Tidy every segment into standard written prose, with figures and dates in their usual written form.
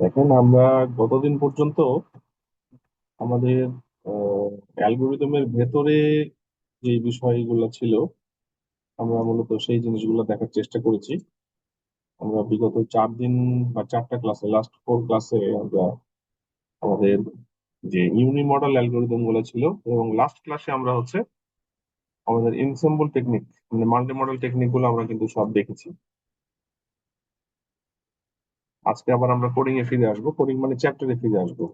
দেখেন, আমরা গতদিন পর্যন্ত আমাদের অ্যালগোরিদমের ভেতরে যে বিষয়গুলো ছিল, আমরা মূলত সেই জিনিসগুলো দেখার চেষ্টা করেছি। আমরা বিগত 4 দিন বা 4টা ক্লাসে, লাস্ট 4 ক্লাসে আমরা আমাদের যে ইউনি মডেল অ্যালগোরিদম গুলো ছিল, এবং লাস্ট ক্লাসে আমরা হচ্ছে আমাদের ইনসেম্বল টেকনিক, মানে মাল্টি মডেল টেকনিক গুলো আমরা কিন্তু সব দেখেছি। আজকে আবার আমরা কোডিং এ ফিরে আসবো, কোডিং মানে চ্যাপ্টারে ফিরে আসবো।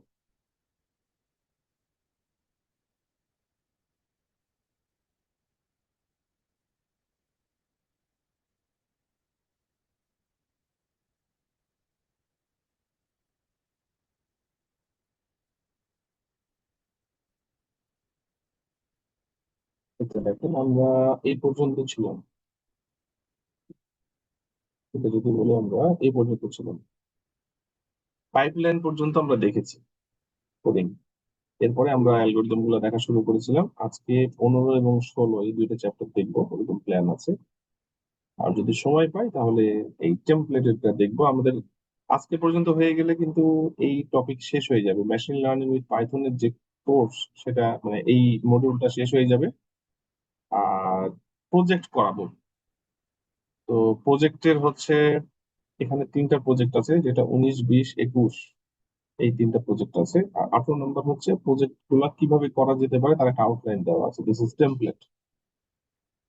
আচ্ছা, দেখেন, আমরা এই পর্যন্ত ছিলাম। এটা যদি বলি, আমরা এই পর্যন্ত ছিলাম, পাইপলাইন পর্যন্ত আমরা দেখেছি কোডিং। এরপরে আমরা অ্যালগোরিদম গুলো দেখা শুরু করেছিলাম। আজকে 15 এবং 16 এই দুইটা চ্যাপ্টার দেখবো, ওরকম প্ল্যান আছে। আর যদি সময় পাই তাহলে এই টেমপ্লেটেরটা দেখবো। আমাদের আজকে পর্যন্ত হয়ে গেলে কিন্তু এই টপিক শেষ হয়ে যাবে। মেশিন লার্নিং উইথ পাইথনের যে কোর্স, সেটা মানে এই মডিউলটা শেষ হয়ে যাবে। আর প্রজেক্ট করাবো। তো প্রজেক্টের হচ্ছে এখানে 3টা প্রজেক্ট আছে, যেটা 19, 20, 21, এই 3টা প্রজেক্ট আছে। আর 18 নম্বর হচ্ছে প্রজেক্ট গুলা কিভাবে করা যেতে পারে, তার একটা আউটলাইন দেওয়া আছে, দিস ইজ টেমপ্লেট।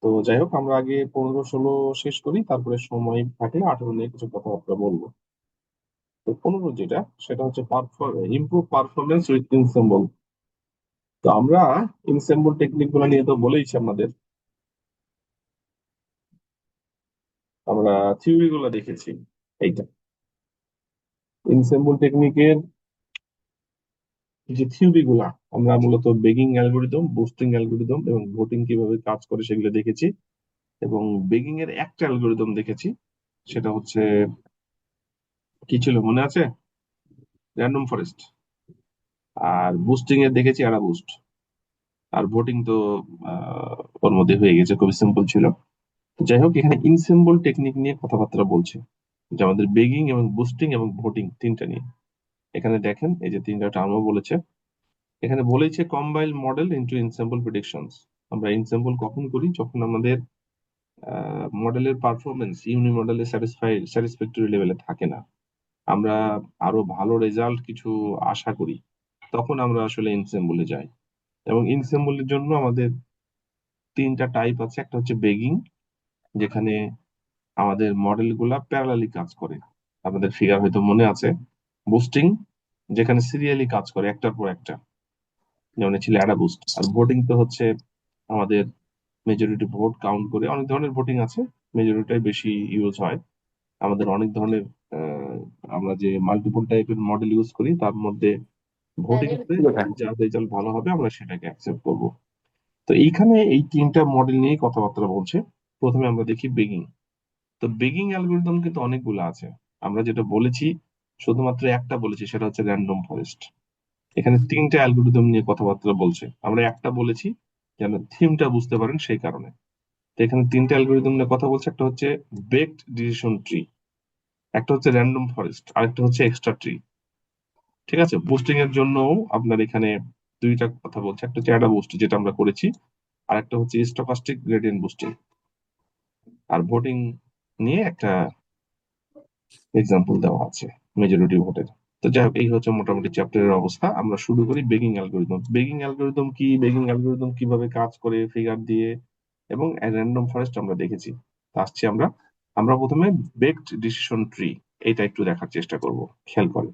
তো যাই হোক, আমরা আগে 15, 16 শেষ করি, তারপরে সময় থাকলে 18 নিয়ে কিছু কথাবার্তা বলবো। তো 15 যেটা, সেটা হচ্ছে ইমপ্রুভ পারফরমেন্স উইথ ইনসেম্বল। তো আমরা ইনসেম্বল টেকনিক গুলো নিয়ে তো বলেইছি আপনাদের। আমরা থিওরি গুলো দেখেছি। এইটা ইনসেম্বল টেকনিকের যে থিওরি গুলা, আমরা মূলত বেগিং অ্যালগোরিদম, বুস্টিং অ্যালগোরিদম এবং ভোটিং কিভাবে কাজ করে সেগুলো দেখেছি। এবং বেগিং এর একটা অ্যালগোরিদম দেখেছি, সেটা হচ্ছে কি ছিল মনে আছে? Random forest. আর বুস্টিং এর দেখেছি অ্যাডা বুস্ট। আর ভোটিং তো ওর মধ্যে হয়ে গেছে, খুবই সিম্পল ছিল। তো যাই হোক, এখানে ইনসিম্বল টেকনিক নিয়ে কথাবার্তা বলছে, যে আমাদের বেগিং এবং বুস্টিং এবং ভোটিং তিনটা নিয়ে। এখানে দেখেন, এই যে 3টা টার্মও বলেছে। এখানে বলেছে কম্বাইল মডেল ইনটু ইনসেম্বল প্রেডিকশনস। আমরা ইনসেম্বল কখন করি? যখন আমাদের মডেলের পারফরমেন্স ইউনি মডেলে স্যাটিসফ্যাক্টরি লেভেলে থাকে না, আমরা আরো ভালো রেজাল্ট কিছু আশা করি, তখন আমরা আসলে ইনসেম্বলে যাই। এবং ইনসেম্বলের জন্য আমাদের 3টা টাইপ আছে। একটা হচ্ছে বেগিং, যেখানে আমাদের মডেল গুলা প্যারালালি কাজ করে, আমাদের ফিগার হয়তো মনে আছে। বুস্টিং, যেখানে সিরিয়ালি কাজ করে একটার পর একটা, যেমন ছিল অ্যাডা বুস্ট। আর ভোটিং তো হচ্ছে আমাদের মেজরিটি ভোট কাউন্ট করে। অনেক ধরনের ভোটিং আছে, মেজরিটাই বেশি ইউজ হয়। আমাদের অনেক ধরনের আহ, আমরা যে মাল্টিপল টাইপের মডেল ইউজ করি, তার মধ্যে ভোটিং করে যার রেজাল্ট ভালো হবে আমরা সেটাকে অ্যাকসেপ্ট করব। তো এইখানে এই 3টা মডেল নিয়ে কথাবার্তা বলছে। প্রথমে আমরা দেখি বেগিং। তো বেগিং অ্যালগোরিদম কিন্তু অনেকগুলো আছে। আমরা যেটা বলেছি, শুধুমাত্র একটা বলেছি, সেটা হচ্ছে র্যান্ডম ফরেস্ট। এখানে 3টা অ্যালগোরিদম নিয়ে কথাবার্তা বলছে, আমরা একটা বলেছি যেন থিমটা বুঝতে পারেন সেই কারণে। তো এখানে 3টা অ্যালগোরিদম নিয়ে কথা বলছে। একটা হচ্ছে বেকড ডিসিশন ট্রি, একটা হচ্ছে র্যান্ডম ফরেস্ট, আরেকটা হচ্ছে এক্সট্রা ট্রি। ঠিক আছে, বুস্টিং এর জন্য আপনার এখানে 2টা কথা বলছে। একটা হচ্ছে অ্যাডা বুস্ট, যেটা আমরা করেছি, আর একটা হচ্ছে স্টকাস্টিক গ্রেডিয়েন্ট বুস্টিং। আর ভোটিং নিয়ে একটা এক্সাম্পল দেওয়া আছে, মেজরিটি ভোটের। তো যাই হোক, এই হচ্ছে মোটামুটি চ্যাপ্টারের অবস্থা। আমরা শুরু করি বেগিং অ্যালগোরিদম। বেগিং অ্যালগোরিদম কি, বেগিং অ্যালগোরিদম কিভাবে কাজ করে ফিগার দিয়ে, এবং র্যান্ডম ফরেস্ট আমরা দেখেছি। তো আসছি আমরা আমরা প্রথমে বেকড ডিসিশন ট্রি, এটা একটু দেখার চেষ্টা করব, খেয়াল করে।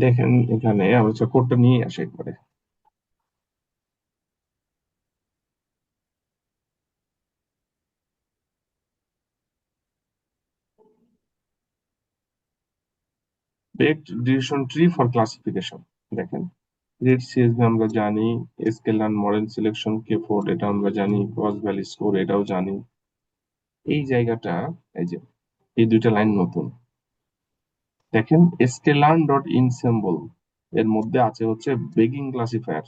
দেখেন এখানে আমরা কোডটা নিয়ে আসি একবারে। Baked decision tree for classification. দেখেন রেড সিএসভি আমরা জানি, স্কেলার মডেল সিলেকশন কে ফোর্ড এটা আমরা জানি, ক্রস ভ্যালি স্কোর এটাও জানি। এই জায়গাটা, এই যে এই দুইটা লাইন নতুন, দেখেন স্কেলার্ন ডট ইনসেম্বল এর মধ্যে আছে হচ্ছে বেগিং ক্লাসিফায়ার।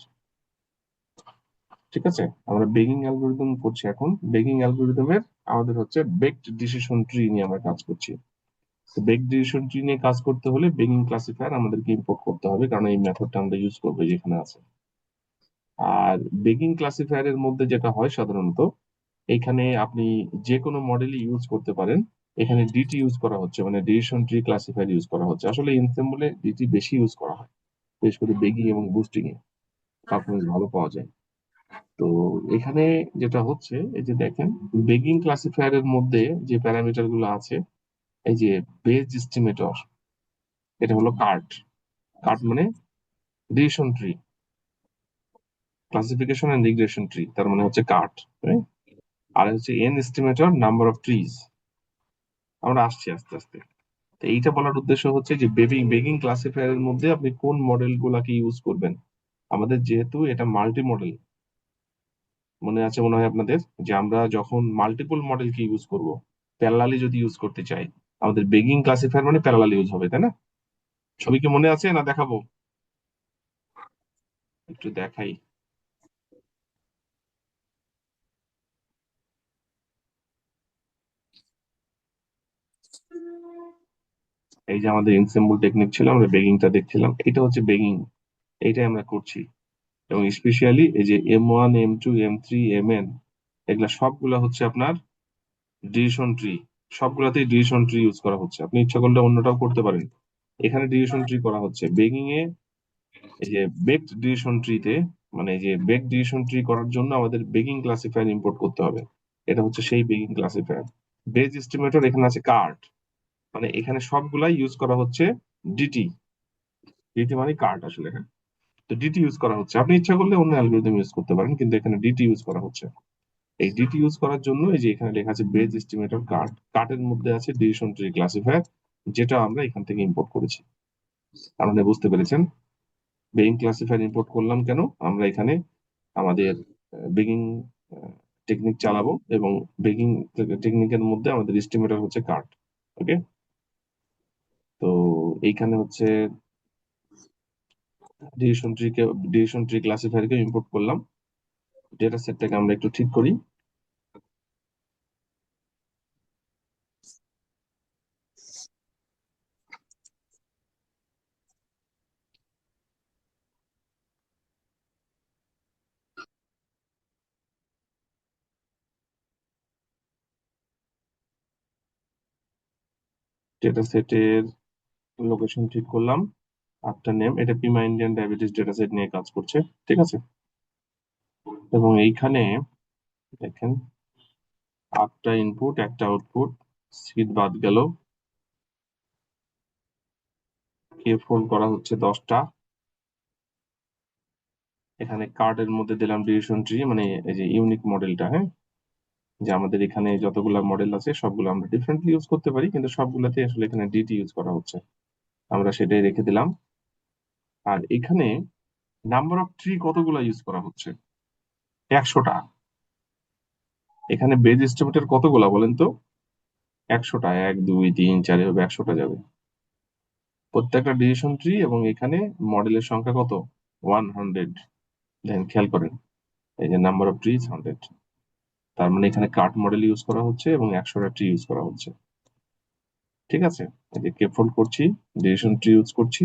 ঠিক আছে, আমরা বেগিং অ্যালগোরিদম করছি এখন। বেগিং অ্যালগোরিদমের আমাদের হচ্ছে বেকড ডিসিশন ট্রি নিয়ে আমরা কাজ করছি। তো বেকড ডিসিশন ট্রি নিয়ে কাজ করতে হলে বেগিং ক্লাসিফায়ার আমাদেরকে ইম্পোর্ট করতে হবে, কারণ এই মেথডটা আমরা ইউজ করবো যেখানে আছে। আর বেগিং ক্লাসিফায়ারের মধ্যে যেটা হয় সাধারণত, এখানে আপনি যে কোনো মডেলই ইউজ করতে পারেন। এখানে ডিটি ইউজ করা হচ্ছে, মানে ডিসিশন ট্রি ক্লাসিফায়ার ইউজ করা হচ্ছে। আসলে ইনসেম্বলে ডিটি বেশি ইউজ করা হয়, বিশেষ করে বেগিং এবং বুস্টিং এ পারফরমেন্স ভালো পাওয়া যায়। তো এখানে যেটা হচ্ছে, এই যে দেখেন বেগিং ক্লাসিফায়ারের মধ্যে যে প্যারামিটার গুলো আছে, এই যে বেজ এস্টিমেটর, এটা হলো কার্ট। কার্ট মানে decision tree, classification and regression tree, তার মানে হচ্ছে কার্ট। আর হচ্ছে n estimator number of trees. আমরা আসছি আস্তে আস্তে। তো এইটা বলার উদ্দেশ্য হচ্ছে যে বেগিং বেগিং ক্লাসিফায়ারের মধ্যে আপনি কোন মডেল গুলাকে ইউজ করবেন। আমাদের যেহেতু এটা মাল্টি মডেল, মনে আছে মনে হয় আপনাদের, যে আমরা যখন মাল্টিপল মডেলকে ইউজ করব, প্যারালালি যদি ইউজ করতে চাই, আমাদের বেগিং ক্লাসিফায়ার মানে প্যারালাল ইউজ হবে, তাই না? ছবি কি মনে আছে না দেখাবো? একটু দেখাই। এই যে আমাদের ইনসেম্বল টেকনিক ছিল, আমরা বেগিংটা দেখছিলাম, এটা হচ্ছে বেগিং, এইটাই আমরা করছি। এবং স্পেশালি এই যে M1 M2 M3 Mn, এগুলা সবগুলা হচ্ছে আপনার ডিসিশন ট্রি। সবগুলাতেই ডিসিশন ট্রি ইউজ করা হচ্ছে, আপনি ইচ্ছা করলে অন্যটাও করতে পারেন। এখানে ডিসিশন ট্রি করা হচ্ছে বেগিং এ। এই যে বেকড ডিসিশন ট্রিতে, মানে এই যে বেকড ডিসিশন ট্রি করার জন্য আমাদের বেগিং ক্লাসিফায়ার ইম্পোর্ট করতে হবে। এটা হচ্ছে সেই বেগিং ক্লাসিফায়ার। বেজ এস্টিমেটর এখানে আছে কার্ট, মানে এখানে সবগুলাই ইউজ করা হচ্ছে ডিটি। ডিটি মানে কার্ট আসলে, হ্যাঁ। তো ডিটি ইউজ করা হচ্ছে, আপনি ইচ্ছা করলে অন্য অ্যালগোরিদম ইউজ করতে পারেন, কিন্তু এখানে ডিটি ইউজ করা হচ্ছে। এই ডিটি ইউজ করার জন্য এই যে এখানে লেখা আছে বেজ এস্টিমেটর কার্ট, কার্টের মধ্যে আছে ডিসিশন ট্রি ক্লাসিফায়ার, যেটা আমরা এখান থেকে ইম্পোর্ট করেছি। আপনারা বুঝতে পেরেছেন বেগিং ক্লাসিফায়ার ইম্পোর্ট করলাম কেন? আমরা এখানে আমাদের বেগিং টেকনিক চালাবো, এবং বেগিং টেকনিকের মধ্যে আমাদের এস্টিমেটর হচ্ছে কার্ট। ওকে। তো এইখানে হচ্ছে ডিসিশন ট্রি ক্লাসিফায়ারকে ইম্পোর্ট করলাম। ডেটা সেটটাকে আমরা একটু ঠিক করি। ডেটা সেটের লোকেশন ঠিক করলাম। আফটার নেম, এটা পিমা ইন্ডিয়ান ডায়াবেটিস ডেটা সেট নিয়ে কাজ করছে। ঠিক আছে। এবং এইখানে দেখেন 8টা ইনপুট 1টা আউটপুট, সিট বাদ গেল, কে ফোল্ড করা হচ্ছে 10টা। এখানে কার্ডের মধ্যে দিলাম ডিসিশন ট্রি, মানে এই যে ইউনিক মডেলটা, হ্যাঁ। যে আমাদের এখানে যতগুলা মডেল আছে সবগুলো আমরা ডিফারেন্টলি ইউজ করতে পারি, কিন্তু সবগুলাতে আসলে এখানে ডিটি ইউজ করা হচ্ছে, আমরা সেটাই রেখে দিলাম। আর এখানে নাম্বার অফ ট্রি কতগুলা ইউজ করা হচ্ছে? 100টা। এখানে বেজ এস্টিমেটের কতগুলা বলেন তো? 100টা, 1 2 3 4 এভাবে 100টা যাবে প্রত্যেকটা ডিসিশন ট্রি। এবং এখানে মডেলের সংখ্যা কত? 100। দেখেন, খেয়াল করেন, এই যে নাম্বার অফ ট্রিজ 100, তার মানে এখানে কার্ট মডেল ইউজ করা হচ্ছে এবং 100টা ট্রি ইউজ করা হচ্ছে। ঠিক আছে। এই যে কে ফোল্ড করছি, ডিসিশন ট্রি ইউজ করছি,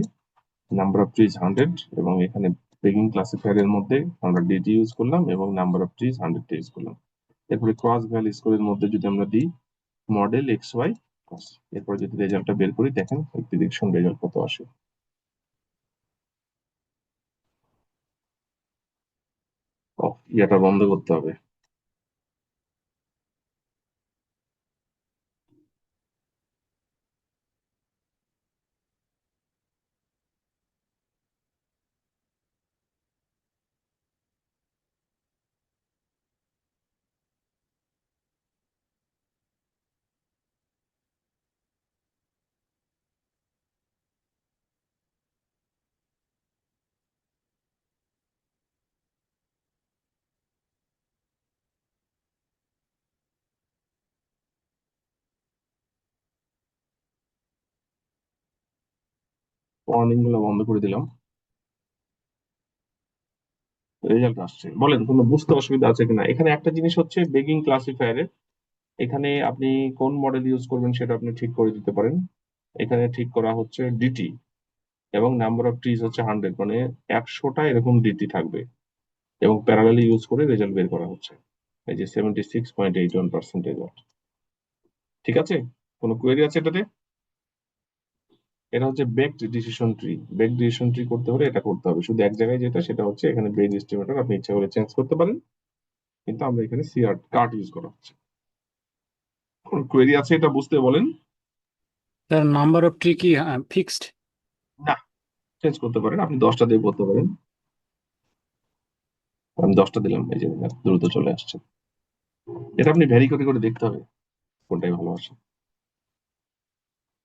নাম্বার অফ ট্রিজ 100, এবং এখানে বেগিং ক্লাসিফায়ার এর মধ্যে আমরা ডিটি ইউজ করলাম এবং নাম্বার অফ ট্রিজ 100 ইউজ করলাম। এরপরে ক্রস ভ্যাল স্কোরের মধ্যে যদি আমরা দিই মডেল এক্স ওয়াই ক্রস, এরপর যদি রেজাল্টটা বের করি, দেখেন প্রেডিকশন রেজাল্ট কত আসে। ও, ইয়াটা বন্ধ করতে হবে। ওয়ার্নিং গুলো বন্ধ করে দিলাম, রেজাল্ট আসছে। বলেন কোনো বুঝতে অসুবিধা আছে কিনা? এখানে একটা জিনিস হচ্ছে বেগিং ক্লাসিফায়ারের, এখানে আপনি কোন মডেল ইউজ করবেন সেটা আপনি ঠিক করে দিতে পারেন। এখানে ঠিক করা হচ্ছে ডিটি, এবং নাম্বার অফ ট্রিজ হচ্ছে 100, মানে 100টা এরকম ডিটি থাকবে, এবং প্যারালালি ইউজ করে রেজাল্ট বের করা হচ্ছে। এই যে 76.81% রেজাল্ট। ঠিক আছে? কোনো কোয়েরি আছে এটাতে? এটা হচ্ছে baked decision tree. Baked decision tree করতে হলে এটা করতে হবে, শুধু এক জায়গায় যেটা সেটা হচ্ছে এখানে বেজ এস্টিমেটর আপনি ইচ্ছা করে চেঞ্জ করতে পারেন, কিন্তু আমরা এখানে সিআর কার্ড ইউজ করা হচ্ছে। কোন কোয়েরি আছে এটা বুঝতে? বলেন। তার নাম্বার অফ ট্রি কি ফিক্সড? না, চেঞ্জ করতে পারেন, আপনি 10টা দিয়ে করতে পারেন। আমি 10টা দিলাম, এই যে দ্রুত চলে আসছে। এটা আপনি ভ্যারি করে করে দেখতে হবে কোনটাই ভালো আসে।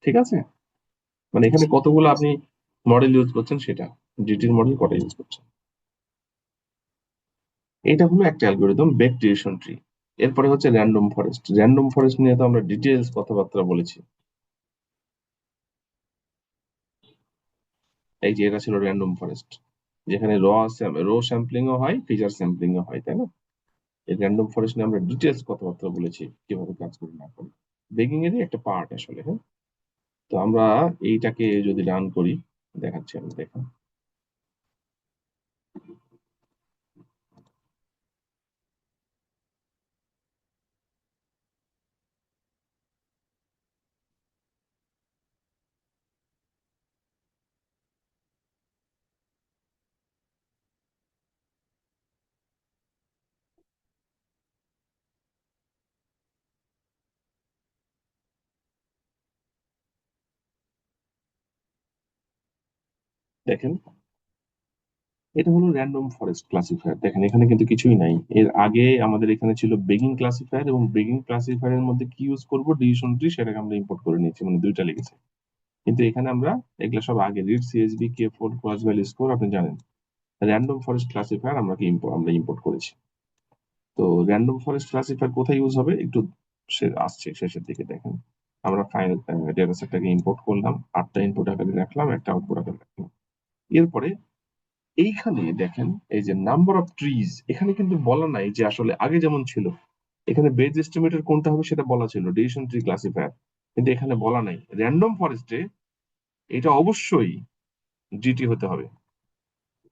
ঠিক আছে? মানে এখানে কতগুলো আপনি মডেল ইউজ করছেন সেটা, ডিটির মডেল কটা ইউজ করছেন। এটা হলো একটা অ্যালগোরিদম, বেক ডিসিশন ট্রি। এরপরে হচ্ছে র্যান্ডম ফরেস্ট। র্যান্ডম ফরেস্ট নিয়ে তো আমরা ডিটেলস কথাবার্তা বলেছি। এই যে এটা ছিল র্যান্ডম ফরেস্ট, যেখানে রো স্যাম্পলিং ও হয়, ফিচার স্যাম্পলিং ও হয়, তাই না? এই র্যান্ডম ফরেস্ট নিয়ে আমরা ডিটেলস কথাবার্তা বলেছি, কিভাবে কাজ করে না করে। বেগিং এরই একটা পার্ট আসলে, হ্যাঁ। তো আমরা এইটাকে যদি রান করি, দেখাচ্ছি আমি, দেখেন। দেখেন, এটা হলো র্যান্ডম ফরেস্ট ক্লাসিফায়ার। দেখেন এখানে কিন্তু কিছুই নাই। এর আগে আমাদের এখানে ছিল বেগিং ক্লাসিফায়ার, এবং বেগিং ক্লাসিফায়ারের মধ্যে কি ইউজ করব, ডিসিশন ট্রি, সেটাকে আমরা ইম্পোর্ট করে নিয়েছি, মানে দুইটা লিখেছি। কিন্তু এখানে আমরা এগুলো সব আগে, read, CSV, K four, cross value score, আপনি জানেন। র্যান্ডম ফরেস্ট ক্লাসিফায়ার আমরা ইম্পোর্ট করেছি। তো র্যান্ডম ফরেস্ট ক্লাসিফায়ার কোথায় ইউজ হবে একটু সে আসছে শেষের দিকে, দেখেন। আমরা ফাইনাল ডেটা সেটটাকে ইম্পোর্ট করলাম, 8টা ইনপুট আকারে রাখলাম, একটা আউটপুট আকারে রাখলাম। এরপরে এইখানে দেখেন, এই যে নাম্বার অফ ট্রিজ, এখানে কিন্তু বলা নাই যে আসলে আগে যেমন ছিল এখানে বেজ এস্টিমেটের কোনটা হবে সেটা বলা ছিল, ডিসিশন ট্রি ক্লাসিফায়ার, কিন্তু এখানে বলা নাই। র্যান্ডম ফরেস্টে এটা অবশ্যই ডিটি হতে হবে।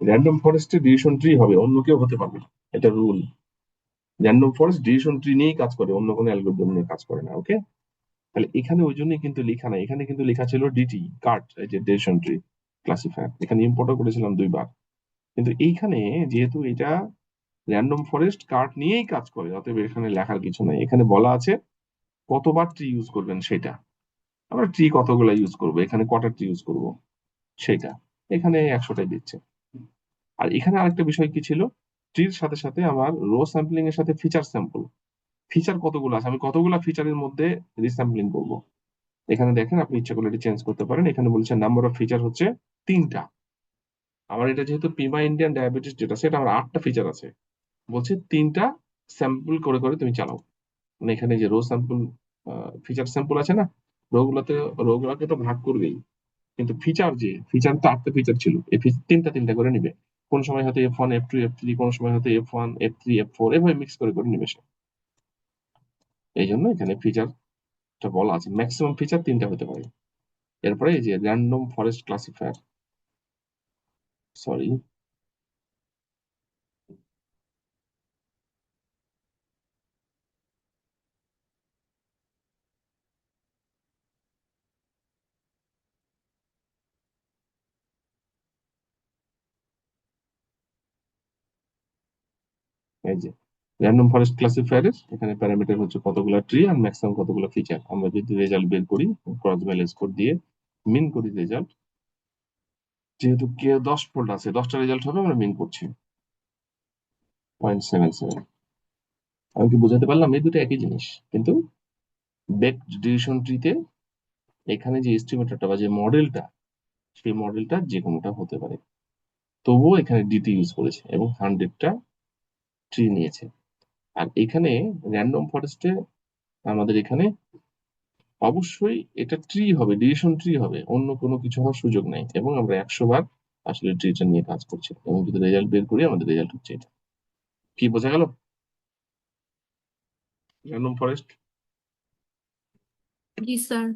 র্যান্ডম ফরেস্টে ডিসিশন ট্রি হবে, অন্য কেউ হতে পারবে না, এটা rule. Random forest decision tree নিয়েই কাজ করে, অন্য কোনো অ্যালগরিদম নিয়ে কাজ করে না। ওকে? তাহলে এখানে ওই জন্যই কিন্তু লেখা নাই, এখানে কিন্তু লেখা ছিল ডিটি কার্ড, এই যে ডিসিশন ট্রি ক্লাসিফায়ার, এখানে ইম্পোর্টও করেছিলাম 2 বার। কিন্তু এইখানে যেহেতু এটা র্যান্ডম ফরেস্ট কার্ড নিয়েই কাজ করে, অতএব এখানে লেখার কিছু নাই। এখানে বলা আছে কতবার ট্রি ইউজ করবেন সেটা, আমরা ট্রি কতগুলো ইউজ করব, এখানে কটা ট্রি ইউজ করব সেটা, এখানে 100টাই দিচ্ছে। আর এখানে আরেকটা বিষয় কি ছিল, ট্রির সাথে সাথে আমার রো স্যাম্পলিং এর সাথে ফিচার স্যাম্পল, ফিচার কতগুলো আছে, আমি কতগুলো ফিচারের মধ্যে রিস্যাম্পলিং করব। এখানে দেখেন, আপনি ইচ্ছা করলে এটা চেঞ্জ করতে পারেন। এখানে বলছে নাম্বার অফ ফিচার হচ্ছে 3টা। আমার এটা যেহেতু পিমা ইন্ডিয়ান ডায়াবেটিস ডেটা সেট, আমার 8টা ফিচার আছে, বলছে 3টা স্যাম্পল করে করে তুমি চালাও। মানে এখানে যে রো স্যাম্পল, ফিচার স্যাম্পল আছে না, রোগুলোতে, রোগুলোকে তো ভাগ করবেই, কিন্তু ফিচার, যে ফিচার তো 8টা ফিচার ছিল, এই 3টা 3টা করে নিবে। কোন সময় হয়তো F1 F2 F3, কোন সময় হয়তো F1 F3 F4, এভাবে মিক্স করে করে নিবে সে। এই জন্য এখানে ফিচারটা বলা আছে, ম্যাক্সিমাম ফিচার 3টা হতে পারে। এরপরে এই যে র্যান্ডম ফরেস্ট ক্লাসিফায়ার, সরি, এই যে র্যান্ডম ফরেস্ট ক্লাসিফায়ারের এখানে প্যারামিটার হচ্ছে কতগুলো ট্রি আর ম্যাক্সিমাম কতগুলো ফিচার। আমরা যদি রেজাল্ট বের করি, ক্রস ভ্যালু স্কোর দিয়ে মিন করি রেজাল্ট, যেহেতু কে 10 ফোল্ড আছে, 10টা রেজাল্ট হবে, আমরা মিন করছি 0.77। আমি কি বোঝাতে পারলাম? এই দুটো একই জিনিস, কিন্তু বেকড ডিসিশন ট্রিতে এখানে যে এস্টিমেটরটা বা যে মডেলটা, সেই মডেলটা যে কোনোটা হতে পারে। তবুও এখানে ডিটি ইউজ করেছে এবং 100টা ট্রি নিয়েছে। আর এখানে র্যান্ডম ফরেস্টে আমাদের এখানে অবশ্যই এটা ট্রি হবে, ডিসিশন ট্রি হবে, অন্য কোনো কিছু হওয়ার সুযোগ নাই। এবং আমরা 100 বার আসলে ট্রিটা নিয়ে কাজ করছি, এবং যদি রেজাল্ট বের করি আমাদের রেজাল্ট হচ্ছে এটা। কি বোঝা গেল? Random forest. জি স্যার।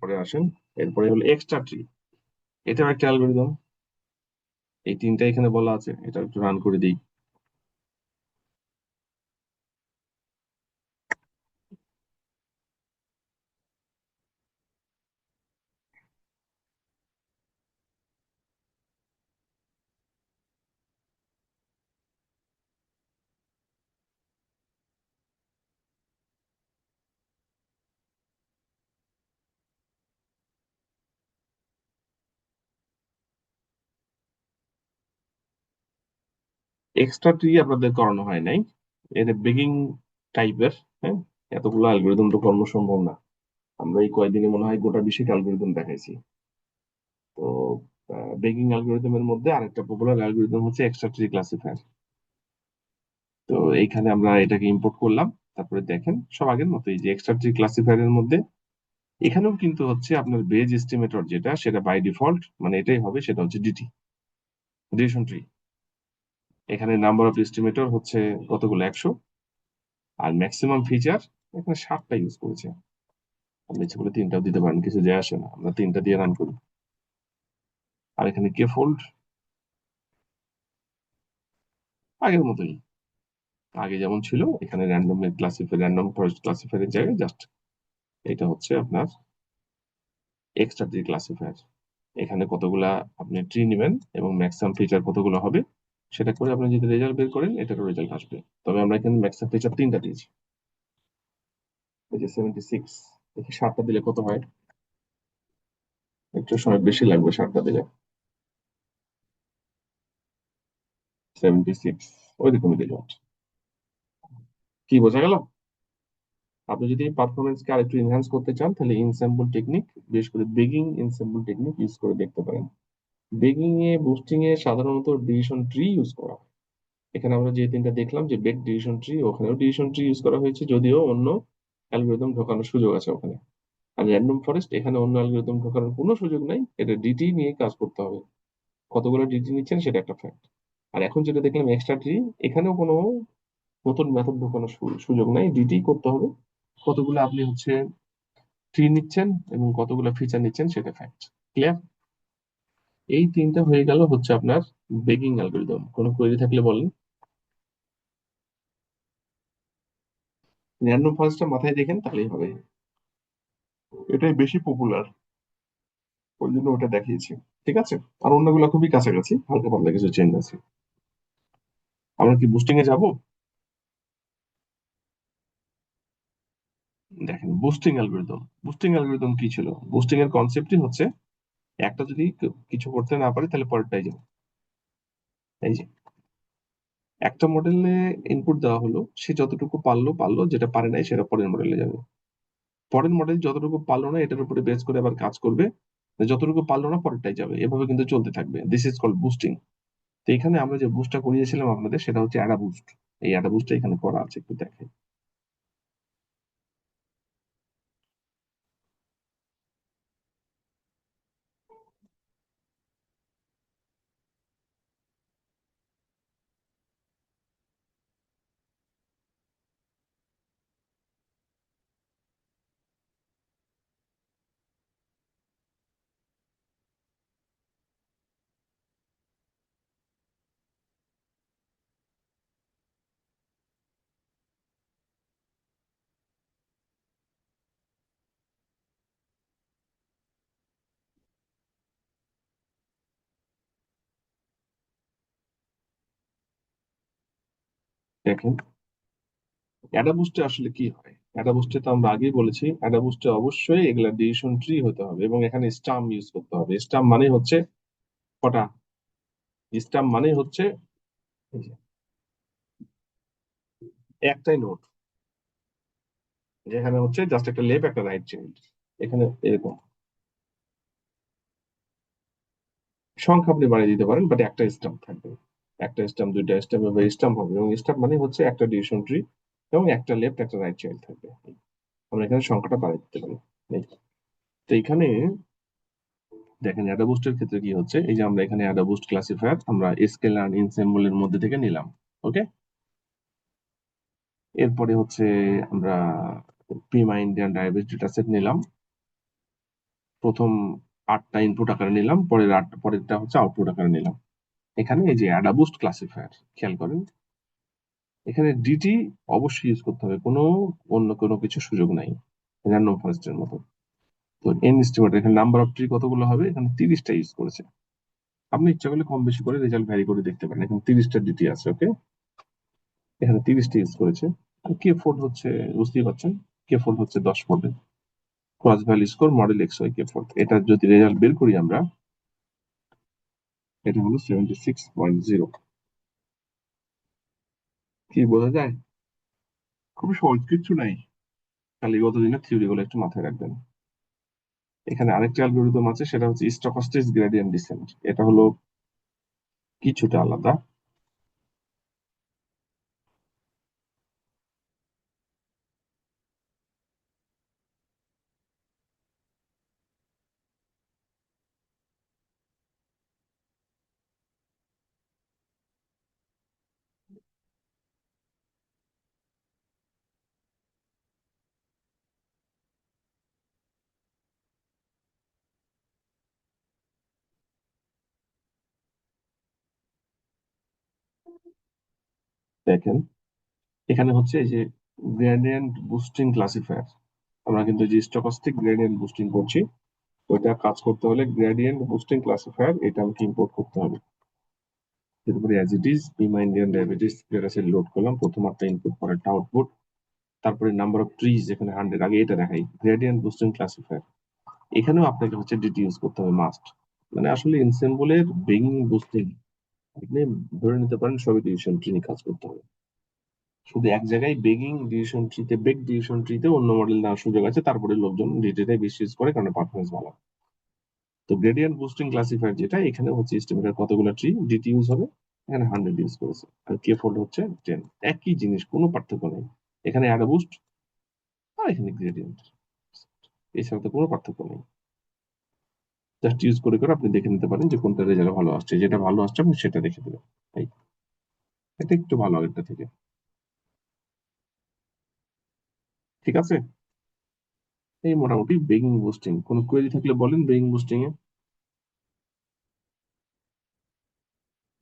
পরে আসেন, এরপরে হলো এক্সট্রা ট্রি। এটাও একটা অ্যালগোরিদম। এই তিনটা এখানে বলা আছে, এটা একটু রান করে দিই। এক্সট্রা ট্রি আপনাদের করানো হয় নাই, এটা বেগিং টাইপের। হ্যাঁ, এতগুলো অ্যালগোরিদম তো করানো সম্ভব না। আমরা এই কয়েকদিনে মনে হয় গোটা 20 অ্যালগোরিদম দেখাইছি। তো বেগিং অ্যালগোরিদমের মধ্যে আরেকটা পপুলার অ্যালগোরিদম হচ্ছে এক্সট্রা ট্রি ক্লাসিফায়ার। তো এইখানে আমরা এটাকে ইম্পোর্ট করলাম। তারপরে দেখেন সব আগের মতোই, যে এক্সট্রা ট্রি ক্লাসিফায়ারের মধ্যে এখানেও কিন্তু হচ্ছে আপনার বেজ এস্টিমেটর যেটা, সেটা বাই ডিফল্ট মানে এটাই হবে, সেটা হচ্ছে ডিটি, ডিসিশন ট্রি। এখানে নাম্বার অফ এস্টিমেটর হচ্ছে কতগুলো, 100। আর ম্যাক্সিমাম ফিচার এখানে 7টা ইউজ করেছে। আপনি ইচ্ছে করে 3টাও দিতে পারেন, কিছু যায় আসে না, আমরা 3টা দিয়ে রান করি। আর এখানে কে ফোল্ড আগের মতোই, আগে যেমন ছিল। এখানে র্যান্ডম ক্লাসিফায়ার, র্যান্ডম ফরেস্ট ক্লাসিফায়ারের জায়গায় জাস্ট এটা হচ্ছে আপনার এক্সট্রা ট্রি ক্লাসিফায়ার। এখানে কতগুলা আপনি ট্রি নেবেন এবং ম্যাক্সিমাম ফিচার কতগুলো হবে সেটা করে আপনি যদি রেজাল্ট বের করেন, এটারও রেজাল্ট আসবে। তবে আমরা এখানে ম্যাক্সিমাম ফিচার 3টা দিয়েছি। এই যে 76, দেখি 7টা দিলে কত হয়। একটু সময় বেশি লাগবে 7টা দিলে। 76 ওইরকমই রেজাল্ট। কি বোঝা গেল? আপনি যদি পারফরমেন্সকে আরেকটু এনহ্যান্স করতে চান, তাহলে ইনস্যাম্পল টেকনিক, বিশেষ করে বেগিং ইনস্যাম্পল টেকনিক ইউজ করে দেখতে পারেন। বেগিং এ, বুস্টিং এ সাধারণত ডিসিশন ট্রি ইউজ করা হয়। এখানে আমরা যে 3টা দেখলাম, যে বেগ ডিসিশন ট্রি, ওখানেও ডিসিশন ট্রি ইউজ করা হয়েছে, যদিও অন্য অ্যালগোরিদম ঢোকানোর সুযোগ আছে ওখানে। আর র্যান্ডম ফরেস্ট, এখানে অন্য অ্যালগোরিদম ঢোকানোর কোনো সুযোগ নাই, এটা ডিটি নিয়ে কাজ করতে হবে। কতগুলো ডিটি নিচ্ছেন সেটা একটা ফ্যাক্ট। আর এখন যেটা দেখলাম এক্সট্রা ট্রি, এখানেও কোনো নতুন মেথড ঢোকানোর সুযোগ নাই, ডিটি করতে হবে। কতগুলো আপনি হচ্ছে ট্রি নিচ্ছেন এবং কতগুলো ফিচার নিচ্ছেন সেটা ফ্যাক্ট। ক্লিয়ার? এই 3টা হয়ে গেল হচ্ছে আপনার বেগিং অ্যালগোরিদম। কোনো কোয়েরি থাকলে বলেন। র্যান্ডম ফরেস্টটা মাথায় দেখেন, তাহলেই হবে। এটাই বেশি পপুলার, ওই জন্য ওটা দেখিয়েছি। ঠিক আছে? আর অন্যগুলো খুবই কাছাকাছি, হালকা পাতলা কিছু চেঞ্জ আছে। আমরা কি বুস্টিং এ যাব? দেখেন বুস্টিং অ্যালগোরিদম, বুস্টিং অ্যালগোরিদম কি ছিল? বুস্টিং এর কনসেপ্টই হচ্ছে একটা যদি কিছু করতে না পারে তাহলে পরেরটাই যাবে। এই যে একটা মডেলে ইনপুট দেওয়া হলো, সে যতটুকু পারলো পারলো, যেটা পারে নাই সেটা পরের মডেলে যাবে। পরের মডেল যতটুকু পারলো না এটার উপরে বেস করে আবার কাজ করবে, যতটুকু পারলো না পরেরটাই যাবে, এভাবে কিন্তু চলতে থাকবে। This is called boosting. তো এখানে আমরা যে বুস্টটা করিয়েছিলাম আপনাদের, সেটা হচ্ছে অ্যাডা বুস্ট। এই অ্যাডা বুস্টটা এখানে করা আছে, একটু দেখেন। দেখেন অ্যাডা বুস্টে আসলে কি হয়। অ্যাডা বুস্টে তো আমরা আগেই বলেছি, অ্যাডা বুস্টে অবশ্যই এগুলা ডিসিশন ট্রি হতে হবে, এবং এখানে স্টাম ইউজ করতে হবে। স্টাম মানে হচ্ছে কটা, স্টাম মানে হচ্ছে এই যে একটাই নোট, যেখানে হচ্ছে জাস্ট একটা লেফট একটা রাইট চাইল্ড। এখানে এরকম সংখ্যা আপনি বাড়িয়ে দিতে পারেন, বাট একটা স্টাম্প থাকবে। একটা স্টাম্প, দুইটা স্টাম্প, এবার স্টাম্প হবে, এবং স্টাম্প মানে হচ্ছে একটা ডিসিশন ট্রি এবং একটা লেফট একটা রাইট চাইল্ড থাকবে। আমরা এখানে সংখ্যাটা বাড়িয়ে দিতে পারি। এই, তো এখানে দেখেন অ্যাডাবুস্টের ক্ষেত্রে কি হচ্ছে, এই যে আমরা এখানে অ্যাডাবুস্ট ক্লাসিফায়ার আমরা স্কেলার ইনসেম্বলের মধ্যে থেকে নিলাম। ওকে, এরপরে হচ্ছে আমরা Prima Indian diabetes data set নিলাম। প্রথম 8টা ইনপুট আকারে নিলাম, পরেরটা হচ্ছে আউটপুট আকারে নিলাম। এখানে এই যে অ্যাডাবুস্ট ক্লাসিফায়ার খেয়াল করেন, এখানে ডিটি অবশ্যই ইউজ করতে হবে, অন্য কোনো কিছু সুযোগ নাই, র্যান্ডম ফরেস্টের মতো। তো এন এস্টিমেট এখানে নাম্বার অফ ট্রি কতগুলো হবে, এখানে 30টা ইউজ করেছে। আপনি ইচ্ছা করলে কম বেশি করে রেজাল্ট ভ্যারি করে দেখতে পারেন, এখানে 30টা ডিটি আছে। ওকে, এখানে 30টা ইউজ করেছে। আর কে ফোর্ড হচ্ছে, বুঝতেই পারছেন, কে ফোর্ড হচ্ছে 10 ফোল্ডের cross value score model X Y K fold. এটা যদি রেজাল্ট বের করি আমরা, এটা হলো 76.0। কি বোঝা যায়? খুবই সহজ, কিচ্ছু নাই, খালি গতদিনের থিওরি গুলো একটু মাথায় রাখবেন। এখানে আরেকটা অ্যালগোরিদম আছে, সেটা হচ্ছে স্টকাস্টিক গ্রেডিয়েন্ট ডিসেন্ট। এটা হলো কিছুটা আলাদা। দেখেন, এখানে হচ্ছে এই যে গ্রেডিয়েন্ট বুস্টিং ক্লাসিফায়ার, আমরা কিন্তু যে স্টকাস্টিক গ্রেডিয়েন্ট বুস্টিং করছি, ওইটা কাজ করতে হলে গ্রেডিয়েন্ট বুস্টিং ক্লাসিফায়ার এটা আমাকে ইম্পোর্ট করতে হবে। এরপরে as it is Prima Indian diabetes data set load করলাম, প্রথম 8টা ইনপুট, পরেরটা আউটপুট। তারপরে নাম্বার অফ ট্রিজ এখানে 100, আগে এটা দেখাই গ্রেডিয়েন্ট বুস্টিং ক্লাসিফায়ার। এখানেও আপনাকে হচ্ছে ডিটি ইউজ করতে হবে মাস্ট। মানে আসলে এনসেম্বলের বেগিং বুস্টিং আপনি ধরে নিতে পারেন সবই ডিসিশন ট্রি নিয়ে কাজ করতে হবে। শুধু এক জায়গায় বেগিং ডিসিশন ট্রিতে, বেগ ডিসিশন ট্রিতে অন্য মডেল নেওয়ার সুযোগ আছে, তারপরে লোকজন ডিটিটাই বেশি ইউজ করে কারণ পারফরমেন্স ভালো। তো গ্রেডিয়েন্ট বুস্টিং ক্লাসিফায়ার যেটা, এখানে হচ্ছে এস্টিমেটের কতগুলো ট্রি ডিটি ইউজ হবে, এখানে 100 ইউজ করেছে, আর কে ফোল্ড হচ্ছে 10। একই জিনিস, কোনো পার্থক্য নেই। এখানে অ্যাড বুস্ট আর এখানে গ্রেডিয়েন্ট, এছাড়া তো কোনো পার্থক্য নেই। জাস্ট ইউজ করে করে আপনি দেখে নিতে পারেন যে কোনটা রেজাল্ট ভালো আসছে, যেটা ভালো আসছে আপনি সেটা দেখে দেবেন। এই, এটা একটু ভালো আগেরটা থেকে। ঠিক আছে, এই মোটামুটি বেগিং বুস্টিং। কোনো কোয়েরি থাকলে বলেন বেগিং বুস্টিং এ,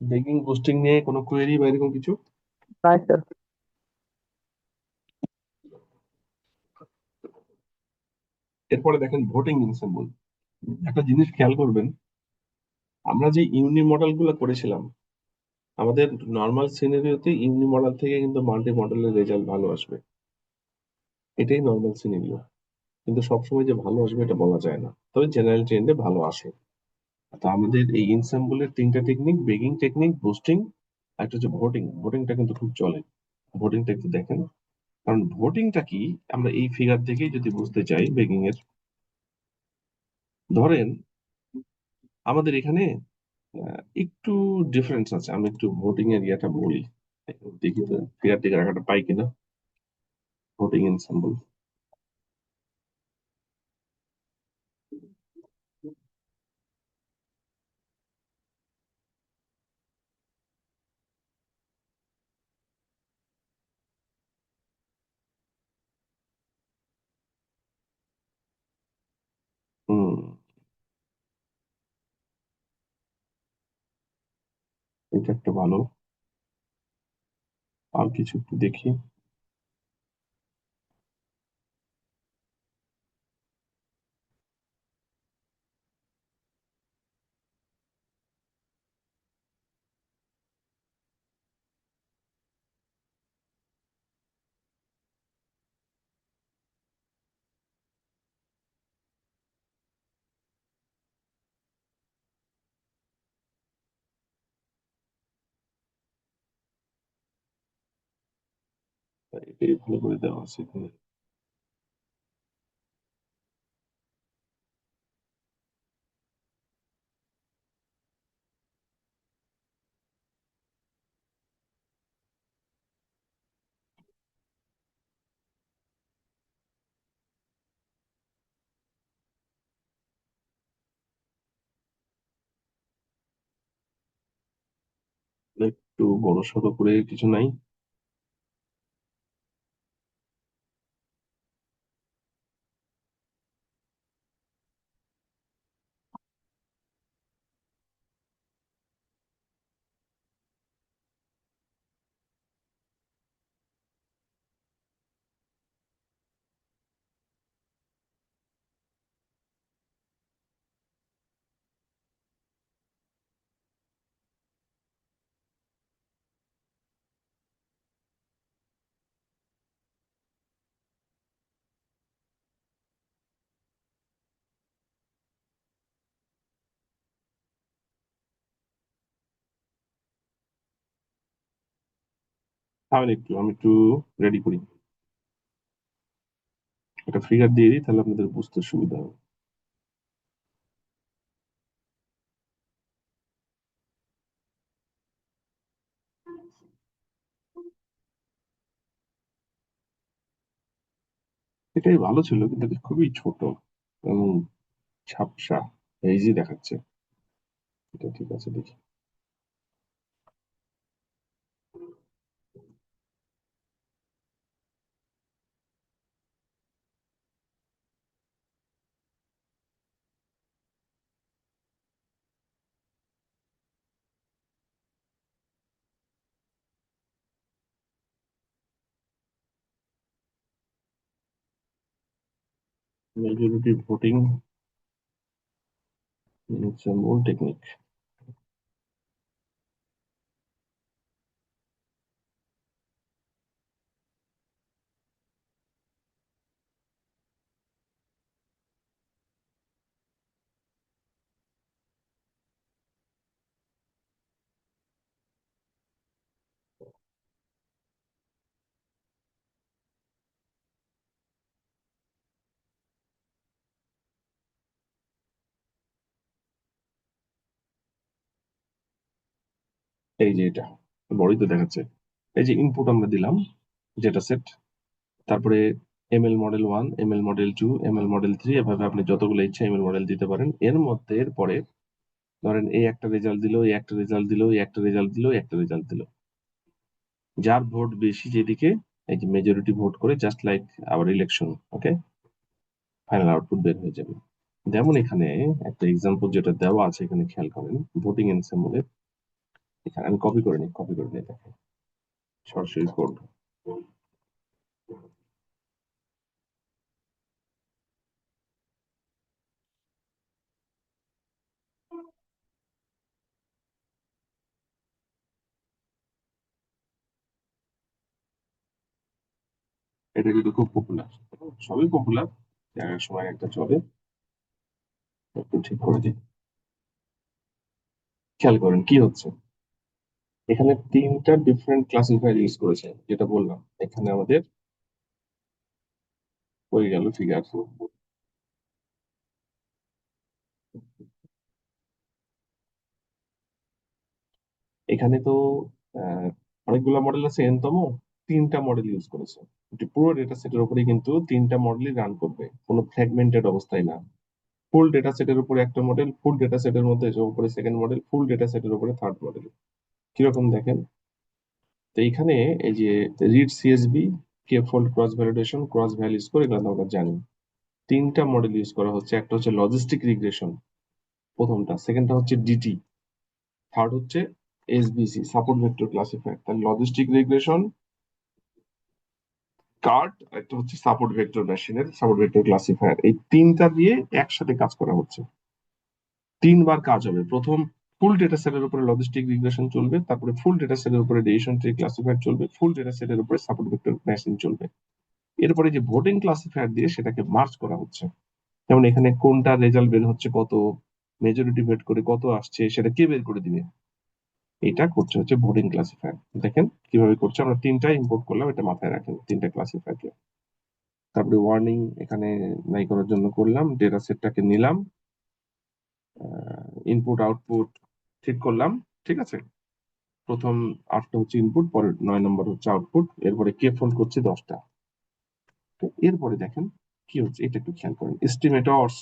বেগিং বুস্টিং নিয়ে কোনো কোয়েরি বা এরকম কিছু। নাই স্যার। এরপরে দেখেন ভোটিং এনসেম্বল। একটা জিনিস খেয়াল করবেন, আমরা যে ইউনি মডেল গুলো করেছিলাম, আমাদের নর্মাল সিনারিওতে ইউনি মডেল থেকে কিন্তু মাল্টি মডেলের রেজাল্ট ভালো আসবে, এটাই নর্মাল সিনারিও। কিন্তু সবসময় যে ভালো আসবে এটা বলা যায় না, তবে জেনারেল ট্রেন্ডে ভালো আসে। তো আমাদের এই ইনস্যাম্বলের 3টা টেকনিক, বেগিং টেকনিক, বুস্টিং, আর একটা হচ্ছে ভোটিং। ভোটিংটা কিন্তু খুব চলে, ভোটিংটা একটু দেখেন। কারণ ভোটিংটা কি, আমরা এই ফিগার থেকেই যদি বুঝতে চাই বেগিং এর, ধরেন আমাদের এখানে একটু ডিফারেন্স আছে। আমি একটু ভোটিং এর ইয়েটা বলি, দেখি তো ফিগার টিগার রাখাটা পাই কিনা। ভোটিং এনসেম্বল, হুম, এটা একটা ভালো। আর কিছু একটু দেখি। এটাই ভালো করে দেওয়া আছে এখানে। একটু বড় সড়ো করে কিছু নাই? তাহলে আমি একটু রেডি করি, একটা ফিগার দিয়ে দিই, তাহলে আপনাদের বুঝতে সুবিধা হবে। এটাই ভালো ছিল, কিন্তু এটা খুবই ছোট এবং ঝাপসা। এই যে দেখাচ্ছে, এটা ঠিক আছে, দেখি। মেজরিটি ভোটিং হচ্ছে মূল টেকনিক। এই যে এটা বড়ই তো দেখাচ্ছে। এই যে ইনপুট আমরা দিলাম, যেটা সেট, তারপরে ML model 1, ML model 2, ML model 3, এভাবে আপনি যতগুলো ইচ্ছা এমএল মডেল দিতে পারেন। এর মধ্যে এরপরে ধরেন এই একটা রেজাল্ট দিল, এই একটা রেজাল্ট দিল, এই একটা রেজাল্ট দিল, এই একটা রেজাল্ট দিল। যার ভোট বেশি যেদিকে, এই যে মেজরিটি ভোট করে, just like our election, okay, final output বের হয়ে যাবে। যেমন এখানে একটা এক্সাম্পল যেটা দেওয়া আছে, এখানে খেয়াল করেন, ভোটিং এনসেম্বলের, এখানে আমি কপি করে নিই, দেখেন সরাসরি কোড। এটা কিন্তু খুব পপুলার, সবই পপুলার, এক সময় একটা চলে। একটু ঠিক করে দিই, খেয়াল করেন কি হচ্ছে। এখানে তিনটা ডিফারেন্ট ক্লাসিফায়ার ইউজ করেছে, যেটা বললাম। এখানে আমাদের হয়ে গেল ফিগার। এখানে তো আহ, অনেকগুলো মডেল আছে, এনতম তিনটা মডেল ইউজ করেছে। এটি পুরো ডেটা সেটের উপরে কিন্তু তিনটা মডেলই রান করবে, কোনো ফ্র্যাগমেন্টেড অবস্থায় না। ফুল ডেটা সেটের উপরে একটা মডেল, ফুল ডেটা সেটের মধ্যে উপরে সেকেন্ড মডেল, ফুল ডেটা সেটের উপরে থার্ড মডেল। কিরকম দেখেন, তো এইখানে এই যে read CSV, K fold cross validation, cross valid score, এগুলো তো আমরা জানি। তিনটা মডেল ইউজ করা হচ্ছে, একটা হচ্ছে লজিস্টিক রিগ্রেশন, প্রথমটা, সেকেন্ডটা হচ্ছে ডিটি, থার্ড হচ্ছে এসবিসি, সাপোর্ট ভেক্টর ক্লাসিফায়ার। তাহলে লজিস্টিক রিগ্রেশন, কার্ড, একটা হচ্ছে সাপোর্ট ভেক্টর মেশিনের সাপোর্ট ভেক্টর ক্লাসিফায়ার, এই তিনটা দিয়ে একসাথে কাজ করা হচ্ছে। তিনবার কাজ হবে। প্রথম ফুল ডেটা সেটের উপরে লজিস্টিক রিগ্রেশন চলবে, তারপরে ফুল ডেটা সেটের উপরে ডিসিশন ট্রি ক্লাসিফায়ার চলবে, ফুল ডেটা সেটের উপরে সাপোর্ট ভেক্টর মেশিন চলবে। এরপরে যে ভোটিং ক্লাসিফায়ার দিয়ে সেটাকে মার্জ করা হচ্ছে। যেমন এখানে কোনটা রেজাল্ট বের হচ্ছে, কত মেজরিটি ভেট করে কত আসছে, সেটা কে বের করে দিবে, এটা করছে হচ্ছে ভোটিং ক্লাসিফায়ার। দেখেন কিভাবে করছে, আমরা তিনটা ইম্পোর্ট করলাম, এটা মাথায় রাখেন, তিনটা ক্লাসিফায়ার। তারপরে ওয়ার্নিং এখানে নাই করার জন্য করলাম, ডেটা সেটটাকে নিলাম, ইনপুট আউটপুট ঠিক করলাম, ঠিক আছে। প্রথম 8টা হচ্ছে ইনপুট, পরে 9 নম্বর হচ্ছে আউটপুট, এরপরে কে ফোন করছে 10টা। তো এরপরে দেখেন কি হচ্ছে, এটা একটু খেয়াল করেন, এস্টিমেটরস।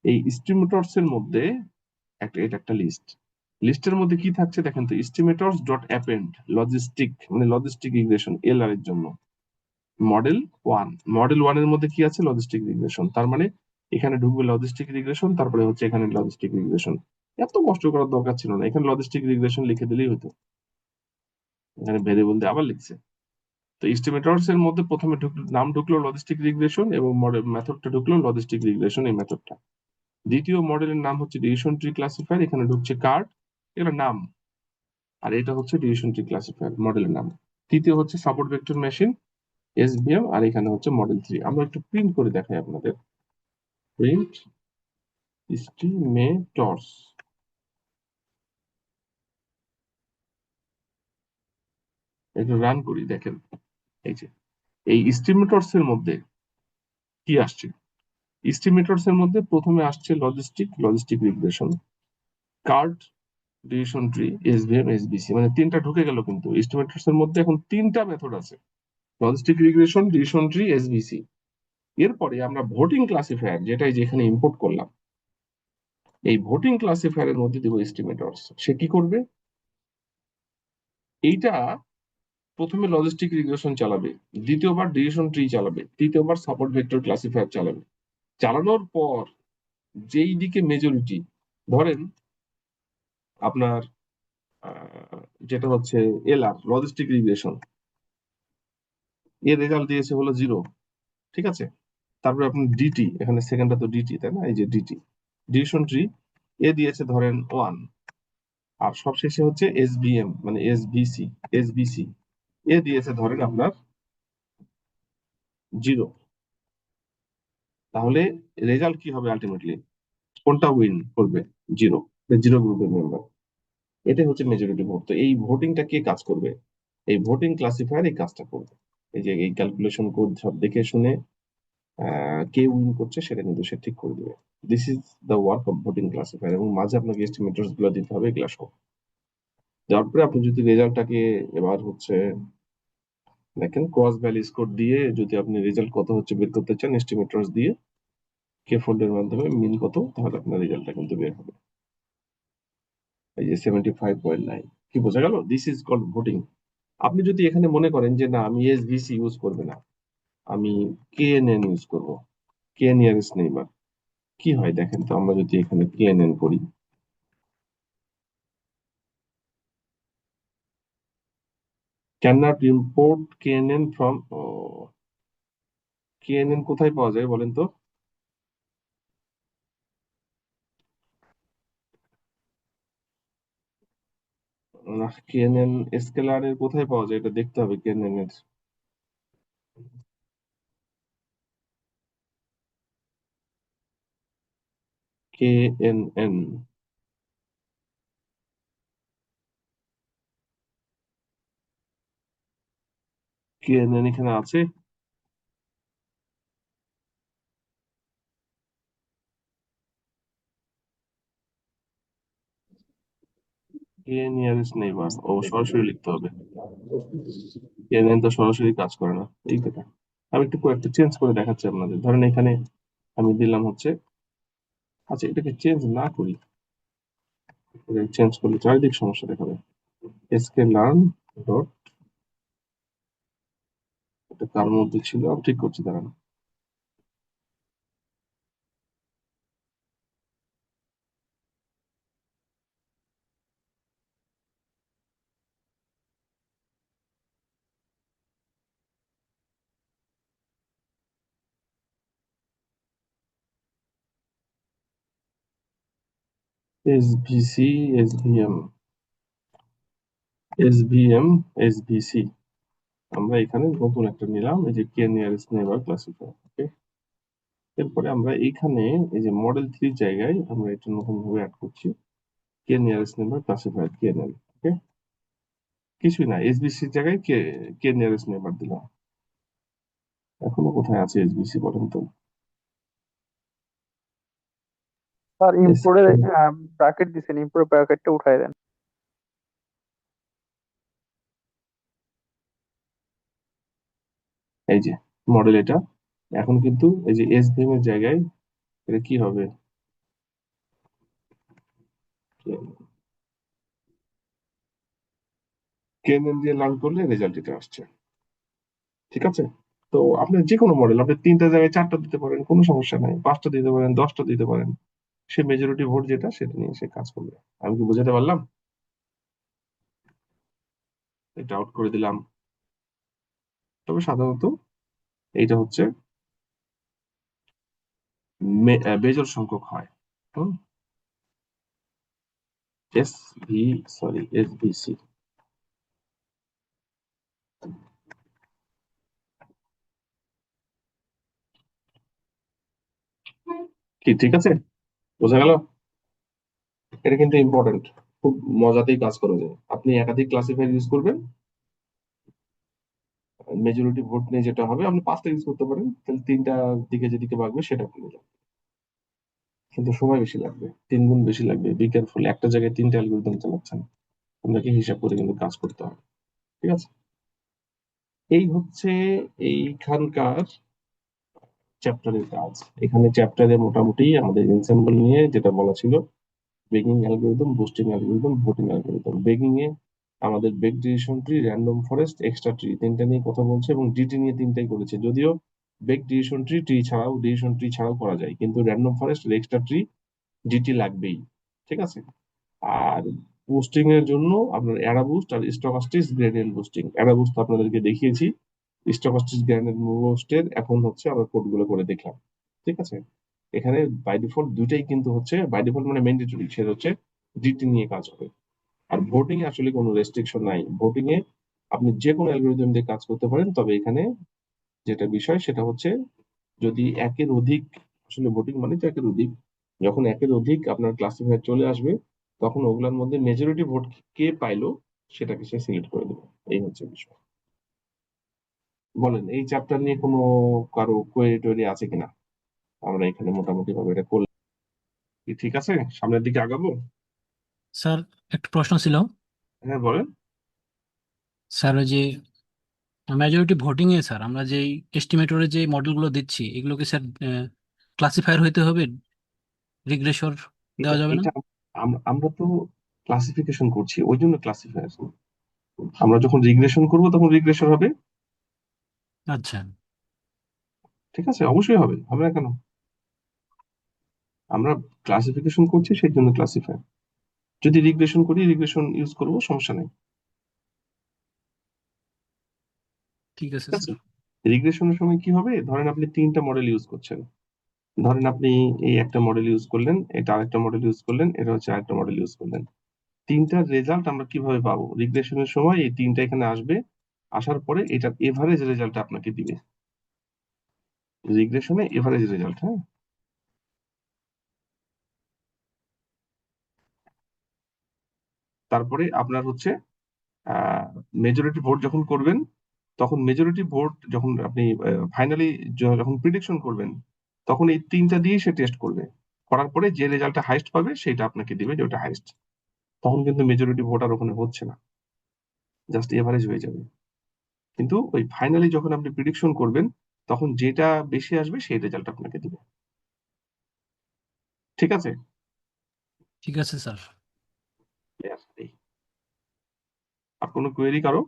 এই এস্টিমেটরস এর মধ্যে এটা একটা লিস্ট, লিস্টের মধ্যে কি থাকছে দেখেন তো, এস্টিমেটরস ডট অ্যাপেন্ড লজিস্টিক, মানে লজিস্টিক রিগ্রেশন এলআর এর জন্য মডেল ওয়ান। মডেল ওয়ান এর মধ্যে কি আছে? Logistic regression. তার মানে এখানে ঢুকবে লজিস্টিক রিগ্রেশন, তারপরে হচ্ছে এখানে লজিস্টিক রিগ্রেশন। এত কষ্ট করার দরকার ছিল না, এখানে লজিস্টিক রিগ্রেশন লিখে দিলেই হতো। এখানে ভেরিয়েবল দিয়ে আবার লিখছে। তো এস্টিমেটরস এর মধ্যে প্রথমে নাম ঢুকলো লজিস্টিক রিগ্রেশন, এবং মডেল মেথডটা ঢুকলো লজিস্টিক রিগ্রেশন, এই মেথডটা। দ্বিতীয় মডেলের নাম হচ্ছে ডিসিশন ট্রি ক্লাসিফায়ার, এখানে ঢুকছে কার্ড, এগুলো নাম। আর এটা হচ্ছে ডিসিশন ট্রি ক্লাসিফায়ার, মডেলের নাম। তৃতীয় হচ্ছে সাপোর্ট ভেক্টর মেশিন, এসভিএম, আর এখানে হচ্ছে মডেল থ্রি। আমরা একটু প্রিন্ট করে দেখাই আপনাদের। প্রিন্ট এস্টিমেটরস, একটু রান করি, দেখেন। এই যে এই এস্টিমেটরস এর মধ্যে কি আসছে, এস্টিমেটরস এর মধ্যে প্রথমে আসছে logistic regression, cart, decision tree, SVM, এসবিসি, মানে তিনটা ঢুকে গেল। কিন্তু এস্টিমেটরস এর মধ্যে এখন তিনটা মেথড আছে, logistic regression, decision tree, SBC. এরপরে আমরা ভোটিং ক্লাসিফায়ার, যেটাই যেখানে ইম্পোর্ট করলাম, এই ভোটিং ক্লাসিফায়ারের মধ্যে দিব এস্টিমেটরস। সে কি করবে? এইটা প্রথমে লজিস্টিক রিগ্রেশন চালাবে, দ্বিতীয়বার ডিসিশন ট্রি চালাবে, তৃতীয়বার সাপোর্ট ভেক্টর ক্লাসিফায়ার চালাবে। চালানোর পর যেই দিকে মেজরিটি, ধরেন আপনার যেটা হচ্ছে এলআর লজিস্টিক রিগ্রেশন, এর রেজাল্ট দিয়েছে হলো 0, ঠিক আছে। তারপরে আপনার ডিটি, এখানে সেকেন্ডটা তো ডিটি, তাই না? এই যে ডিটি, ডিসিশন ট্রি, এ দিয়েছে ধরেন 1। আর সবশেষে হচ্ছে এসবিএম, মানে এসবিসি, এ দিয়েছে ধরেন আপনার 0। তাহলে রেজাল্ট কি হবে আলটিমেটলি? কোনটা উইন করবে? 0, 0 গ্রুপের মেম্বার। এটাই হচ্ছে মেজরিটি ভোট। তো এই ভোটিংটা কে কাজ করবে? এই ভোটিং ক্লাসিফায়ার এই কাজটা করবে। এই যে এই ক্যালকুলেশন কোড সব দেখে শুনে কে উইন করছে সেটা কিন্তু সে ঠিক করে দেবে। This is the work of voting classifier. এবং মাঝে আপনাকে এস্টিমেটরস গুলো দিতে হবে, এগুলা সব দেওয়ার পরে আপনি যদি রেজাল্টটাকে এবার হচ্ছে দেখেন, ক্রস ভ্যালু স্কোর দিয়ে যদি আপনি রেজাল্ট কত হচ্ছে বের করতে চান, এস্টিমেটরস দিয়ে কে ফোল্ডের মাধ্যমে মিন কত, তাহলে আপনার রেজাল্টটা কিন্তু বের হবে। এই যে 75.9, কি বোঝা গেল? This is called voting. আপনি যদি এখানে মনে করেন যে না, আমি এসভিসি ইউজ করবে না, আমি কেএনএন ইউজ করব, কে নিয়ারেস্ট নেইবার, কি হয় দেখেন তো। আমরা যদি এখানে কেএনএন করি, ক্যান নট ইম্পোর্ট কেএনএন ফ্রম, কেএনএন কোথায় পাওয়া যায় বলেন তো? কেএনএন স্কেলার এর কোথায় পাওয়া যায় এটা দেখতে হবে। কেএনএন এর কেএনএন, কেএনএন এখানে আছে। কে নিয়ারেস্ট নেইবার, ও সরাসরি লিখতে হবে। কেএনএন তো সরাসরি কাজ করে না, এই কথা। আমি একটু কয়েকটা চেঞ্জ করে দেখাচ্ছি আপনাদের। ধরেন এখানে আমি দিলাম হচ্ছে, আচ্ছা এটাকে চেঞ্জ না করি, চেঞ্জ করলে চারিদিক সমস্যা দেখাবে। এসকে লার্ন ডট, এটা কার মধ্যে ছিল, আমি ঠিক করছি দাঁড়ান। এসভিসি, এসভিএম, এসভিএম, এসভিসি। আমরা এখানে নতুন একটা নিলাম, এই যে কে নিয়ারেস্ট নেইবার ক্লাসিফায়ার, ওকে। এরপরে আমরা এইখানে এই যে মডেল থ্রির জায়গায় আমরা এটা নতুন ভাবে অ্যাড করছি, কে নিয়ারেস্ট নেইবার ক্লাসিফায়ার, কেএনএল, ওকে। কিছুই না, এসবিসির জায়গায় কে কে নিয়ারেস্ট নেইবার দিলাম। এখনো কোথায় আছে এসবিসি বলেন তো? স্যার এস- ইম্পোর্টের ব্র্যাকেট দিছেন, ইম্পোর্টের ব্র্যাকেটটা উঠাই দেন। এই যে মডেল এটা। এখন কিন্তু এই যে এসভিএম এর জায়গায় এটা কি হবে? কেএনএন দিয়ে লার্ন করলে রেজাল্ট এটা আসছে। ঠিক আছে, তো আপনি যে কোনো মডেল আপনি 3টা জায়গায় 4টা দিতে পারেন, কোনো সমস্যা নাই, 5টা দিতে পারেন, 10টা দিতে পারেন। সে মেজরিটি ভোট যেটা সেটা নিয়ে সে কাজ করবে। আমি কি বোঝাতে পারলাম? এটা আউট করে দিলাম। তবে সাধারণত এইটা হচ্ছে বেজোড় সংখ্যক হয়। হুম, এস ভি সরি SVC। কি ঠিক আছে? বোঝা গেল? এটা কিন্তু ইম্পর্টেন্ট, খুব মজাতেই কাজ করে যায়। আপনি একাধিক ক্লাসিফায়ার ইউজ করবেন, মেজরিটি ভোট নিয়ে যেটা হবে আপনি 5টা ইউজ করতে পারেন, তাহলে 3টা দিকে যেদিকে ভাগবে সেটা আপনি নিলেন। কিন্তু সময় বেশি লাগবে, 3 গুণ বেশি লাগবে। বি কেয়ারফুল, একটা জায়গায় 3টা অ্যালগরিদম চালাচ্ছেন, আপনাকে হিসাব করে কিন্তু কাজ করতে হবে। ঠিক আছে, এই হচ্ছে এইখানকার চ্যাপ্টারের কাজ। এখানে চ্যাপ্টারে মোটামুটি আমাদের এনসেম্বল নিয়ে যেটা বলা ছিল, bagging algorithm, boosting algorithm, voting algorithm. Bagging এ আমাদের bagged decision tree, random forest, extra tree, 3টা নিয়ে কথা বলছে এবং ডিটি নিয়ে 3টাই করেছে। যদিও bagged decision tree decision tree ছাড়াও করা যায়, কিন্তু র্যান্ডম ফরেস্ট আর এক্সট্রা ট্রি ডিটি লাগবেই। ঠিক আছে, আর বুস্টিং এর জন্য আপনার অ্যাডা বুস্ট আর stochastic gradient boosting. AdaBoost আপনাদেরকে দেখিয়েছি, স্টকাস্টিক গ্রেডিয়েন্ট বুস্টের এখন হচ্ছে আমরা কোডগুলো করে দেখলাম। ঠিক আছে, এখানে বাই ডিফল্ট দুইটাই কিন্তু হচ্ছে, বাই ডিফল্ট মানে ম্যান্ডেটরি, সেটা হচ্ছে ডিটি নিয়ে কাজ হবে। আর ভোটিং এ আসলে কোনো রেস্ট্রিকশন নাই। ভোটিং এ আপনি যে কোনো অ্যালগরিদম দিয়ে কাজ করতে পারেন, তবে এখানে যেটা বিষয় সেটা হচ্ছে যদি একের অধিক, আসলে ভোটিং মানে তো একের অধিক, যখন একের অধিক আপনার ক্লাসিফায়ার চলে আসবে তখন ওগুলোর মধ্যে মেজরিটি ভোট কে পাইলো সেটাকে সে সিলেক্ট করে দেবে। এই হচ্ছে বিষয়। বলেন এই চ্যাপ্টার নিয়ে কোনো কারো কোয়েরি টোয়েরি আছে কিনা? আমরা এখানে মোটামুটি ভাবে এটা করলাম। কি ঠিক আছে, সামনের দিকে আগাবো? স্যার একটা প্রশ্ন ছিল। হ্যাঁ বলেন। স্যার ওই যে মেজরিটি ভোটিং এ স্যার আমরা যে এস্টিমেটরে যে মডেলগুলো দিচ্ছি এগুলো কি স্যার ক্লাসিফায়ার হইতে হবে, রিগ্রেসর এটা দেওয়া যাবে না? এটা আমরা তো ক্লাসিফিকেশন করছি, ওই জন্য ক্লাসিফায়ার। আমরা যখন রিগ্রেশন করব তখন রিগ্রেশন হবে। আচ্ছা। ঠিক আছে, অবশ্যই হবে, হবে না কেন? আমরা ক্লাসিফিকেশন করছি সেই জন্য ক্লাসিফায়ার। যদি রিগ্রেশন করি রিগ্রেশন ইউজ করব, সমস্যা নেই। ঠিক আছে ঠিক আছে, স্যার। রিগ্রেশনের সময় কি হবে, ধরেন আপনি 3টা মডেল ইউজ করছেন। ধরেন আপনি এই একটা মডেল ইউজ করলেন, এটা আরেকটা মডেল ইউজ করলেন, এটা হচ্ছে আরেকটা মডেল ইউজ করলেন। 3টার রেজাল্ট আমরা কিভাবে পাবো? রিগ্রেশনের সময় এই 3টা এখানে আসবে, আসার পরে এটার এভারেজ রেজাল্ট আপনাকে দিবে। রিগ্রেশনে এভারেজ রেজাল্ট, হ্যাঁ। তারপরে আপনার হচ্ছে মেজরিটি ভোট যখন করবেন, তখন মেজরিটি ভোট যখন আপনি ফাইনালি যখন প্রিডিকশন করবেন, তখন এই 3টা দিয়েই সে টেস্ট করবে। করার পরে যে রেজাল্টটা হাইস্ট পাবে সেটা আপনাকে দিবে, যে ওটা হাইস্ট। তখন কিন্তু মেজরিটি ভোট আর ওখানে হচ্ছে না, জাস্ট এভারেজ হয়ে যাবে। কিন্তু ওই ফাইনালি যখন আপনি প্রিডিকশন করবেন, তখন যেটা বেশি আসবে সেই রেজাল্ট আপনাকে দিবে। ঠিক আছে? ঠিক আছে স্যার। Clear? এই। আর কোনো কোয়েরি কারো?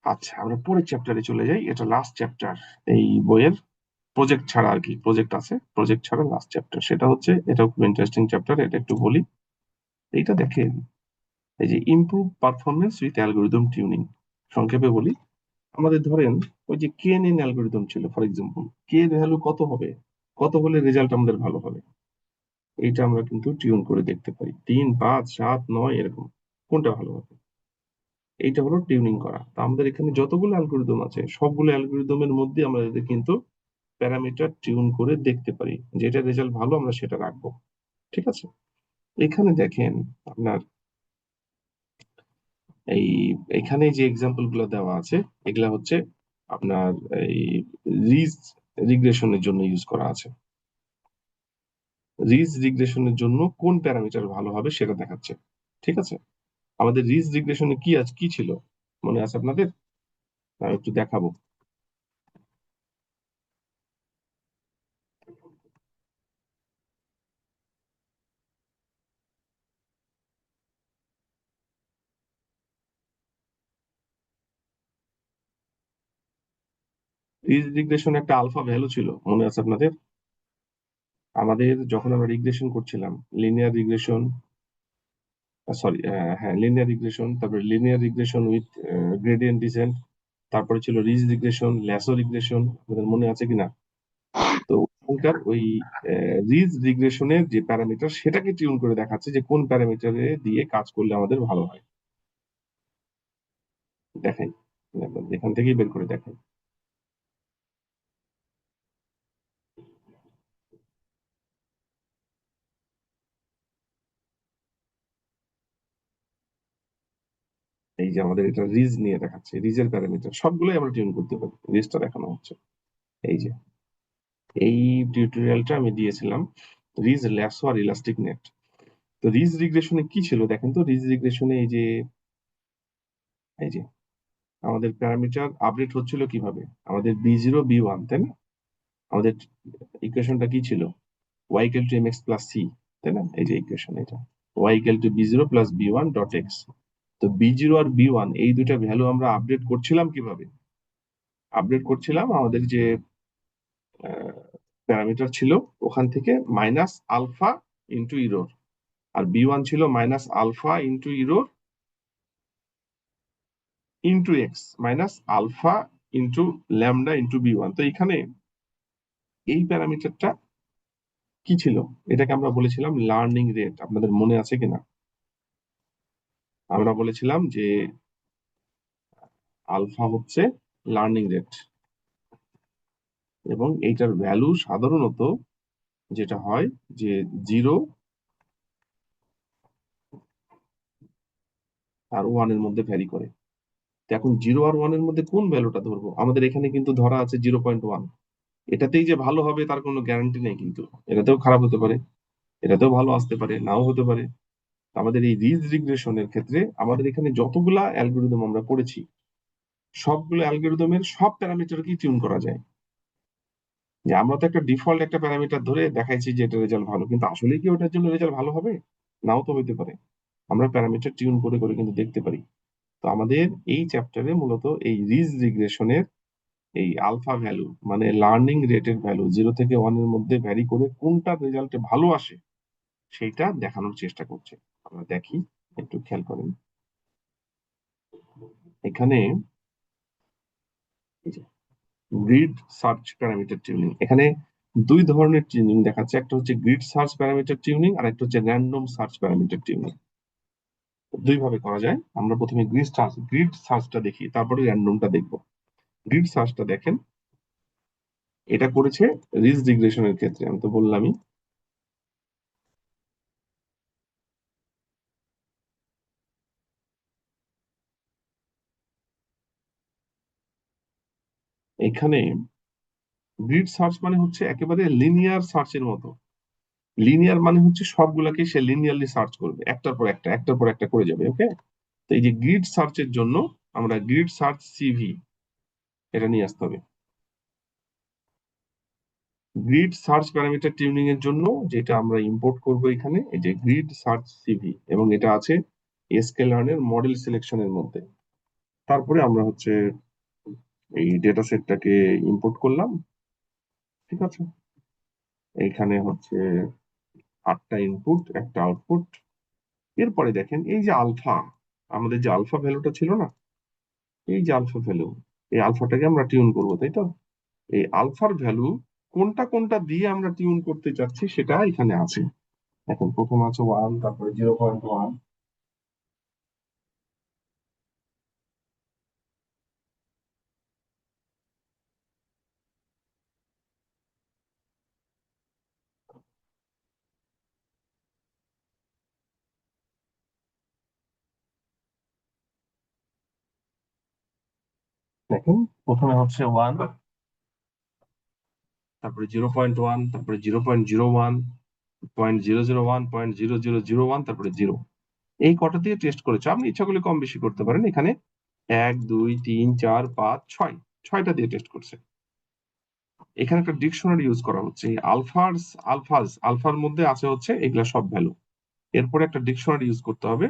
আচ্ছা, আমরা পরের চ্যাপ্টারে চলে যাই, এটা লাস্ট চ্যাপ্টার এই বইয়ের, প্রজেক্ট ছাড়া আর কি। প্রজেক্ট আছে, প্রজেক্ট ছাড়া লাস্ট চ্যাপ্টার, সেটা হচ্ছে, এটাও খুব ইন্টারেস্টিং চ্যাপ্টার, এটা একটু বলি। এইটা দেখেন, এই যে improve performance with algorithm tuning. সংক্ষেপে বলি, আমাদের ধরেন ওই যে কেএনএন অ্যালগোরিদম ছিল, ফর এক্সাম্পল, কে এর ভ্যালু কত হবে, কত হলে রেজাল্ট আমাদের ভালো হবে, এইটা আমরা কিন্তু টিউন করে দেখতে পারি। 3, 5, 7, 9 এরকম কোনটা ভালো হবে, এইটা হলো টিউনিং করা। তা আমাদের এখানে যতগুলো অ্যালগোরিদম আছে সবগুলো অ্যালগোরিদমের মধ্যে আমরা এদের কিন্তু প্যারামিটার টিউন করে দেখতে পারি, যেটা রেজাল্ট ভালো আমরা সেটা রাখবো। ঠিক আছে, এখানে দেখেন আপনার এই, এখানে যে এক্সাম্পল গুলো দেওয়া আছে এগুলা হচ্ছে আপনার এই রিজ রিগ্রেশনের জন্য ইউজ করা আছে। রিজ রিগ্রেশনের জন্য কোন প্যারামিটার ভালো হবে সেটা দেখাচ্ছে। ঠিক আছে, আমাদের রিজ রিগ্রেশনে কি আছে, কি ছিল মনে আছে আপনাদের? আমি একটু দেখাবো। রিজ রিগ্রেশন একটা আলফা ভ্যালু ছিল, মনে আছে আপনাদের? আমাদের যখন আমরা রিগ্রেশন করছিলাম, লিনিয়ার রিগ্রেশন, সরি, হ্যাঁ, লিনিয়ার রিগ্রেশন, তারপরে linear regression with gradient descent, তারপরে ছিল রিজ রিগ্রেশন, ল্যাসো রিগ্রেশন, আপনাদের মনে আছে কিনা? তো ওখানকার ওই রিজ রিগ্রেশনের যে প্যারামিটার সেটাকে টিউন করে দেখাচ্ছে যে কোন প্যারামিটারে দিয়ে কাজ করলে আমাদের ভালো হয়। দেখাই, এখান থেকেই বের করে দেখাই। এই যে আমাদের এটা রিজ নিয়ে দেখাচ্ছে, রিজের প্যারামিটার সবগুলোই আমরা টিউন করতে পারি, রিজটা দেখানো হচ্ছে। এই যে এই টিউটোরিয়ালটা আমি দিয়েছিলাম রিজ ল্যাসো আর ইলাস্টিক নেট। তো রিজ রিগ্রেশনে কি ছিল দেখেন তো, রিজ রিগ্রেশনে এই যে আমাদের প্যারামিটার আপডেট হচ্ছিল কিভাবে, আমাদের B0 B1, তাই না? আমাদের ইকুয়েশনটা কি ছিল, y equal to mx plus c, তাই না? এই যে ইকুয়েশন এটা, y equal to b0 plus b1 dot x। তো b0 আর b1 এই দুইটা ভ্যালু আমরা আপডেট করছিলাম কিভাবে? আপডেট করছিলাম আমাদের যে প্যারামিটার ছিল ওখান থেকে মাইনাস আলফা ইন্টু ইরোর, আর b1 ছিল minus alpha into error into x minus alpha into lambda into b1। তো এখানে এই প্যারামিটারটা কি ছিল, এটাকে আমরা বলেছিলাম লার্নিং রেট, আপনাদের মনে আছে কিনা? আমরা বলেছিলাম যে আলফা হচ্ছে লার্নিং রেট, এবং এইটার ভ্যালু সাধারণত যেটা হয় যে 0 আর 1 এর মধ্যে ভ্যারি করে। তো এখন 0 আর 1 এর মধ্যে কোন ভ্যালুটা ধরবো? আমাদের এখানে কিন্তু ধরা আছে 0.1। এটাতেই যে ভালো হবে তার কোনো গ্যারান্টি নেই, কিন্তু এটাতেও খারাপ হতে পারে, এটাতেও ভালো আসতে পারে, নাও হতে পারে। আমাদের এই রিজ রিগ্রেশনের ক্ষেত্রে আমাদের এখানে যতগুলা অ্যালগোরিদম আমরা পড়েছি সবগুলো অ্যালগোরিদমের সব প্যারামিটারকেই টিউন করা যায়। যে আমরা তো একটা ডিফল্ট একটা প্যারামিটার ধরে দেখাইছি যে এটা রেজাল্ট ভালো, কিন্তু আসলে কি ওটার জন্য রেজাল্ট ভালো হবে? নাও তো হইতে পারে। আমরা প্যারামিটার টিউন করে করে কিন্তু দেখতে পারি। তো আমাদের এই চ্যাপ্টারে মূলত এই রিজ রিগ্রেশনের এই আলফা ভ্যালু মানে লার্নিং রেটের ভ্যালু 0 থেকে 1 এর মধ্যে ভ্যারি করে কোনটা রেজাল্টে ভালো আসে সেইটা দেখানোর চেষ্টা করছে। আমরা দেখি, একটু খেয়াল করেন এখানে গ্রিড সার্চ প্যারামিটার টিউনিং, এখানে দুই ধরনের টিউনিং দেখাচ্ছে, একটা হচ্ছে গ্রিড সার্চ প্যারামিটার টিউনিং আর একটা হচ্ছে র্যান্ডম সার্চ প্যারামিটার টিউনিং। দুই ভাবে করা যায়। আমরা প্রথমে গ্রিড সার্চটা দেখি, তারপরে র্যান্ডমটা দেখবো। গ্রিড সার্চটা দেখেন, এটা করেছে রিজ রিগ্রেশনের ক্ষেত্রে, আমি তো বললামই। এখানে গ্রিড সার্চ মানে হচ্ছে একেবারে লিনিয়ার সার্চের মতো। লিনিয়ার মানে হচ্ছে সবগুলাকে সে লিনিয়ারলি সার্চ করবে, একটার পর একটা একটার পর একটা করে যাবে, ওকে? তো এই যে গ্রিড সার্চের জন্য আমরা গ্রিড সার্চ সিভি এটা নিয়ে আসতে হবে। গ্রিড সার্চ প্যারামিটার টিউনিং এর জন্য যেটা আমরা ইম্পোর্ট করব এখানে, এই যে গ্রিড সার্চ সিভি, এবং এটা আছে sklearn এর মডেল সিলেকশনের মধ্যে। তারপরে আমরা হচ্ছে এই ডেটা সেটটাকে ইম্পোর্ট করলাম, ঠিক আছে? এইখানে হচ্ছে 8টা ইনপুট, একটা আউটপুট। এরপরে দেখেন এই যে আলফা, আমাদের যে আলফা ভ্যালুটা ছিল না, এই যে আলফা ভ্যালু, এই আলফাটাকে আমরা টিউন করবো, তাই তো? এই আলফার ভ্যালু কোনটা কোনটা দিয়ে আমরা টিউন করতে চাচ্ছি সেটা এখানে আছে। এখন প্রথম আছে 1, তারপরে 0.1, দেখেন প্রথমে হচ্ছে 1, তারপরে 0.1, তারপরে 0.01, 0.001, 0.0001, তারপরে 0। এই কটা দিয়ে টেস্ট করেছে। আপনি ইচ্ছা করলে কম বেশি করতে পারেন। এখানে 1, 2, 3, 4, 5, 6, 6টা দিয়ে টেস্ট করছে। এখানে একটা ডিকশনারি ইউজ করা হচ্ছে। এই আলফার মধ্যে আছে হচ্ছে এগুলা সব ভ্যালু। এরপরে একটা ডিকশনারি ইউজ করতে হবে,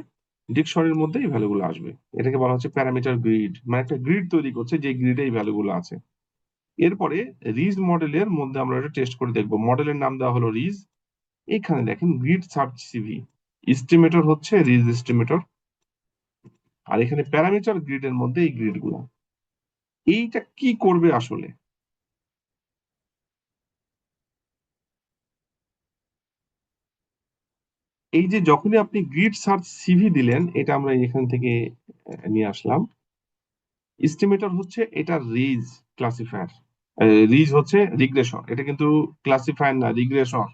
ডিকশনারির মধ্যে এই ভ্যালুগুলো আসবে। এটাকে বলা হচ্ছে প্যারামিটার গ্রিড, মানে একটা গ্রিড তৈরি করছে যে গ্রিডে এই ভ্যালুগুলো আছে। এরপরে রিজ মডেলের মধ্যে আমরা এটা টেস্ট করে দেখবো। মডেলের নাম দেওয়া হলো রিজ। এখানে দেখেন গ্রিড সার্চ সিভি, এস্টিমেটর হচ্ছে রিজ এস্টিমেটর, আর এখানে প্যারামিটার গ্রিডের মধ্যে এই গ্রিড গুলো। এইটা কি করবে আসলে? এই যে যখনই আপনি গ্রিড সার্চ সিভি দিলেন, এটা আমরা এখান থেকে নিয়ে আসলাম। এস্টিমেটর হচ্ছে এটা রিজ ক্লাসিফায়ার, রিজ হচ্ছে রিগ্রেশন, এটা কিন্তু ক্লাসিফায়ার না, রিগ্রেশন।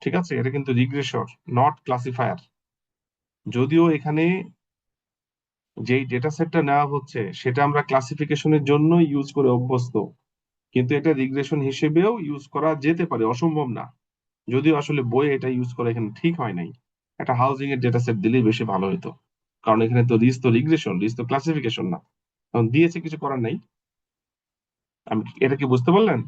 ঠিক আছে, এটা কিন্তু রিগ্রেশন, নট ক্লাসিফায়ার। যদিও এখানে যেই ডেটা সেটটা নেওয়া হচ্ছে সেটা আমরা ক্লাসিফিকেশনের জন্য ইউজ করে অভ্যস্ত, কিন্তু এটা রিগ্রেশন হিসেবেও ইউজ করা যেতে পারে, অসম্ভব না। যদিও আসলে বইয়ে এটা ইউজ করা এখানে ঠিক হয় নাই। একটা হাউজিং এর ডেটা সেট দিলেই বেশি ভালো হতো, কারণ এখানে তো রিজ তো রিগ্রেশন, রিজ তো ক্লাসিফিকেশন না। কারণ দিয়েছে, কিছু করার নাই। এটা কি বুঝতে পারলেন?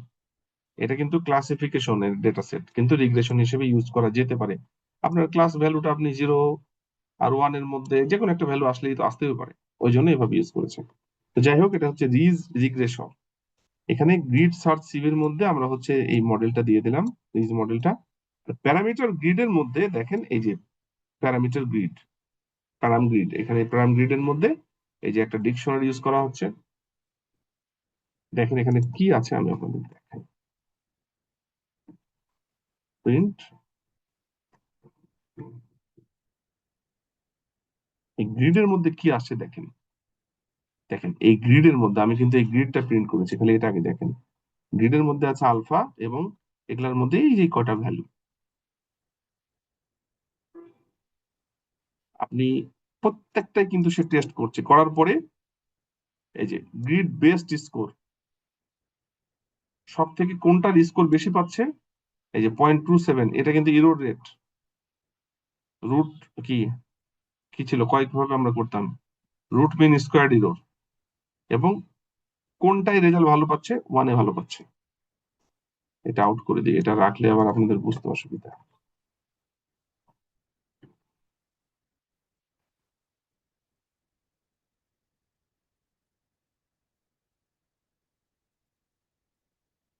এটা কিন্তু ক্লাসিফিকেশনের ডেটা সেট, কিন্তু রিগ্রেশন হিসেবে ইউজ করা যেতে পারে। আপনার ক্লাস ভ্যালুটা আপনি 0 আর 1 এর মধ্যে যে কোনো একটা ভ্যালু আসলেই তো আসতেই পারে, ওই জন্য এভাবে ইউজ করেছে। তো যাই হোক, এটা হচ্ছে রিজ রিগ্রেশন। এখানে গ্রিড সার্চ সিভির মধ্যে আমরা হচ্ছে এই মডেলটা দিয়ে দিলাম, রিজ মডেলটা। প্যারামিটার গ্রিডের মধ্যে দেখেন এই যে প্যারামিটার গ্রিড, প্যারাম গ্রিড, এখানে প্যারাম গ্রিডের মধ্যে এই যে একটা ডিকশনারি ইউজ করা হচ্ছে। দেখেন এখানে কি আছে, আমি আপনাদের দেখাই। প্রিন্ট, এই গ্রিডের মধ্যে কি আসছে দেখেন। দেখেন এই গ্রিডের মধ্যে আমি কিন্তু এই গ্রিডটা প্রিন্ট করেছি, খালি এটা আগে দেখেন। গ্রিডের মধ্যে আছে আলফা, এবং এগুলার মধ্যে এই যে কটা ভ্যালু আপনি প্রত্যেকটাই কিন্তু সে টেস্ট করছে, করার পরে এই যে গ্রিড বেস্ট স্কোর, সব থেকে কোনটার স্কোর বেশি পাচ্ছে, এই যে 0.27, এটা কিন্তু ইরোর রেট। রুট কি কি ছিল, কয়েকভাবে আমরা করতাম, রুট মিন স্কোয়ার ইরোর। এবং কোনটাই রেজাল্ট ভালো পাচ্ছে, 1 ভালো পাচ্ছে। এটা আউট করে দিই, এটা রাখলে আবার আপনাদের বুঝতে অসুবিধা।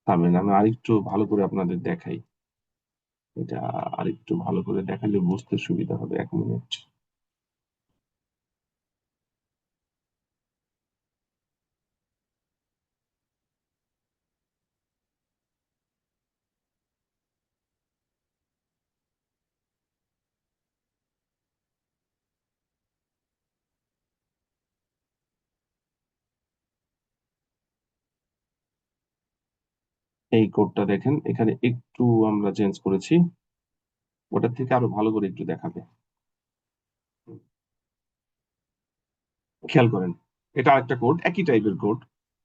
থামেন, আমি আরেকটু ভালো করে আপনাদের দেখাই। এটা আরেকটু ভালো করে দেখালে বুঝতে সুবিধা হবে, 1 মিনিট। এই কোডটা দেখেন, এখানে একটু আমরা চেঞ্জ করেছি, ওটার থেকে আরো ভালো করে একটু দেখাবে। খেয়াল করেন, এটা আরেকটা কোড, একই টাইপের কোড।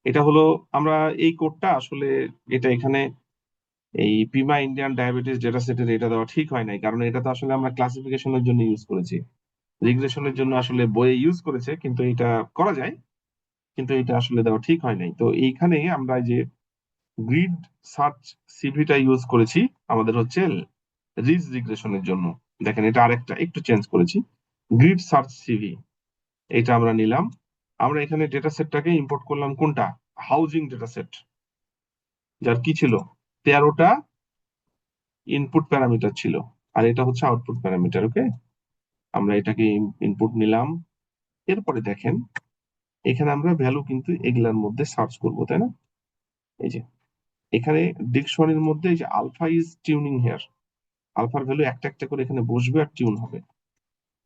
এটা হলো, আমরা এই কোডটা আসলে, এটা এখানে এই পিমা ইন্ডিয়ান ডায়াবেটিস ডেটা সেটের এটা দেওয়া ঠিক হয় নাই, কারণ এটা তো আসলে আমরা ক্লাসিফিকেশনের জন্য ইউজ করেছি। রিগ্রেশনের জন্য আসলে বইয়ে ইউজ করেছে, কিন্তু এটা করা যায়, কিন্তু এটা আসলে দেওয়া ঠিক হয় নাই। তো এইখানে আমরা যে গ্রিড সার্চ সিভিটা ইউজ করেছি আমাদের হচ্ছে রিজ রিগ্রেশনের জন্য। দেখেন এটা আরেকটা একটু চেঞ্জ করেছি, গ্রিড সার্চ সিভি, এটা আমরা নিলাম। আমরা এখানে ডেটা সেটটাকে ইম্পোর্ট করলাম কোনটা, হাউজিং ডেটা সেট, যার কি ছিল 13টা ইনপুট প্যারামিটার ছিল, আর এটা হচ্ছে আউটপুট প্যারামিটার। ওকে, আমরা এটাকে ইনপুট নিলাম। এরপরে দেখেন এখানে আমরা ভ্যালু কিন্তু এগুলার মধ্যে সার্চ করব, তাই না? এই যে এখানে ডিকশনারির মধ্যে এই যে আলফা ইজ টিউনিং হেয়ার, আলফার ভ্যালু একটা একটা করে এখানে বসবে আর টিউন হবে।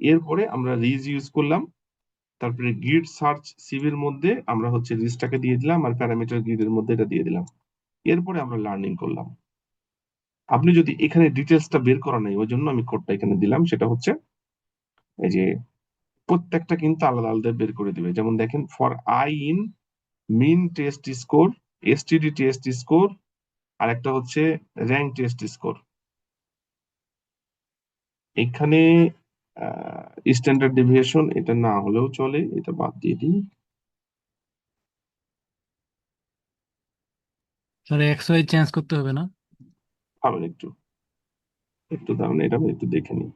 এরপরে আমরা রিজ ইউজ করলাম, তারপরে গ্রিড সার্চ সিভির মধ্যে আমরা হচ্ছে রিজটাকে দিয়ে দিলাম, আর প্যারামিটার গ্রিডের মধ্যে এটা দিয়ে দিলাম। এরপরে আমরা লার্নিং করলাম। আপনি যদি এখানে ডিটেলসটা বের করা নাই, ওই জন্য আমি কোডটা এখানে দিলাম, সেটা হচ্ছে এই যে প্রত্যেকটা কিন্তু আলাদা আলাদা বের করে দিবে। যেমন দেখেন, for I in mean test score, STD test score, আর একটা হচ্ছে র্যাঙ্ক টেস্ট স্কোর। এখানে স্ট্যান্ডার্ড ডেভিয়েশন এটা না হলেও চলে, এটা বাদ দিয়ে দিই। স্যার এক্স ওয়াই চেঞ্জ করতে হবে না? থামেন একটু, একটু দাঁড়ান, এটা আমি একটু দেখে নিই।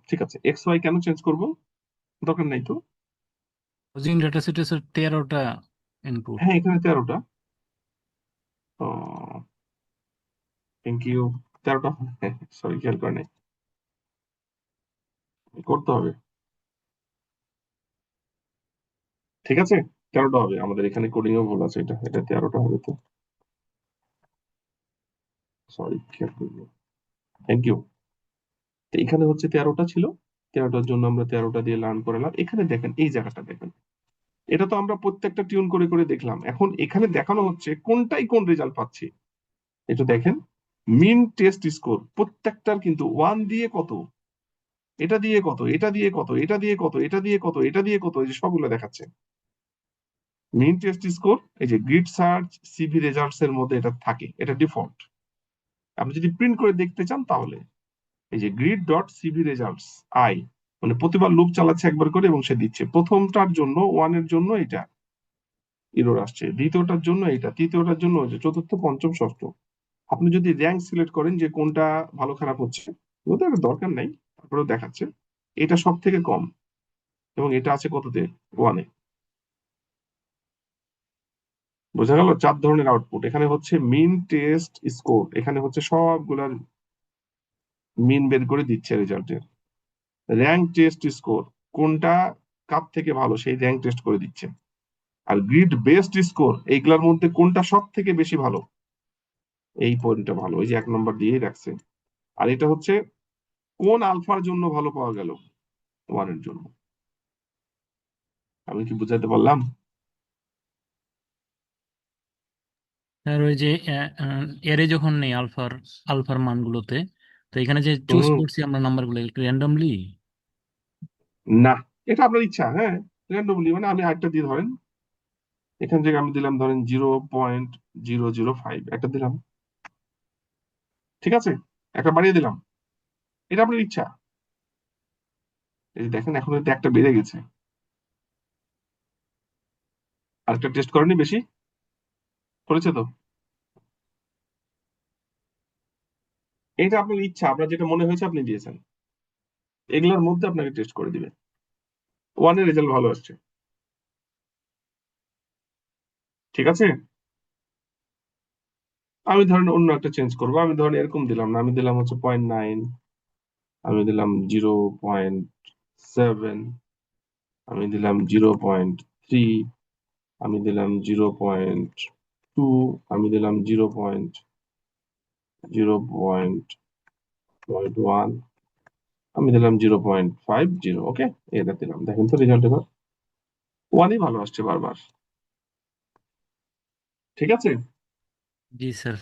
ঠিক আছে, এক্স ওয়াই কেন চেঞ্জ করব? দরকার নাই তো। লজিং ডেটা সেটে স্যার 13টা ইনপুট। হ্যাঁ, এখানে 13টা। Thank you. 13টা, সরি খেয়াল করে নাই, করতে হবে। ঠিক আছে, 13টা হবে, আমাদের এখানে কোডিং এও ভুল আছে, এটা এটা 13টা হবে তো। সরি খেয়াল করিনি, থ্যাংক ইউ। তো এখানে হচ্ছে 13টা ছিল, 13টার জন্য আমরা 13টা দিয়ে লার্ন করালাম। এখানে দেখেন, এই জায়গাটা দেখেন, এটা তো আমরা প্রত্যেকটা টিউন করে করে দেখলাম। এখন এখানে দেখানো হচ্ছে কোনটাই কোন রেজাল্ট পাচ্ছি। এটা দেখেন, মিন টেস্ট স্কোর প্রত্যেকটার কিন্তু 1 দিয়ে কত, এটা দিয়ে কত, এটা দিয়ে কত, এটা দিয়ে কত, এটা দিয়ে কত, এটা দিয়ে কত, এই যে সবগুলো দেখাচ্ছে। মিন টেস্ট স্কোর এই যে গ্রিড সার্চ সিভি রেজাল্টস এর মধ্যে এটা থাকে, এটা ডিফল্ট। আপনি যদি প্রিন্ট করে দেখতে চান তাহলে এই যে grid dot CV results I, মানে প্রতিবার লুপ চালাচ্ছে একবার করে এবং সে দিচ্ছে। প্রথমটার জন্য 1 এর জন্য এটা এরর আসছে, দ্বিতীয়টার জন্য এটা, তৃতীয়টার জন্য যে চতুর্থ, পঞ্চম, ষষ্ঠ। আপনি যদি র্যাঙ্ক সিলেক্ট করেন যে কোনটা ভালো খারাপ হচ্ছে, ওদের একটা দরকার নাই, তারপরেও দেখাচ্ছে এটা সব থেকে কম এবং এটা আছে কততে, 1-এ। বোঝা গেল? 4 ধরনের আউটপুট এখানে হচ্ছে। মিন টেস্ট স্কোর এখানে হচ্ছে সবগুলার মিন বের করে দিচ্ছে রেজাল্টের। র্যাঙ্ক টেস্ট স্কোর কোনটা কাপ থেকে ভালো সেই র্যাঙ্ক টেস্ট করে দিচ্ছে। আর গ্রিড বেস্ট স্কোর এইগুলার মধ্যে কোনটা সব থেকে বেশি ভালো, এই পয়েন্টটা ভালো, ওই যে 1 নম্বর দিয়েই রাখছে। আর এটা হচ্ছে কোন আলফার জন্য ভালো পাওয়া গেল, 1-এর জন্য। আমি কি বুঝাতে পারলাম? স্যার ওই যে এরে যখন নেই আলফার আলফার মানগুলোতে, তো এখানে যে চুজ হুম, করছি আমরা নাম্বারগুলো র্যান্ডমলি। না, এটা আপনার ইচ্ছা। হ্যাঁ, র্যান্ডমলি মানে আমি আরেকটা দিয়ে ধরেন, এখান থেকে আমি দিলাম ধরেন 0.005 একটা দিলাম, ঠিক আছে, একটা বাড়িয়ে দিলাম, এটা আপনার ইচ্ছা। এই যে দেখেন, এখন এটা একটা বেড়ে গেছে, আরেকটা টেস্ট করেনি বেশি, করেছে তো। এটা আপনার ইচ্ছা, আপনার যেটা মনে হয়েছে আপনি দিয়েছেন, এগুলোর মধ্যে আপনাকে টেস্ট করে দিবে। 1-এর রেজাল্ট ভালো আসছে, ঠিক আছে। আমি ধরেন অন্য একটা চেঞ্জ করবো, আমি ধরেন এরকম দিলাম না, আমি দিলাম হচ্ছে 0.9, আমি দিলাম 0.7, আমি দিলাম 0.3, আমি দিলাম 0.2, আমি দিলাম 0.0.1, আমি দিলাম 0.50। ওকে, এটা দিলাম, দেখেন তো রেজাল্ট এবার 1-ই ভালো আসছে বারবার, ঠিক আছে। জি স্যার,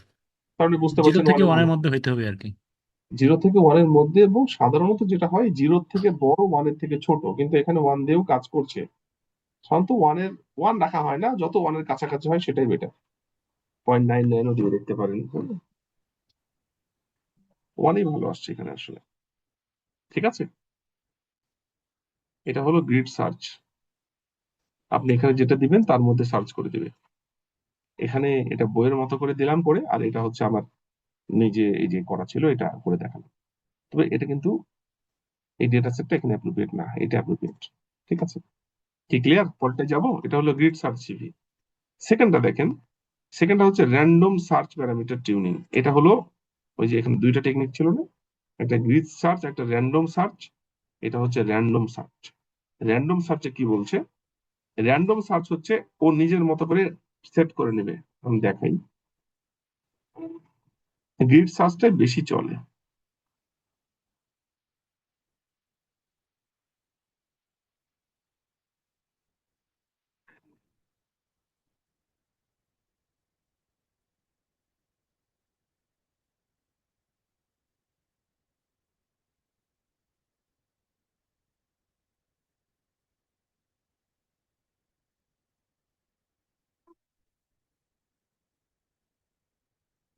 তাহলে বুঝতে 0 পারছেন থেকে 1-এ 1 ভালো। এর মধ্যে হইতে হবে আর কি। 0 থেকে 1-এর মধ্যে, এবং সাধারণত যেটা হয় 0-র থেকে বড়, 1-এর থেকে ছোট, কিন্তু এখানে 1 দিয়েও কাজ করছে। সাধারণত 1 রাখা হয় না, যত 1-এর কাছাকাছি হয় সেটাই বেটার। 0.99ও দিয়ে দেখতে পারেন। 1-ই ভালো আসছে এখানে আসলে, ঠিক আছে। এটা হলো গ্রিড সার্চ। আপনি এখানে যেটা দিবেন তার মধ্যে সার্চ করে দিবে। এখানে এটা বইয়ের মতো করে দিলাম করে, আর এটা হচ্ছে আমার নিজে এই যে করা ছিল এটা করে দেখালাম। তবে এটা কিন্তু এই ডেটা সেটটা এখানে অ্যাপ্রোপ্রিয়েট না, এটা অ্যাপ্রোপ্রিয়েট, ঠিক আছে। কি ক্লিয়ার? পরেরটা যাব, এটা হলো গ্রিড সার্চ সিভি। সেকেন্ডটা দেখেন, সেকেন্ডটা হচ্ছে র্যান্ডম সার্চ প্যারামিটার টিউনিং। এটা হলো ওই যে এখানে দুইটা টেকনিক ছিল না, একটা গ্রিড সার্চ, একটা র্যান্ডম সার্চ। এটা হচ্ছে র্যান্ডম সার্চ। র্যান্ডম সার্চে কি বলছে, র্যান্ডম সার্চ হচ্ছে ও নিজের মতো করে সেট করে নেবে। আমি দেখাই, গ্রিড সার্চটাই বেশি চলে।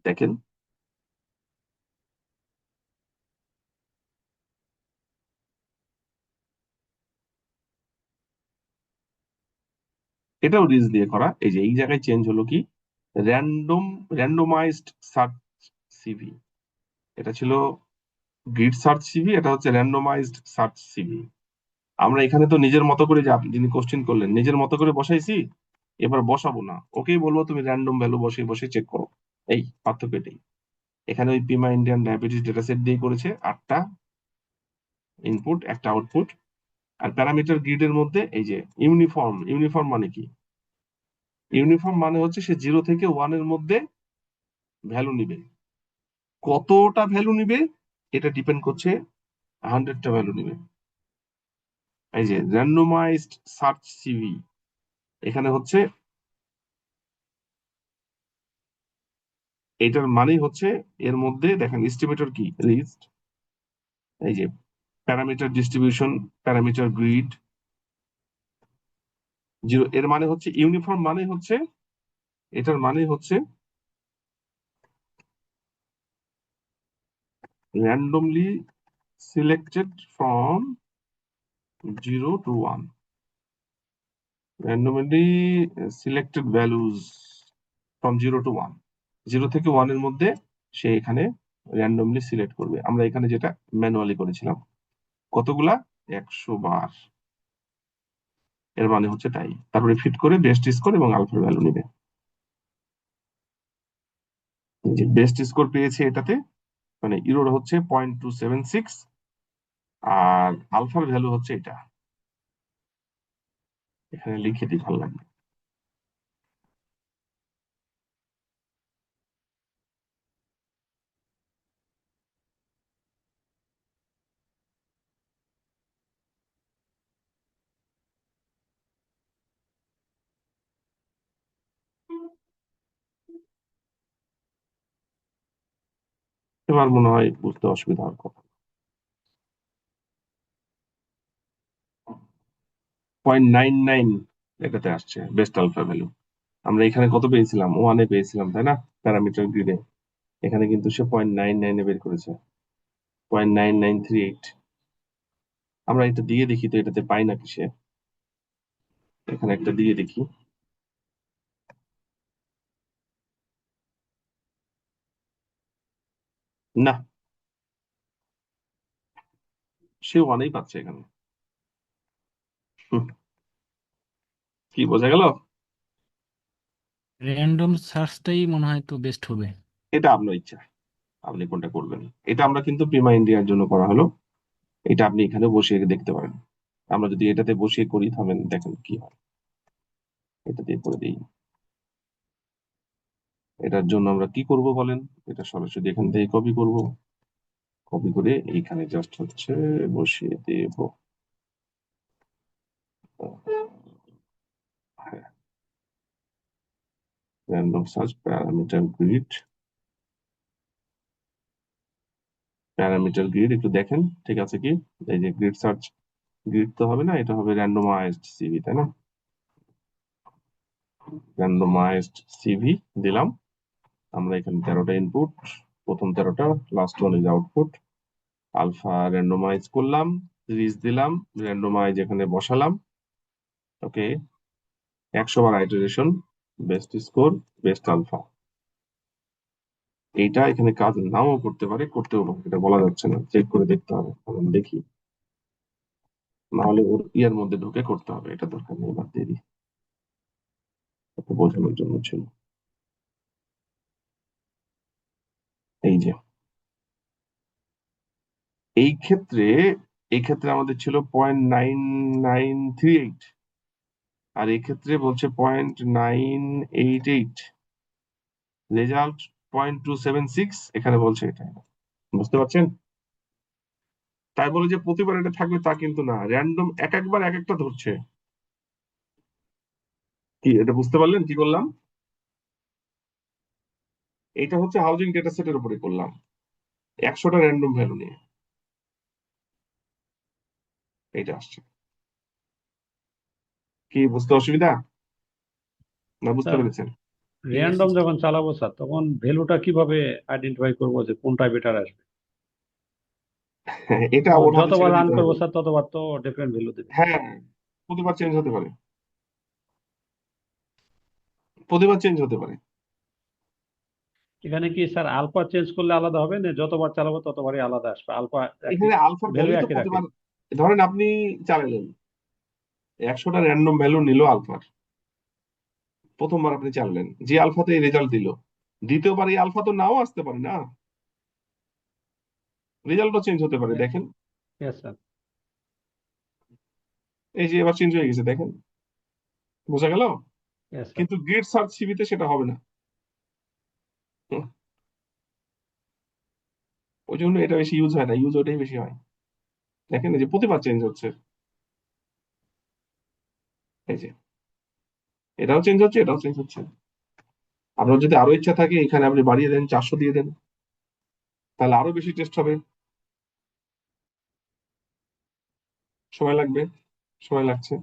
দেখেন, এটাও রিজ দিয়ে করা। এই যে এই জায়গায় চেঞ্জ হলো কি, র্যান্ডমাইজড সার্চ সিভি, এটা ছিল গ্রিড সার্চ সিভি, এটা হচ্ছে র্যান্ডমাইজড সার্চ সিভি। আমরা এখানে তো নিজের মতো করে, যে আপনি যিনি কোশ্চেন করলেন, নিজের মতো করে বসাইছি, এবার বসাবো না, ওকেই বলবো তুমি র্যান্ডম ভ্যালু বসে বসে চেক করো। এই পার্থক্য এটাই। এখানে ওই পিমা ইন্ডিয়ান ডায়াবেটিস ডেটা সেট দিয়ে করেছে, 8টা ইনপুট, একটা আউটপুট। আর প্যারামিটার গ্রিডের মধ্যে এই যে ইউনিফর্ম, ইউনিফর্ম মানে কি? ইউনিফর্ম মানে হচ্ছে সে 0 থেকে 1 এর মধ্যে ভ্যালু নিবে। কতটা ভ্যালু নিবে এটা ডিপেন্ড করছে, 100টা ভ্যালু নিবে। এই যে র্যান্ডমাইজড সার্চ সিভি, এখানে হচ্ছে এটার মানেই হচ্ছে, এর মধ্যে দেখেন এস্টিমেটর কি লিস্ট, এই যে প্যারামিটার ডিস্ট্রিবিউশন, প্যারামিটার গ্রিড, 0। এর মানে হচ্ছে ইউনিফর্ম, মানে হচ্ছে, এটার মানে হচ্ছে randomly selected from 0 to 1, randomly selected values from 0 to 1, 0 থেকে 1 এর মধ্যে সে এখানে র্যান্ডমলি সিলেক্ট করবে। আমরা এখানে যেটা ম্যানুয়ালি করেছিলাম, কতগুলা, 100 বার। এর মানে হচ্ছে তাই। তারপরে ফিট করে বেস্ট স্কোর এবং আলফার ভ্যালু নিবে। যে বেস্ট স্কোর পেয়েছে এটাতে, মানে ইউরোর হচ্ছে 0.276, আর আলফার ভ্যালু হচ্ছে এটা, এখানে লিখে দিই, ভালো লাগবে। এবার মনে হয় বুঝতে অসুবিধা হওয়ার কথা। 0.99 এটাতে আসছে বেস্ট আলফা ভ্যালু। আমরা এখানে কত পেয়েছিলাম? 1-এ পেয়েছিলাম, তাই না? প্যারামিটার গ্রিডে এখানে কিন্তু সে 0.99-এ বের করেছে, 0.9938। আমরা এটা দিয়ে দেখি তো এটাতে পাই নাকি সে। এখানে একটা দিয়ে দেখি। না, সে 1-এই পাচ্ছে এখানে। হুম, কি বোঝা গেল? র্যান্ডম সার্চটাই মনে হয় তো বেস্ট হবে। এটা আপনার ইচ্ছা, আপনি কোনটা করবেন। এটা আমরা কিন্তু প্রিমা ইন্ডিয়ার জন্য করা হলো, এটা আপনি এখানে বসিয়ে দেখতে পারেন। আমরা যদি এটাতে বসিয়ে করি, থামেন দেখেন কি হয়। এটা দিয়ে করে দিই। এটার জন্য আমরা কি করব বলেন? এটা সরাসরি এখান থেকে কপি করব, কপি করে এইখানে জাস্ট হচ্ছে বসিয়ে দেব। হ্যাঁ, random search parameter grid, parameter grid একটু দেখেন ঠিক আছে কি। এই যে গ্রিড সার্চ, গ্রিড তো হবে না, এটা হবে র্যান্ডমাইজড সিভি, তাই না? র্যান্ডমাইজড সিভি দিলাম। আমরা এখানে 13টা ইনপুট, প্রথম 13টা, last one is output. Alpha randomize করলাম, সিরিজ দিলাম, র্যান্ডমাইজ এখানে বসালাম। ওকে, 100 বার iteration, best score, best alpha. এইটা এখানে কাজ নাও করতে পারে, করতেও পারে, এটা বলা যাচ্ছে না, চেক করে দেখতে হবে। আমরা দেখি, না হলে ওর ইয়ার মধ্যে ঢুকে করতে হবে, এটা দরকার নেই, বাদ দিয়ে দিই, এটা বোঝানোর জন্য ছিল। এই যে এই ক্ষেত্রে, এই ক্ষেত্রে আমাদের ছিল 0.9938, আর এই ক্ষেত্রে বলছে 0.988, রেজাল্ট 0.276, এখানে বলছে এটা। বুঝতে পারছেন? তাই বলে যে প্রতিবার এটা থাকবে তা কিন্তু না, র্যান্ডম এক একবার এক একটা ধরছে। কি এটা বুঝতে পারলেন কি করলাম? এটা হচ্ছে হাউজিং ডেটা সেটের উপরে করলাম, 100টা র্যান্ডম ভ্যালু নিয়ে এটা আসছে। কি বুঝতে অসুবিধা, না বুঝতে স্যার পেরেছেন? এই র্যান্ডম যখন চালাবো স্যার তখন ভ্যালুটা কিভাবে আইডেন্টিফাই করবো যে কোনটা বেটার আসবে? এটা ও ওর হাতে যতবার ছেড়ে রান দিতে করবো হবে। স্যার ততবার তো ডিফারেন্ট ভ্যালু দেবে। হ্যাঁ, প্রতিবার চেঞ্জ হতে পারে, প্রতিবার চেঞ্জ হতে পারে। এখানে কি স্যার আলফা চেঞ্জ করলে আলাদা হবে না, যতবার চালাবো ততবারই আলাদা আসবে? আলফা একই, এখানে আলফার ভ্যালু ভ্যালুই তো একই রাখে? প্রতিবার, ধরেন আপনি চালালেন 100টা র্যান্ডম ভ্যালু নিল আলফার, প্রথমবার আপনি চালালেন, যে আলফাতে রেজাল্ট দিল, দ্বিতীয়বার এই আলফা তো নাও আসতে পারে না, রেজাল্টও চেঞ্জ হতে পারে। দেখেন ইয়েস স্যার। এই যে এবার চেঞ্জ হয়ে গেছে, দেখেন, বোঝা গেল? Yes sir. কিন্তু গ্রিড সার্চ সিবিতে সেটা হবে না। হুম, ওই জন্য এটা বেশি ইউজ হয় না, ইউজ ওটাই বেশি হয়। দেখেন এই যে প্রতিবার চেঞ্জ হচ্ছে, এই যে এটাও চেঞ্জ হচ্ছে, এটাও চেঞ্জ হচ্ছে। আপনার যদি আরো ইচ্ছা থাকে এখানে আপনি বাড়িয়ে দেন, 400 দিয়ে দেন, তাহলে আরো বেশি টেস্ট হবে। সময় লাগবে, সময় লাগছে।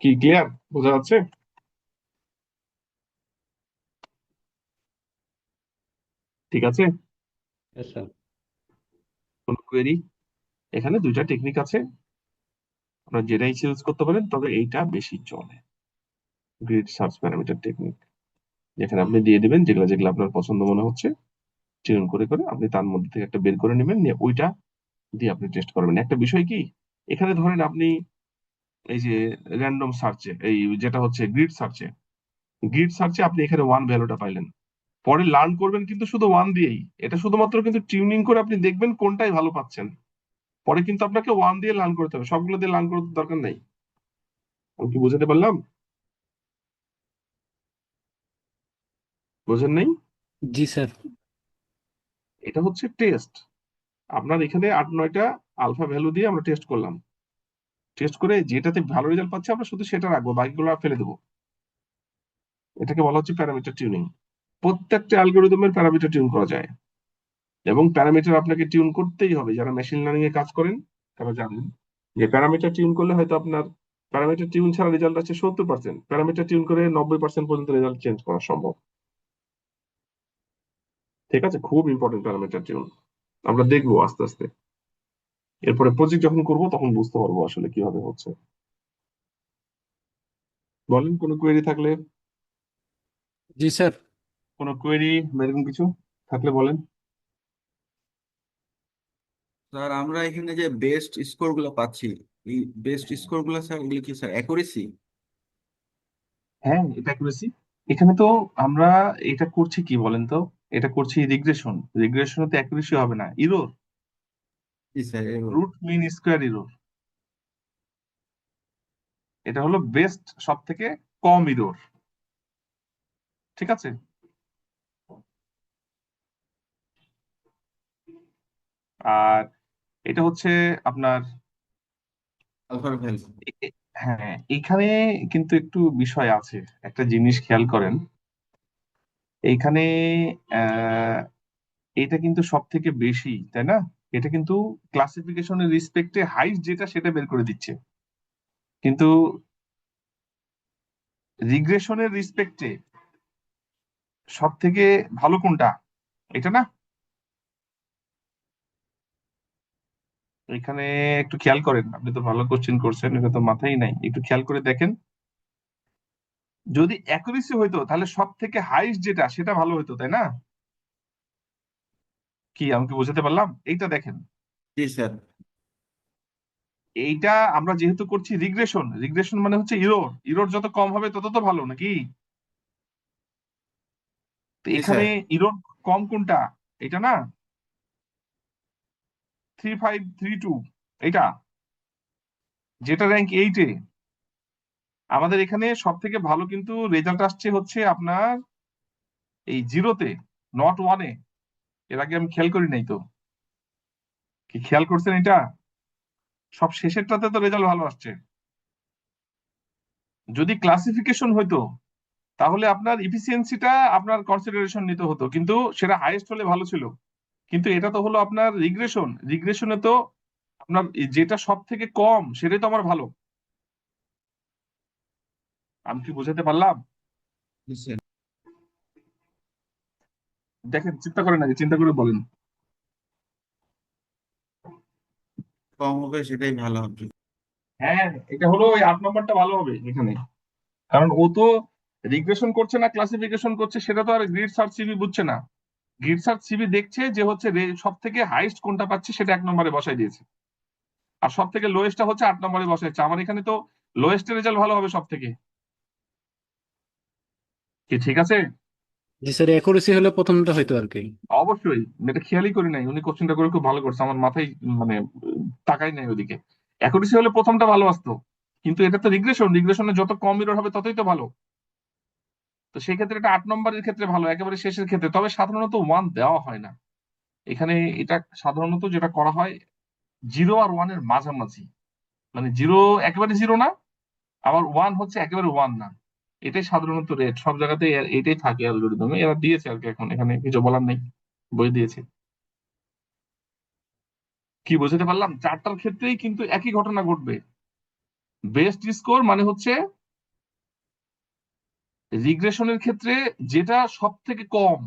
কি ক্লিয়ার, বোঝা যাচ্ছে? ঠিক আছে। Yes sir. কোন কোয়েরি? এখানে দুইটা টেকনিক আছে, আপনার যেটাই ইউজ করতে পারেন, তবে এইটা বেশি চলে, গ্রিড সার্চ প্যারামিটার টেকনিক, যেখানে আপনি দিয়ে দিবেন যেগুলো যেগুলো আপনার পছন্দ মনে হচ্ছে, চিহ্ন করে করে আপনি তার মধ্যে থেকে একটা বের করে নেবেন, নিয়ে ওইটা দিয়ে আপনি টেস্ট করবেন। একটা বিষয় কি, এখানে ধরেন আপনি এই যে র্যান্ডম সার্চে, এই যেটা হচ্ছে গ্রিড সার্চে আপনি এখানে ওয়ান ভ্যালুটা পাইলেন, পরে লার্ন করবেন কিন্তু শুধু ওয়ান দিয়েই, এটা শুধুমাত্র কিন্তু টিউনিং করে আপনি দেখবেন কোনটাই ভালো পাচ্ছেন, পরে কিন্তু আপনাকে ওয়ান দিয়ে লার্ন করতে হবে, সবগুলো দিয়ে লার্ন করার দরকার নেই। আমি কি বুঝাতে পারলাম? বোঝেন নাই? জি স্যার। এটা হচ্ছে টেস্ট। আপনার এখানে 8-9টা আলফা ভ্যালু দিয়ে আমরা টেস্ট করলাম, টেস্ট করে যেটাতে ভালো রেজাল্ট পাচ্ছে আমরা শুধু সেটা রাখবো, বাকিগুলো ফেলে দেবো। এটাকে বলা হচ্ছে প্যারামিটার টিউনিং। প্রত্যেকটা অ্যালগোরিদমের প্যারামিটার টিউন করা যায়, এবং প্যারামিটার আপনাকে টিউন করতেই হবে। যারা মেশিন লার্নিং এ কাজ করেন তারা জানেন যে প্যারামিটার টিউন করলে হয়তো আপনার প্যারামিটার টিউন ছাড়া রেজাল্ট আছে 70%, প্যারামিটার টিউন করে 90% পর্যন্ত রেজাল্ট চেঞ্জ করা সম্ভব। ঠিক আছে, খুব ইম্পর্টেন্ট প্যারামিটার টিউন। আমরা দেখবো আস্তে আস্তে, এরপরে প্রজেক্ট যখন করব তখন বুঝতে পারবো আসলে কিভাবে হচ্ছে। বলেন কোনো কোয়েরি থাকলে, জি স্যার। কোনো কোয়েরি এরকম কিছু থাকলে বলেন। স্যার আমরা এখানে যে বেস্ট স্কোর গুলো পাচ্ছি, এই বেস্ট স্কোর গুলো স্যার এগুলো কি স্যার অ্যাকুরেসি? হ্যাঁ, এটা অ্যাকুরেসি। এখানে তো আমরা এটা করছি কি বলেন তো, এটা করছি রিগ্রেশন, রিগ্রেশনে তো অ্যাকুরেসি হবে না, ইরর, জি sir. Root mean square error. এটা হলো বেস্ট, সব থেকে কম ইরর। ঠিক আছে। আর এটা হচ্ছে আপনার আলফার ভ্যালু। হ্যাঁ, এখানে কিন্তু একটু বিষয় আছে, একটা জিনিস খেয়াল করেন। এইখানে আহ এটা কিন্তু সব থেকে বেশি, তাই না? এটা কিন্তু ক্লাসিফিকেশনের রিসপেক্টে হাইস্ট যেটা সেটা বের করে দিচ্ছে, কিন্তু রিগ্রেশনের রিসপেক্টে সব থেকে ভালো কোনটা, এটা না? এখানে একটু খেয়াল করেন, আপনি তো ভালো কোশ্চেন করছেন, এটা তো মাথায় নাই, একটু খেয়াল করে দেখেন। যদি অ্যাকুরেসি হইতো তাহলে সব থেকে হাইস্ট যেটা সেটা ভালো হতো, তাই না? কি আমি কি বোঝাতে পারলাম? এইটা দেখেন, জি স্যার। এইটা আমরা যেহেতু করছি রিগ্রেশন, রিগ্রেশন মানে হচ্ছে ইরর, ইরর যত কম হবে তত তো ভালো নাকি? তো জি এখানে স্যার। ইরর কম কোনটা, এটা না, 3532, এটা যেটা র্যাঙ্ক 8-এ। আমাদের এখানে সব থেকে ভালো কিন্তু রেজাল্ট আসছে হচ্ছে আপনার এই জিরোতে, নট ওয়ানে। এর আগে আমি খেয়াল করি নাই তো, কি খেয়াল করছেন এটা? সব শেষেরটাতে তো রেজাল্ট ভালো আসছে। যদি ক্লাসিফিকেশন হইতো তাহলে আপনার ইফিসিয়েন্সিটা আপনার কনসিডারেশন নিতে হতো, কিন্তু সেটা হাইয়েস্ট হলে ভালো ছিল। কিন্তু এটা তো হলো আপনার রিগ্রেশন, রিগ্রেশনে তো আপনার যেটা সব থেকে কম সেটাই তো আমার ভালো। আমি কি বোঝাতে পারলাম? জি স্যার। দেখেন, চিন্তা করেন আগে, চিন্তা করে বলেন। কম হবে সেটাই ভালো হবে। হ্যাঁ, এটা হলো ওই 8 নম্বরটা ভালো হবে এখানে, কারণ ও তো রিগ্রেশন করছে না ক্লাসিফিকেশন করছে সেটা তো আর গ্রিড সার্চ সিবি বুঝছে না। গ্রিড সার্চ সিবি দেখছে যে হচ্ছে সব থেকে হাইস্ট কোনটা পাচ্ছে সেটা 1 নম্বরে বসাই দিয়েছে, আর সব থেকে লোয়েস্টটা হচ্ছে 8 নম্বরে বসাইছে। আমার এখানে তো লোয়েস্টের রেজাল্ট ভালো হবে সব থেকে, কি ঠিক আছে? জি স্যার, অ্যাকুরেসি হলে প্রথমটা হয়তো আর কি। অবশ্যই, এটা খেয়ালই করি নাই, উনি কোশ্চেনটা করে খুব ভালো করছে, আমার মাথায় মানে তাকাই নাই ওদিকে। অ্যাকুরেসি হলে প্রথমটা ভালো আসতো, কিন্তু এটা তো রিগ্রেশন, রিগ্রেশনে যত কম এরর হবে ততই তো ভালো। তো সেই ক্ষেত্রে এটা 8 নম্বরের ক্ষেত্রে ভালো, একেবারে শেষের ক্ষেত্রে। তবে সাধারণত 1 দেওয়া হয় না এখানে। এটা সাধারণত যেটা করা হয় 0 আর 1 এর মাঝামাঝি, মানে 0 একেবারে 0 না, আবার 1 হচ্ছে একেবারে 1 না। এটাই সাধারণত রেট সব জায়গাতে, এটাই থাকে অ্যালগরিদমে, এরা দিয়েছে আর কি, এখন এখানে কিছু বলার নেই, বই দিয়েছে। কি বোঝাতে পারলাম? চারটার ক্ষেত্রেই কিন্তু একই ঘটনা ঘটবে। বেস্ট স্কোর মানে হচ্ছে রিগ্রেশনের ক্ষেত্রে যেটা সব থেকে কম,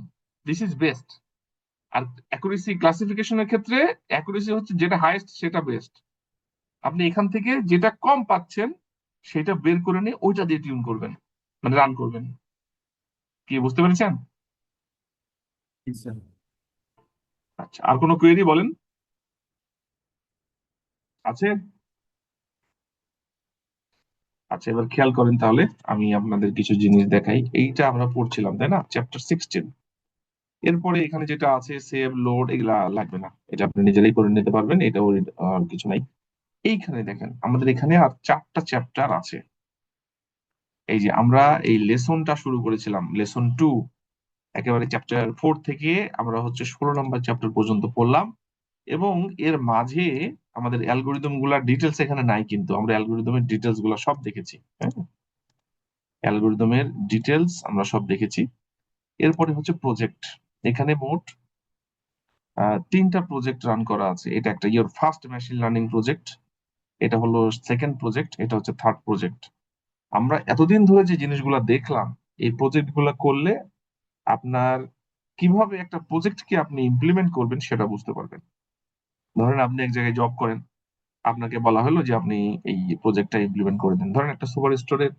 দিস ইজ বেস্ট। আর অ্যাকুরেসি ক্লাসিফিকেশনের ক্ষেত্রে অ্যাকুরেসি হচ্ছে যেটা হাইয়েস্ট সেটা বেস্ট। আপনি এখান থেকে যেটা কম পাচ্ছেন সেটা বের করে নিয়ে ওইটা দিয়ে টিউন করবেন, মানে রান করবেন। কি বুঝতে পেরেছেন? আচ্ছা, আর কোনো কোয়েরি বলেন, আছে? আচ্ছা, এবার খেয়াল করেন তাহলে, আমি আপনাদের কিছু জিনিস দেখাই। এইটা আমরা পড়ছিলাম তাই না, চ্যাপ্টার 16। এরপরে এখানে যেটা আছে সেভ লোড এগুলা লাগবে না, এটা আপনি নিজেরাই করে নিতে পারবেন, এটা ওর কিছু নাই। এইখানে দেখেন আমাদের এখানে আর 4টা চ্যাপ্টার আছে। এই যে আমরা এই লেসনটা শুরু করেছিলাম, লেসন 2, একেবারে চ্যাপ্টার 4 থেকে আমরা হচ্ছে 16 নম্বর চ্যাপ্টার পর্যন্ত পড়লাম। এবং এর মাঝে আমাদের অ্যালগোরিদম গুলার ডিটেলস এখানে নাই, কিন্তু আমরা অ্যালগোরিদমের ডিটেলস গুলা সব দেখেছি। হ্যাঁ, অ্যালগোরিদমের ডিটেলস আমরা সব দেখেছি। এরপরে হচ্ছে প্রজেক্ট। এখানে মোট 3টা প্রজেক্ট রান করা আছে। এটা একটা your first machine learning project, এটা হলো সেকেন্ড প্রজেক্ট, এটা হচ্ছে থার্ড প্রজেক্ট। আমরা এতদিন ধরে যে জিনিসগুলো দেখলাম, এই প্রজেক্ট গুলা করলে আপনার কিভাবে একটা প্রজেক্টকে আপনি ইমপ্লিমেন্ট করবেন সেটা বুঝতে পারবেন। ধরেন আপনি এক জায়গায় জব করেন, আপনাকে বলা হলো যে আপনি এই প্রজেক্টটা ইমপ্লিমেন্ট করে দেন। ধরেন একটা সুপার স্টোরের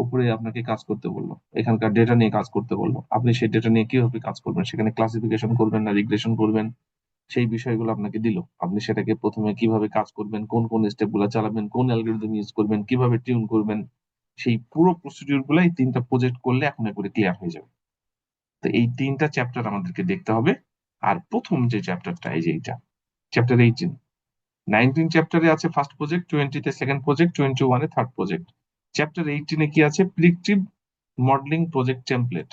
উপরে আপনাকে কাজ করতে বললো, এখানকার ডেটা নিয়ে কাজ করতে বললো, আপনি সেই ডেটা নিয়ে কিভাবে কাজ করবেন, সেখানে ক্লাসিফিকেশন করবেন না রিগ্রেশন করবেন, সেই বিষয়গুলো আপনাকে দিল। আপনি সেটাকে প্রথমে কিভাবে কাজ করবেন, কোন কোন স্টেপ গুলা চালাবেন, কোন অ্যালগরিদম ইউজ করবেন, কিভাবে টিউন করবেন, সেই পুরো প্রসিডিউর গুলাই 3টা প্রজেক্ট করলে এখন করে ক্লিয়ার হয়ে যাবে। তো এই 3টা চ্যাপ্টার আমাদেরকে দেখতে হবে। আর প্রথম যে চ্যাপ্টারটা, এই যে এইটা চ্যাপ্টার 18, 19 চ্যাপ্টারে আছে ফার্স্ট প্রজেক্ট, 20-তে সেকেন্ড প্রজেক্ট, 21-এ থার্ড প্রজেক্ট। চ্যাপ্টার 18-এ কি আছে? Predictive modelling project template.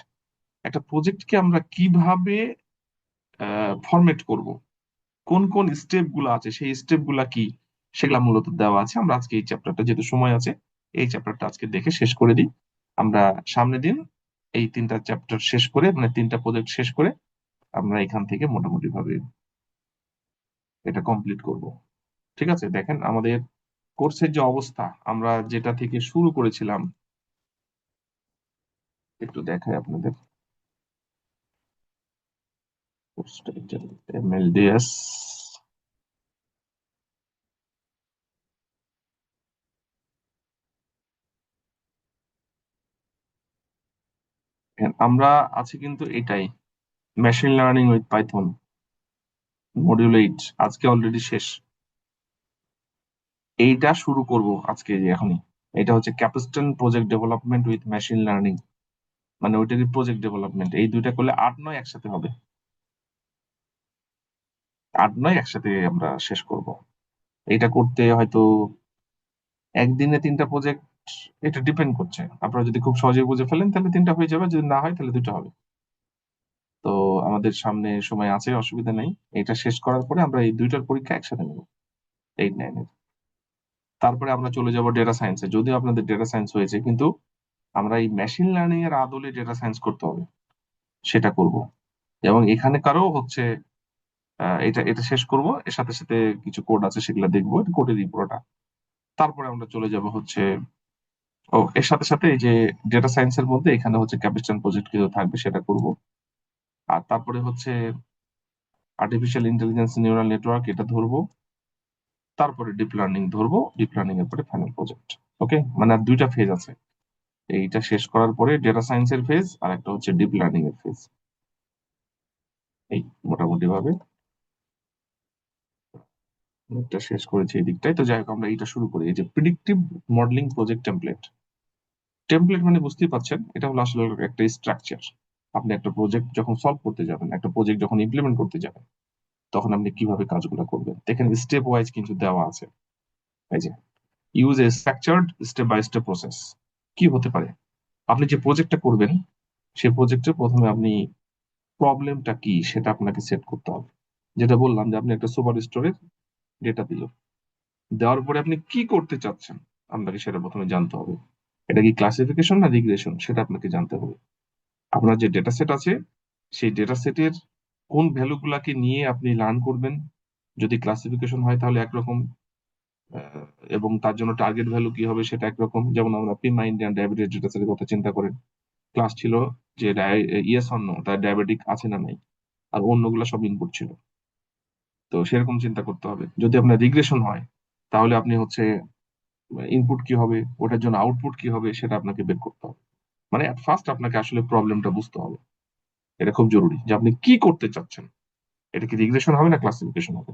একটা প্রজেক্টকে আমরা কিভাবে ফরম্যাট করব, কোন কোন স্টেপ গুলো আছে, সেই স্টেপ গুলা কি, সেগুলা মূলত দেওয়া আছে। আমরা আজকে এই চ্যাপ্টারটা, যেহেতু সময় আছে, এই চ্যাপ্টারটা আজকে দেখে শেষ করে দিই। আমরা সামনের দিন এই 3টা চ্যাপ্টার শেষ করে, মানে 3টা প্রজেক্ট শেষ করে আমরা এখান থেকে মোটামুটি ভাবে এটা কমপ্লিট করব। ঠিক আছে? দেখেন আমাদের কোর্সের যে অবস্থা, আমরা যেটা থেকে শুরু করেছিলাম, একটু দেখাই আপনাদের। এমএলডিএস, আমরা আছি কিন্তু এটাই, machine learning with Python module 8 আজকে অলরেডি শেষ। এইটা শুরু করব আজকে, এখনই। এটা হচ্ছে capstone project development with machine learning, মানে ওইটারই প্রজেক্ট ডেভেলপমেন্ট। এই দুইটা করলে 8-9 একসাথে হবে, 8-9 একসাথে আমরা শেষ করব। এটা করতে হয়তো একদিনে 3টা প্রজেক্ট, এটা ডিপেন্ড করছে। আপনারা যদি খুব সহজে বুঝে ফেলেন তাহলে 3টা হয়ে যাবে, যদি না হয় তাহলে 2টা হবে। তো আমাদের সামনে সময় আছে, অসুবিধা নেই। এটা শেষ করার পরে আমরা এই 2টার পরীক্ষা একসাথে নেব, 8-9-এর। তারপরে আমরা চলে যাব ডেটা সায়েন্সে, যদিও আপনাদের ডেটা সায়েন্স হয়েছে, কিন্তু আমরা এই মেশিন লার্নিং এর আদলে ডেটা সায়েন্স করতে হবে, সেটা করব। এবং এখানকারও হচ্ছে এটা এটা শেষ করব, এর সাথে সাথে কিছু কোড আছে সেগুলো দেখবো, কোডের পুরোটা। তারপরে আমরা চলে যাব হচ্ছে, ও এর সাথে সাথে এই যে ডেটা সায়েন্সের মধ্যে এখানে হচ্ছে ক্যাপিস্টন প্রজেক্ট কিছু থাকবে, সেটা করব। আর তারপরে হচ্ছে আর্টিফিশিয়াল ইন্টেলিজেন্স নিউরাল নেটওয়ার্ক, এটা ধরবো। তারপরে ডিপ লার্নিং ধরবো, ডিপ লার্নিং এর পরে ফাইনাল প্রজেক্ট। ওকে, মানে আর 2টা ফেজ আছে। এইটা শেষ করার পরে ডেটা সায়েন্সের ফেজ আর একটা হচ্ছে ডিপ লার্নিং এর ফেজ। এই মোটামুটি ভাবে এটা শেষ করেছি এই দিকটাই। তো যাই হোক, আমরা এইটা শুরু করি। এই যে প্রিডিক্টিভ মডেলিং প্রজেক্ট টেমপ্লেট। টেমপ্লেট মানে বুঝতেই পারছেন, এটা হলো আসলে একটা স্ট্রাকচার। আপনি একটা প্রজেক্ট যখন সলভ করতে যাবেন, একটা প্রজেক্ট যখন ইমপ্লিমেন্ট করতে যাবেন, তখন আপনি কিভাবে কাজগুলো করবেন এখানে স্টেপ ওয়াইজ কিন্তু দেওয়া আছে। এই যে use a structured step by step process. কি হতে পারে, আপনি যে প্রজেক্টটা করবেন সেই প্রজেক্টে প্রথমে আপনি প্রবলেমটা কি সেটা আপনাকে সেট করতে হবে। যেটা বললাম যে আপনি একটা সুপার স্টোরের ডেটা দিল, দেওয়ার পরে আপনি কি করতে চাচ্ছেন আপনাকে সেটা প্রথমে জানতে হবে। এটা কি ক্লাসিফিকেশন না রিগ্রেশন সেটা আপনাকে জানতে হবে। আপনার যে ডেটা সেট আছে সেই ডেটা সেটের কোন ভ্যালু গুলাকে নিয়ে আপনি লার্ন করবেন। যদি ক্লাসিফিকেশন হয় তাহলে একরকম, আহ, এবং তার জন্য টার্গেট ভ্যালু কি হবে সেটা একরকম। যেমন আমরা প্রিমা ইন্ডিয়ান ডায়াবেটিস ডেটা সেটের কথা চিন্তা করেন, ক্লাস ছিল যে ইয়েস অর নো, তার ডায়াবেটিক আছে না নাই, আর অন্যগুলো সব ইনপুট ছিল। তো সেরকম চিন্তা করতে হবে। যদি আপনার রিগ্রেশন হয় তাহলে আপনি হচ্ছে ইনপুট কি হবে, ওটার জন্য আউটপুট কি হবে সেটা আপনাকে বের করতে হবে। মানে অ্যাট ফার্স্ট আপনাকে আসলে প্রবলেমটা বুঝতে হবে। এটা খুব জরুরি যে আপনি কি করতে চাচ্ছেন, এটা কি রিগ্রেশন হবে না ক্লাসিফিকেশন হবে।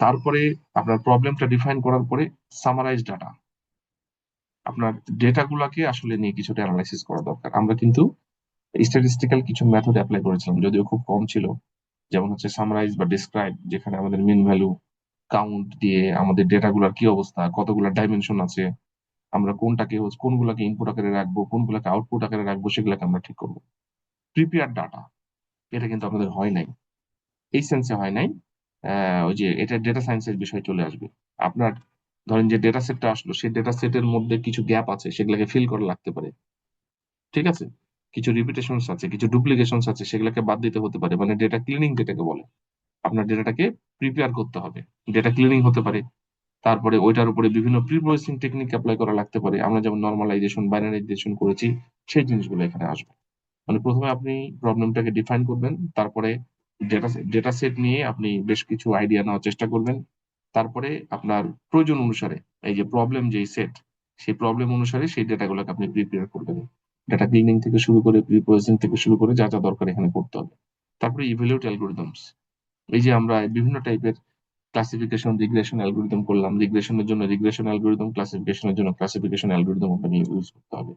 তারপরে আপনার প্রবলেমটা ডিফাইন করার পরে সামারাইজ ডাটা, আপনার ডেটা গুলাকে আসলে নিয়ে কিছুটা অ্যানালাইসিস করা দরকার। আমরা কিন্তু স্ট্যাটিস্টিক্যাল কিছু মেথড অ্যাপ্লাই করেছিলাম, যদিও খুব কম ছিল। যেমন হচ্ছে সামারাইজ বা ডিসক্রাইব, যেখানে আমাদের মিন ভ্যালু কাউন্ট দিয়ে আমাদের ডেটা গুলার কি অবস্থা, কতগুলো ডাইমেনশন আছে, আমরা কোনগুলাকে ইনপুট আকারে রাখবো, কোনগুলাকে আউটপুট আকারে রাখবো, সেগুলোকে আমরা ঠিক করবো। প্রিপেয়ার ডাটা, এটা কিন্তু আমাদের হয় নাই, এই সেন্সে হয় নাই। ওই যে এটা ডেটা সায়েন্সের বিষয় চলে আসবে। আপনার ধরেন যে ডেটা সেটটা আসলো, সেই ডেটা সেটের মধ্যে কিছু গ্যাপ আছে, সেগুলোকে ফিল করা লাগতে পারে। ঠিক আছে, কিছু রিপিটেশনস আছে, কিছু ডুপ্লিকেশনস আছে, সেগুলোকে বাদ দিতে হতে পারে। মানে ডেটা ক্লিনিং যেটাকে বলে, আপনার ডেটাটাকে প্রিপেয়ার করতে হবে। ডেটা ক্লিনিং হতে পারে, তারপরে ওইটার উপরে বিভিন্ন প্রি প্রসেসিং টেকনিক অ্যাপ্লাই করা লাগতে পারে। আমরা যেমন নর্মালাইজেশন, বাইনারাইজেশন করেছি, সেই জিনিসগুলো এখানে আসবে। মানে প্রথমে আপনি প্রবলেমটাকে ডিফাইন করবেন, তারপরে ডেটা সেট নিয়ে আপনি বেশ কিছু আইডিয়া নেওয়ার চেষ্টা করবেন। তারপরে আপনার প্রয়োজন অনুসারে এই যে প্রবলেম যেই সেট, সেই প্রবলেম অনুসারে সেই ডেটাগুলোকে আপনি প্রিপেয়ার করবেন। ডেটা ক্লিনিং থেকে শুরু করে প্রি প্রসেসিং থেকে শুরু করে যা যা দরকার এখানে করতে হবে। তারপরে ইভ্যালুয়েট অ্যালগোরিদমস। এই যে আমরা বিভিন্ন টাইপের ক্লাসিফিকেশন রিগ্রেশন অ্যালগোরিদম করলাম, রিগ্রেশনের জন্য রিগ্রেশন অ্যালগোরিদম, ক্লাসিফিকেশনের জন্য ক্লাসিফিকেশন অ্যালগোরিদম আপনাকে ইউজ করতে হবে।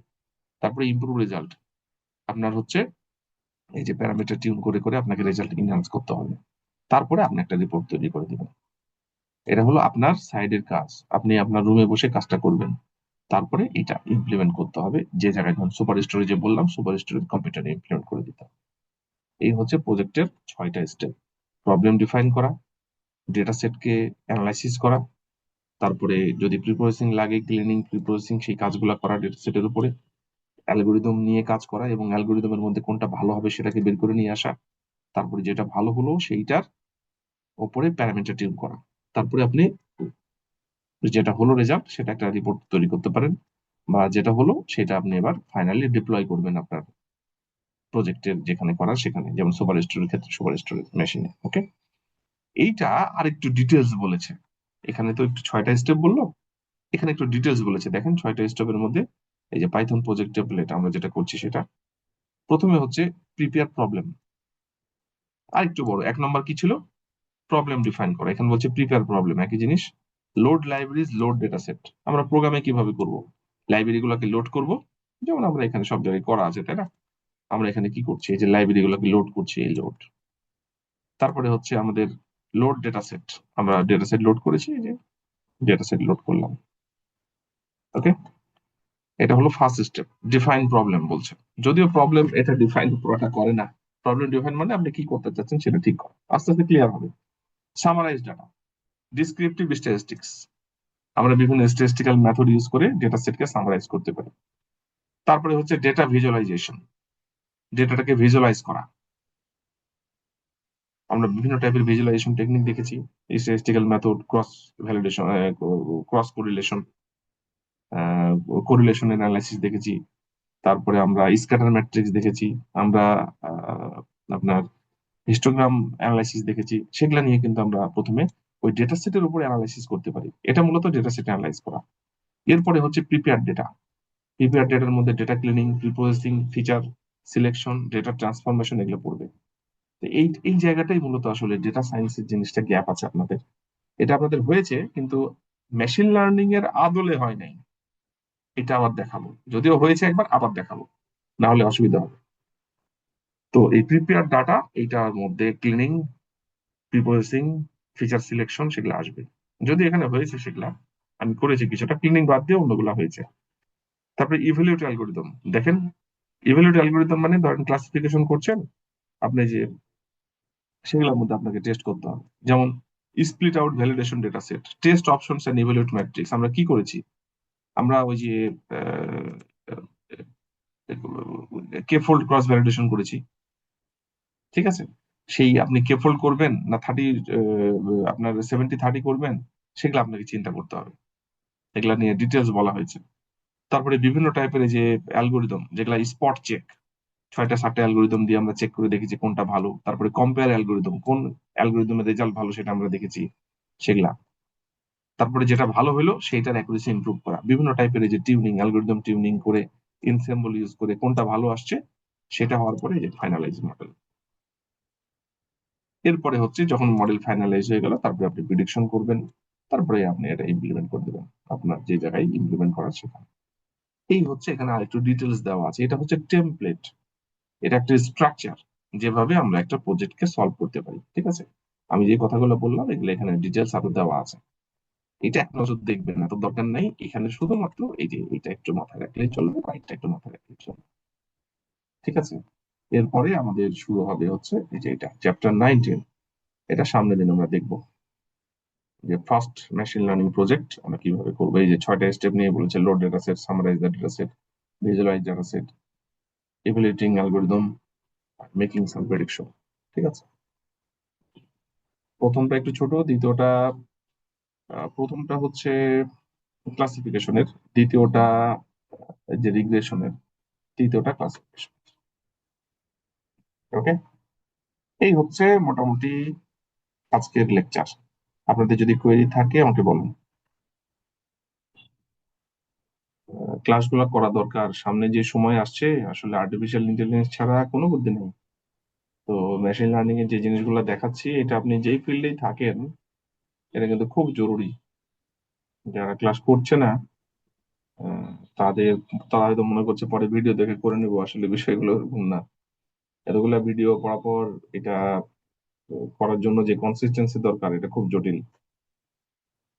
তারপরে ইমপ্রুভ রেজাল্ট, আপনার হচ্ছে এই যে প্যারামিটার টিউন করে করে আপনাকে রেজাল্ট ইনহ্যান্স করতে হবে। তারপরে আপনি একটা রিপোর্ট তৈরি করে দিবেন। এটা হলো আপনার সাইডের কাজ, আপনি আপনার রুমে বসে কাজটা করবেন। তারপরে এটা ইমপ্লিমেন্ট করতে হবে যে জায়গায়, ধরুন সুপার স্টোরে যে বললাম, সুপার স্টোরের কম্পিউটারে ইমপ্লিমেন্ট করে দিতে হবে। এই হচ্ছে প্রজেক্টের 6টা স্টেপ। প্রবলেম ডিফাইন করা, ডেটা সেটকে অ্যানালাইসিস করা, তারপরে যদি প্রিপ্রসেসিং লাগে ক্লিনিং প্রিপ্রসেসিং সেই কাজগুলো করা ডেটা সেটের উপরে, অ্যালগোরিদম নিয়ে কাজ করা এবং অ্যালগোরিদমের মধ্যে কোনটা ভালো হবে সেটাকে বের করে নিয়ে আসা, তারপরে যেটা ভালো হলো সেইটার ওপরে প্যারামিটার টিউন করা। তারপরে আপনি যেটা হলো রেজাল্ট সেটা একটা রিপোর্ট তৈরি করতে পারেন, বা যেটা হলো সেটা আপনি এবার ফাইনালি ডিপ্লয় করবেন আপনার প্রজেক্টের যেখানে করার সেখানে, যেমন সুপার স্টোরের ক্ষেত্রে সুপার স্টোরের মেশিনে। ওকে, এইটা আরেকটু ডিটেলস বলেছে। এখানে তো একটু 6টা স্টেপ বললো, এখানে একটু ডিটেলস বলেছে। দেখেন 6টা স্টেপের মধ্যে এই যে পাইথন প্রজেক্ট টেমপ্লেট আমরা যেটা করছি সেটা প্রথমে হচ্ছে প্রিপেয়ার প্রবলেম। আরেকটু বড় 1 নম্বর কি ছিল, প্রবলেম ডিফাইন করা। এখানে বলছে প্রিপেয়ার প্রবলেম, একই জিনিস। Load libraries, load data set. আমরা প্রোগ্রামে কিভাবে করব, লাইব্রেরি গুলোকে লোড করব, যেমন আমরা এখানে সব জায়গায় করা আছে, তাই না। আমরা এখানে কি করছি, এই যে লাইব্রেরি গুলোকে লোড করছি, এই লোড। তারপরে হচ্ছে আমাদের লোড ডেটা সেট, আমরা ডেটা সেট লোড করেছি, এই যে ডেটা সেট লোড করলাম। ওকে, এটা হলো ফার্স্ট স্টেপ। ডিফাইন প্রবলেম বলছে, যদিও প্রবলেম এটা ডিফাইন পুরোটা করে না। প্রবলেম ডিফাইন মানে আপনি কি করতে চাচ্ছেন সেটা ঠিক করা, আস্তে আস্তে ক্লিয়ার হবে। সামারাইজ ডাটা, ডিসক্রিপটিভ স্ট্যাটিস্টিক্স, আমরা বিভিন্ন স্ট্যাটিস্টিক্যাল মেথড ইউজ করে ডেটা সেটকে সামারাইজ করতে পারি। তারপরে হচ্ছে ডেটা ভিজুয়ালাইজেশন, ডেটাটাকে ভিজুয়ালাইজ করা। আমরা বিভিন্ন টাইপের ভিজুয়ালাইজেশন টেকনিক দেখেছি, statistical method, cross validation, cross correlation, correlation analysis দেখেছি। তারপরে আমরা স্ক্যাটার ম্যাট্রিক্স দেখেছি, আমরা আপনার হিস্টোগ্রাম অ্যানালাইসিস দেখেছি। সেগুলা নিয়ে কিন্তু আমরা প্রথমে ওই ডেটা সেটের উপর অ্যানালাইসিস করতে পারি। এটা মূলত ডেটা সেট অ্যানালাইজ করা। এরপরে হচ্ছে প্রিপেয়ার ডেটা, প্রিপেয়ার ডেটার মধ্যে data cleaning, preprocessing, feature selection, data transformation এগুলো পড়বে। তো এই এই জায়গাটাই মূলত আসলে ডেটা সায়েন্সের জিনিসটা গ্যাপ আছে আপনাদের। এটা আপনাদের হয়েছে, কিন্তু মেশিন লার্নিং এর আদলে হয় নাই। এটা আবার দেখাবো, যদিও হয়েছে একবার, আবার দেখাবো, না হলে অসুবিধা হবে। তো এই প্রিপেয়ার ডাটা, এইটার মধ্যে ক্লিনিং, প্রিপ্রসেসিং, ফিচার সিলেকশন সেগুলো আসবে। যদি এখানে হয়েছে সেগুলা আমি করেছি, কিছুটা ক্লিনিং বাদ দিয়ে অন্যগুলা হয়েছে। তারপরে ইভ্যালুয়েট অ্যালগোরিদম দেখেন। ইভ্যালুয়েট অ্যালগোরিদম মানে ধরেন ক্লাসিফিকেশন করছেন আপনি, যে সেগুলোর মধ্যে আপনাকে টেস্ট করতে হবে। যেমন split out validation data set, test options and evaluate matrix. আমরা কি করেছি? আমরা ওই যে কে ফোল্ড ক্রস ভ্যালিডেশন করেছি, ঠিক আছে? সেই আপনি কে ফোল্ড করবেন না 30, আপনার 70-30 করবেন, সেগুলো আপনাকে চিন্তা করতে হবে। এগুলা নিয়ে ডিটেলস বলা হয়েছে। তারপরে বিভিন্ন টাইপের এই যে অ্যালগোরিদম, যেগুলা স্পট চেক, 6টা-7টা অ্যালগোরিদম দিয়ে আমরা চেক করে দেখেছি কোনটা ভালো। তারপরে কম্পেয়ার অ্যালগোরিদম, কোন অ্যালগোরিদমের রেজাল্ট ভালো সেটা আমরা দেখেছি, সেগুলা। তারপরে যেটা ভালো হলো সেইটার অ্যাকুরেসি ইমপ্রুভ করা, বিভিন্ন টাইপের এই যে টিউনিং, অ্যালগোরিদম টিউনিং করে, ইনসেম্বল ইউজ করে কোনটা ভালো আসছে, সেটা হওয়ার পরে এই যে ফাইনালাইজ মডেল। এরপরে হচ্ছে যখন মডেল ফাইনালাইজ হয়ে গেল, তারপরে আপনি প্রিডিকশন করবেন, তারপরে আপনি এটা ইমপ্লিমেন্ট করে দেবেন আপনার যে জায়গায় ইমপ্লিমেন্ট করার সেখানে। এই হচ্ছে এখানে আরেকটু ডিটেলস দেওয়া আছে। এটা হচ্ছে টেমপ্লেট, এটা একটা স্ট্রাকচার, যেভাবে আমরা একটা প্রজেক্টকে সলভ করতে পারি, ঠিক আছে? আমি যে কথাগুলো বললাম এগুলো এখানে ডিটেলস আরো দেওয়া আছে। এটা এক নজর দেখবেন, এত দরকার নাই। এখানে শুধুমাত্র এই যে এটা একটু মাথায় রাখলেই চলবে, বা এটা একটু মাথায় রাখলেই চলবে, ঠিক আছে? এরপরে আমাদের শুরু হবে হচ্ছে এই যে এটা চ্যাপ্টার 19। এটা সামনের দিন আমরা দেখবো, যে ফার্স্ট মেশিন লার্নিং প্রজেক্ট আমরা কিভাবে করবো। এই যে 6টা স্টেপ নিয়ে বলেছে: load data set, summarise the data set, visualise data set, evaluating algorithm, making some prediction, ঠিক আছে? প্রথমটা একটু ছোট, দ্বিতীয়টা প্রথমটা হচ্ছে ক্লাসিফিকেশনের, দ্বিতীয়টা যে রিগ্রেশনের, তৃতীয়টা ক্লাসিফিকেশন। ওকে, এই হচ্ছে মোটামুটি আজকের লেকচার। আপনাদের যদি কোয়েরি থাকে আমাকে বলুন। ক্লাসগুলো করা দরকার, সামনে যে সময় আসছে আসলে আর্টিফিশিয়াল ইন্টেলিজেন্স ছাড়া কোনো বুদ্ধি নেই। তো মেশিন লার্নিং এর যে জিনিসগুলো দেখাচ্ছি, এটা আপনি যেই ফিল্ডেই থাকেন, এটা কিন্তু খুব জরুরি। যারা ক্লাস করছে না, আহ, তাদের তারা হয়তো মনে করছে পরে ভিডিও দেখে করে নেবো, আসলে বিষয়গুলো এরকম না। এতগুলা ভিডিও পড়ার পর এটা করার জন্য যে কনসিস্টেন্সি দরকার, এটা খুব জটিল।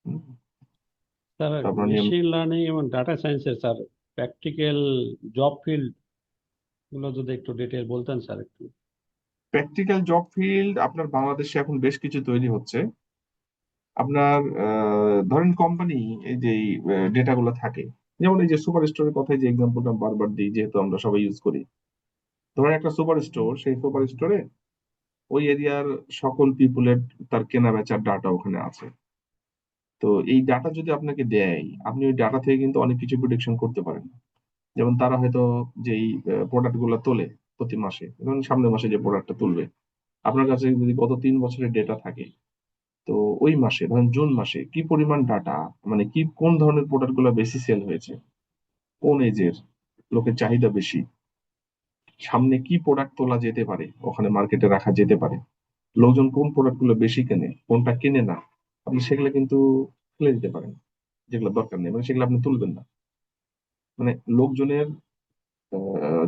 হুম, স্যার তো আপনার নিয়ম। মেশিন লার্নিং এবং ডাটা সায়েন্সের স্যার প্র্যাকটিক্যাল জব ফিল্ড গুলো যদি একটু ডিটেল বলতেন স্যার একটু। প্র্যাকটিক্যাল জব ফিল্ড আপনার বাংলাদেশে এখন বেশ কিছু তৈরি হচ্ছে। আপনার ধরেন কোম্পানি, এই যে ডেটাগুলো থাকে, যেমন এই যে সুপার স্টোরের কথায় যে এক্সাম্পলটা বারবার দিই, যেহেতু আমরা সবাই ইউজ করি। ধরেন একটা সুপার স্টোর, সেই সুপার স্টোরে ওই এরিয়ার সকল পিপুলের তার কেনা বেচার ডাটা ওখানে আছে। তো এই ডাটা যদি আপনাকে দেয়, আপনি ওই ডাটা থেকে কিন্তু অনেক কিছু প্রেডিকশন করতে পারেন। যেমন তারা হয়তো যেই প্রোডাক্ট গুলো তোলে প্রতি মাসে, ধরুন সামনের মাসে যে প্রোডাক্টটা তুলবে, আপনার কাছে যদি গত 3 বছরের ডেটা থাকে, তো ওই মাসে ধরেন জুন মাসে কি পরিমাণ ডাটা, মানে কি কোন ধরনের প্রোডাক্ট গুলো বেশি সেল হয়েছে, কোন এজের লোকের চাহিদা বেশি, সামনে কি প্রোডাক্ট তোলা যেতে পারে, ওখানে মার্কেটে রাখা যেতে পারে, লোকজন কোন প্রোডাক্ট গুলো বেশি কেনে, কোনটা কেনে না, আপনি সেগুলো কিন্তু ফেলে দিতে পারেন। যেগুলো দরকার নেই মানে সেগুলো আপনি তুলবেন না। মানে লোকজনের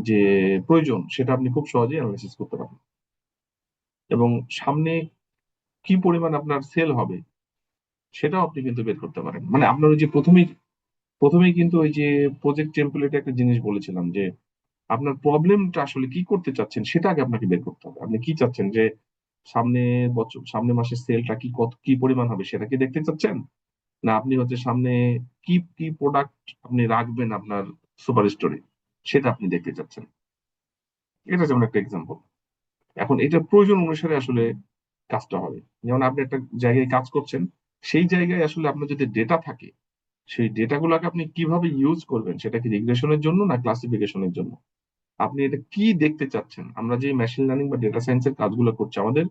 যে প্রয়োজন সেটা আপনি খুব সহজেই অ্যানালাইসিস করতে পারেন। এবং সামনে কি পরিমাণ আপনার সেল হবে সেটাও আপনি কিন্তু বের করতে পারেন। মানে আপনার ওই যে প্রথমেই কিন্তু ওই যে প্রজেক্ট টেমপ্লেটে একটা জিনিস বলেছিলাম, যে আপনার প্রবলেমটা আসলে কি করতে চাচ্ছেন সেটা আগে আপনাকে বের করতে হবে। আপনি কি চাচ্ছেন, যে সামনে বছর, সামনে মাসের সেলটা কি, কত কি পরিমাণ হবে সেটা কি দেখতে চাচ্ছেন, না আপনি হচ্ছে সামনে কি কি প্রোডাক্ট আপনি রাখবেন আপনার সুপার স্টোরে সেটা আপনি দেখতে চাচ্ছেন। এটা যেমন একটা এক্সাম্পল। এখন এটা প্রয়োজন অনুসারে আসলে কাজটা হবে। যেমন আপনি একটা জায়গায় কাজ করছেন, সেই জায়গায় আসলে আপনার যদি ডেটা থাকে, সেই ডেটাগুলোকে আপনি কিভাবে ইউজ করবেন, সেটা কি রিগ্রেশনের জন্য না ক্লাসিফিকেশনের জন্য, আপনি এটা কি দেখতে চাচ্ছেন। আমরা যে মেশিন লার্নিং বা ডেটা সায়েন্সের কাজগুলো করছি, আমাদের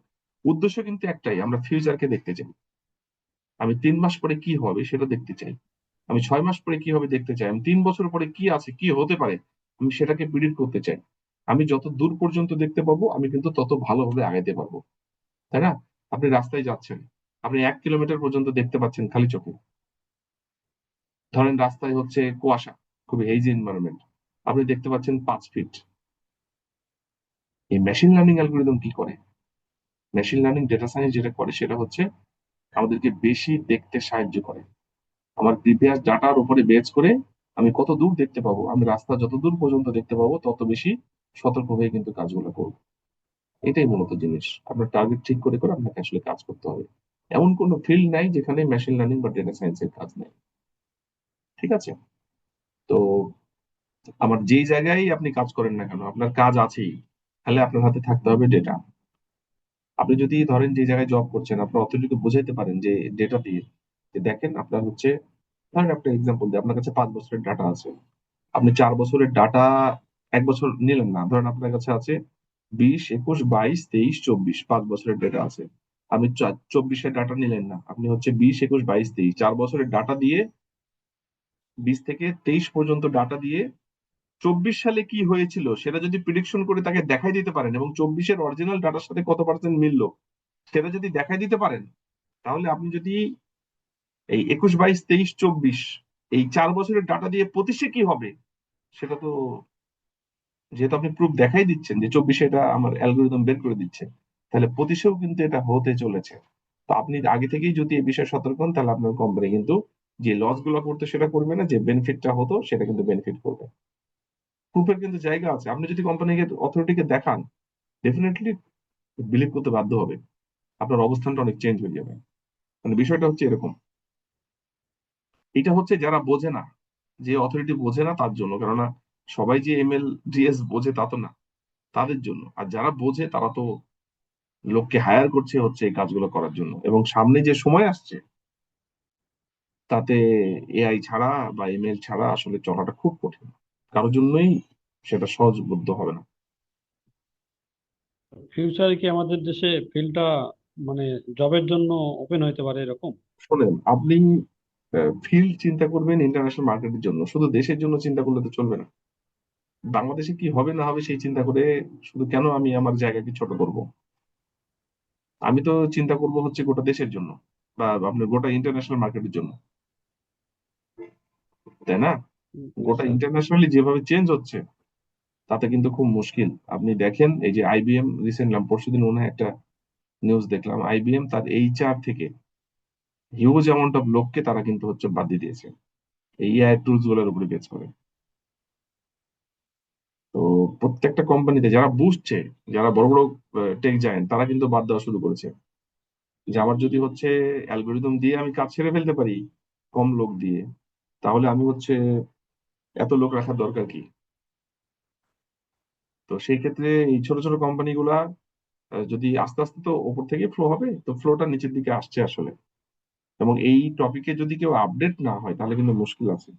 উদ্দেশ্য কিন্তু একটাই, আমরা ফিউচারকে দেখতে চাই। আমি 3 মাস পরে কি হবে সেটা দেখতে চাই। আমি 6 মাস পরে কি হবে দেখতে চাই, আমি 3 বছর পরে কি আছে কি হতে পারে আমি সেটাকে প্রিডিক্ট করতে চাই। আমি যত দূর পর্যন্ত দেখতে পাবো আমি কিন্তু তত ভালোভাবে আগাইতে পারবো, তাই না? আপনি রাস্তায় যাচ্ছেন, আপনি 1 কিলোমিটার পর্যন্ত দেখতে পাচ্ছেন খালি চোখে। ধরেন রাস্তায় হচ্ছে কুয়াশা, খুবই হেজি এনভায়রনমেন্ট, আপনি দেখতে পাচ্ছেন 5 ফিট। এই মেশিন লার্নিং অ্যালগোরিদম কি করে? মেশিন লার্নিং ডেটা সায়েন্স যেটা করে সেটা হচ্ছে আমাদেরকে বেশি দেখতে সাহায্য করে। আমার প্রিভিয়াস ডাটার উপরে বেজ করে আমি কত দূর দেখতে পাবো, আমি রাস্তা যত দূর পর্যন্ত দেখতে পাবো তত বেশি সতর্ক হয়ে কিন্তু কাজগুলো করবো। এটাই মূলত জিনিস, আপনার টার্গেট ঠিক করে করে আপনাকে আসলে কাজ করতে হবে। এমন কোনো ফিল্ড নাই যেখানে মেশিন লার্নিং বা ডেটা সায়েন্সের কাজ নাই। ঠিক আছে? তো আমার যেই জায়গায় আপনি কাজ করেন না কেন আপনার কাজ আছেই, তাহলে আপনার হাতে থাকতে হবে ডেটা। আপনি যদি ধরেন যে জায়গায় জব করছেন আপনার অথরিটিকে বোঝাইতে পারেন যে ডেটা দিয়ে, যে দেখেন আপনার হচ্ছে, ধরেন একটা এক্সাম্পল দিই, আপনার কাছে 5 বছরের ডাটা আছে, আপনি 4 বছরের ডাটা 1 বছর নিলেন না, ধরেন আপনার কাছে আছে 20, 21, 22, 23, 24, 5 বছরের ডেটা আছে। আপনি 24-এর ডাটা নিলেন না, আপনি হচ্ছে 20, 21, 22, 23 4 বছরের ডাটা দিয়ে 20 থেকে 23 পর্যন্ত ডাটা দিয়ে 24 সালে কি হয়েছিল সেটা যদি প্রিডিকশন করে তাকে দেখাই দিতে পারেন এবং 24-এর অরিজিনাল ডাটার সাথে কত পার্সেন্ট মিললো সেটা যদি দেখাই দিতে পারেন, তাহলে আপনি যদি এই 21, 22, 23, 24 এই 4 বছরের ডাটা দিয়ে 25-এ কি হবে সেটা তো, যেহেতু আপনি প্রুফ দেখাই দিচ্ছেন যে 24-এ এটা আমার অ্যালগোরিদম বের করে দিচ্ছে, তাহলে 25-এও কিন্তু এটা হতে চলেছে। তো আপনি আগে থেকেই যদি এই বিষয়ে সতর্ক হন তাহলে আপনার কোম্পানি কিন্তু যে লস গুলো করতে সেটা করবে না, যে বেনিফিটটা হতো সেটা কিন্তু বেনিফিট করবে। প্রুফের কিন্তু জায়গা আছে, আপনি যদি কোম্পানিকে অথরিটিকে দেখান ডেফিনেটলি বিলিভ করতে বাধ্য হবে, আপনার অবস্থানটা অনেক চেঞ্জ হয়ে যাবে। মানে বিষয়টা হচ্ছে এরকম। এটা হচ্ছে যারা বোঝে না, যে অথরিটি বোঝে না তার জন্য, কেননা সবাই যে এমএল ডিএস বোঝে তা তো না, তাদের জন্য। আর যারা বোঝে তারা তো লোককে হায়ার করছে হচ্ছে এই কাজগুলো করার জন্য, এবং সামনে যে সময় আসছে তাতে এআই ছাড়া বা ইমেল ছাড়া আসলে চলাটা খুব কঠিন, কারোর জন্যই সেটা সহজবোধ্য হবে না। ফিউচারে কি আমাদের দেশে ফিল্ডটা মানে জবের জন্য ওপেন হইতে পারে এরকম? শোনেন, আপনি ফিল্ড চিন্তা করবেন ইন্টারন্যাশনাল মার্কেটের জন্য, শুধু দেশের জন্য চিন্তা করলে তো চলবে না। বাংলাদেশে কি হবে না হবে সেই চিন্তা করে শুধু কেন আমি আমার জায়গাকে ছোট করব? আমি তো চিন্তা করব হচ্ছে গোটা দেশের জন্য বা আপনার গোটা ইন্টারন্যাশনাল মার্কেটের জন্য, তাই না? গোটা স্যার, ইন্টারন্যাশনালি যেভাবে চেঞ্জ হচ্ছে তাতে কিন্তু খুব মুশকিল। আপনি দেখেন এই যে আইবিএম রিসেন্ট, পরশুদিন মনে হয় একটা নিউজ দেখলাম, আইবিএম তার এইচআর থেকে হিউজ অ্যামাউন্ট অফ লোককে তারা কিন্তু হচ্ছে বাদ দিয়ে দিয়েছে এই এআই টুলস গুলোর উপরে বেচ করে। তো প্রত্যেকটা কোম্পানিতে যারা বুঝছে, যারা বড় বড় টেক জায়ান্ট তারা কিন্তু বাদ দেওয়া শুরু করেছে, যে আমার যদি হচ্ছে অ্যালগোরিদম দিয়ে আমি কাজ ছেড়ে ফেলতে পারি কম লোক দিয়ে, তাহলে আমি হচ্ছে এত লোক রাখার দরকার কি? তো সেই ক্ষেত্রে এই ছোট ছোট কোম্পানিগুলা যদি আস্তে আস্তে, তো ওপর থেকে ফ্লো হবে, তো ফ্লোটা নিচের দিকে আসছে আসলে। এবং এই টপিকে যদি কেউ আপডেট না হয় তাহলে কিন্তু মুশকিল আছে,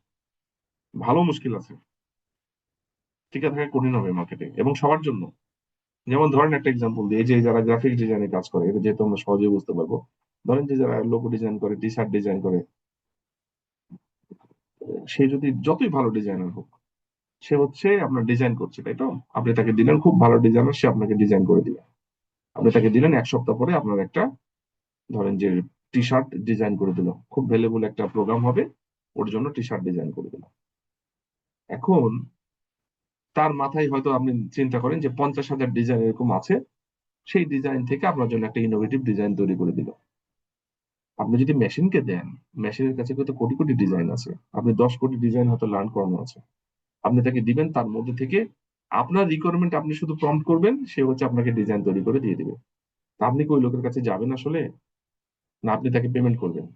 ভালো মুশকিল আছে, টিকে থাকা কঠিন হবে মার্কেটে এবং সবার জন্য। যেমন ধরেন একটা এক্সাম্পল দিই, এই যে যারা গ্রাফিক ডিজাইনে কাজ করে, এটা যেহেতু আমরা সহজে বুঝতে পারবো, ধরেন যে যারা লোগো ডিজাইন করে, টি শার্ট ডিজাইন করে, সে যদি যতই ভালো ডিজাইনার হোক, সে হচ্ছে আপনার ডিজাইন করছে, তাই তো? আপনি তাকে দিলেন খুব ভালো ডিজাইনার, সে আপনাকে ডিজাইন করে দিলেন, আপনি তাকে দিলেন 1 সপ্তাহ পরে আপনার একটা, ধরেন যে টি শার্ট ডিজাইন করে দিল, খুব ভ্যালুয়েবল একটা প্রোগ্রাম হবে, ওর জন্য টি শার্ট ডিজাইন করে দিল। এখন তার মাথায় হয়তো আপনি চিন্তা করেন যে 50,000 ডিজাইন এরকম আছে, সেই ডিজাইন থেকে আপনার জন্য একটা ইনোভেটিভ ডিজাইন তৈরি করে দিল। আপনি যদি মেশিনকে দেন, মেশিনের কাছে কত কোটি কোটি ডিজাইন আছে, আপনি 10 কোটি ডিজাইন হয়তো লার্ন করানো আছে, আপনি তাকে দিবেন তার মধ্যে থেকে আপনার রিকোয়ারমেন্ট আপনি শুধু প্রম্পট করবেন, সে হচ্ছে আপনাকে ডিজাইন তৈরি করে দিয়ে দিবে। তা আপনি কি ওই লোকের কাছে যাবেন আসলে? না আপনি তাকে পেমেন্ট করবেন?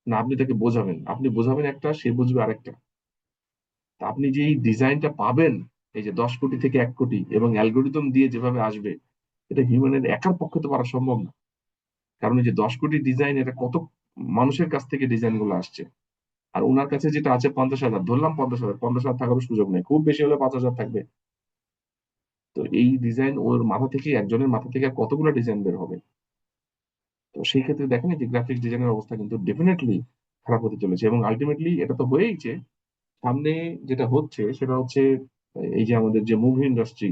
না আপনি তাকে বোঝাবেন? আপনি বোঝাবেন একটা, সে বুঝবে আরেকটা। তা আপনি যে এই ডিজাইনটা পাবেন, এই যে 10 কোটি থেকে 1 কোটি এবং অ্যালগোরিদম দিয়ে যেভাবে আসবে, এটা হিউম্যানের একার পক্ষে তো পারা সম্ভব না। কারণ এই যে 10 কোটি ডিজাইন, এটা কত মানুষের কাছ থেকে ডিজাইন গুলো আসছে, আর ওনার কাছে যেটা আছে 50,000, ধরলাম 50,000, 50,000 থাকারও সুযোগ নেই, খুব বেশি হলে 5,000 থাকবে। তো এই ডিজাইন ওর মাথা থেকে, একজনের মাথা থেকে আর কতগুলো ডিজাইন বের হবে? তো সেই ক্ষেত্রে দেখেন এই যে গ্রাফিক্স ডিজাইনের অবস্থা কিন্তু ডেফিনেটলি খারাপ হতে চলেছে। এবং আলটিমেটলি এটা তো হয়েইছে। সামনে যেটা হচ্ছে সেটা হচ্ছে এই যে আমাদের যে মুভি ইন্ডাস্ট্রি,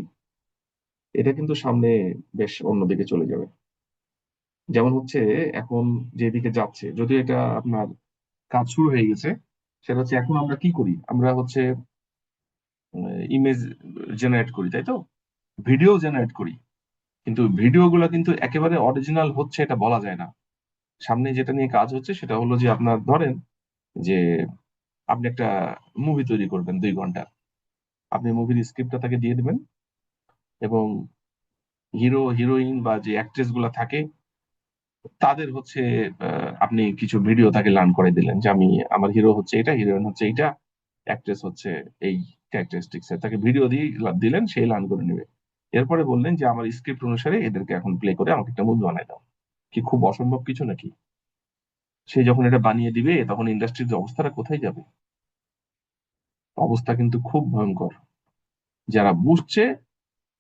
এটা কিন্তু সামনে বেশ অন্যদিকে চলে যাবে। যেমন হচ্ছে এখন যেদিকে যাচ্ছে, যদিও এটা আপনার কাজ শুরু হয়ে গেছে, সেটা হচ্ছে এখন আমরা কি করি, আমরা হচ্ছে ইমেজ জেনারেট করি, তাই তো, ভিডিও জেনারেট করি। কিন্তু ভিডিও গুলো কিন্তু একেবারে অরিজিনাল হচ্ছে এটা বলা যায় না। সামনে যেটা নিয়ে কাজ হচ্ছে সেটা হলো যে আপনার ধরেন যে আপনি একটা মুভি তৈরি করবেন 2 ঘন্টা, আপনি মুভির স্ক্রিপ্টটা তাকে দিয়ে দিবেন, এবং হিরো হিরোইন বা যে অ্যাক্ট্রেস গুলা থাকে তাদের হচ্ছে আপনি কিছু ভিডিও তাকে লার্ন করে দিলেন যে আমি, আমার হিরো হচ্ছে এটা, হিরোইন হচ্ছে এইটা, অ্যাক্ট্রেস হচ্ছে এই ক্যারেক্টারিস্টিক্স এর, তাকে ভিডিও দিয়ে দিলেন, সেই লার্ন করে নেবে। এরপরে বললেন যে আমার স্ক্রিপ্ট অনুসারে এদেরকে এখন প্লে করে আমাকে একটা মুভি বানায় দাও। কি খুব অসম্ভব কিছু নাকি? সে যখন এটা বানিয়ে দিবে তখন ইন্ডাস্ট্রির অবস্থাটা কোথায় যাবে? অবস্থা কিন্তু খুব ভয়ঙ্কর। যারা বুঝছে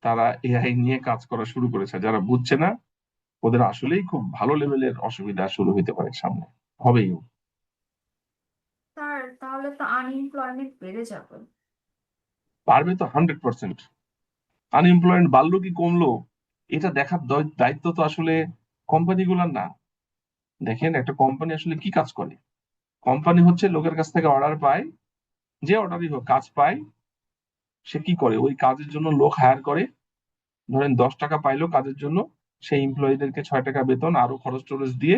তারা এআই নিয়ে কাজ করা শুরু করেছে, যারা বুঝছে না ওদের আসলেই খুব ভালো লেভেলের অসুবিধা শুরু হতে পারে সামনে, হবেই। স্যার তাহলে তো আনএমপ্লয়মেন্ট বেড়ে যাবে। পারবে তো 100%। আনএমপ্লয়েমেন্ট বাড়লো কি কমলো এটা দেখার দায়িত্ব তো আসলে কোম্পানিগুলোর না। দেখেন একটা কোম্পানি আসলে কি কাজ করে, কোম্পানি হচ্ছে লোকের কাছ থেকে অর্ডার পায়, যে অর্ডারই হোক কাজ পায়, সে কি করে ওই কাজের জন্য লোক হায়ার করে। ধরেন 10 টাকা পাইলো কাজের জন্য, সেই এমপ্লয়ীদেরকে 6 টাকা বেতন আরো খরচ টরচ দিয়ে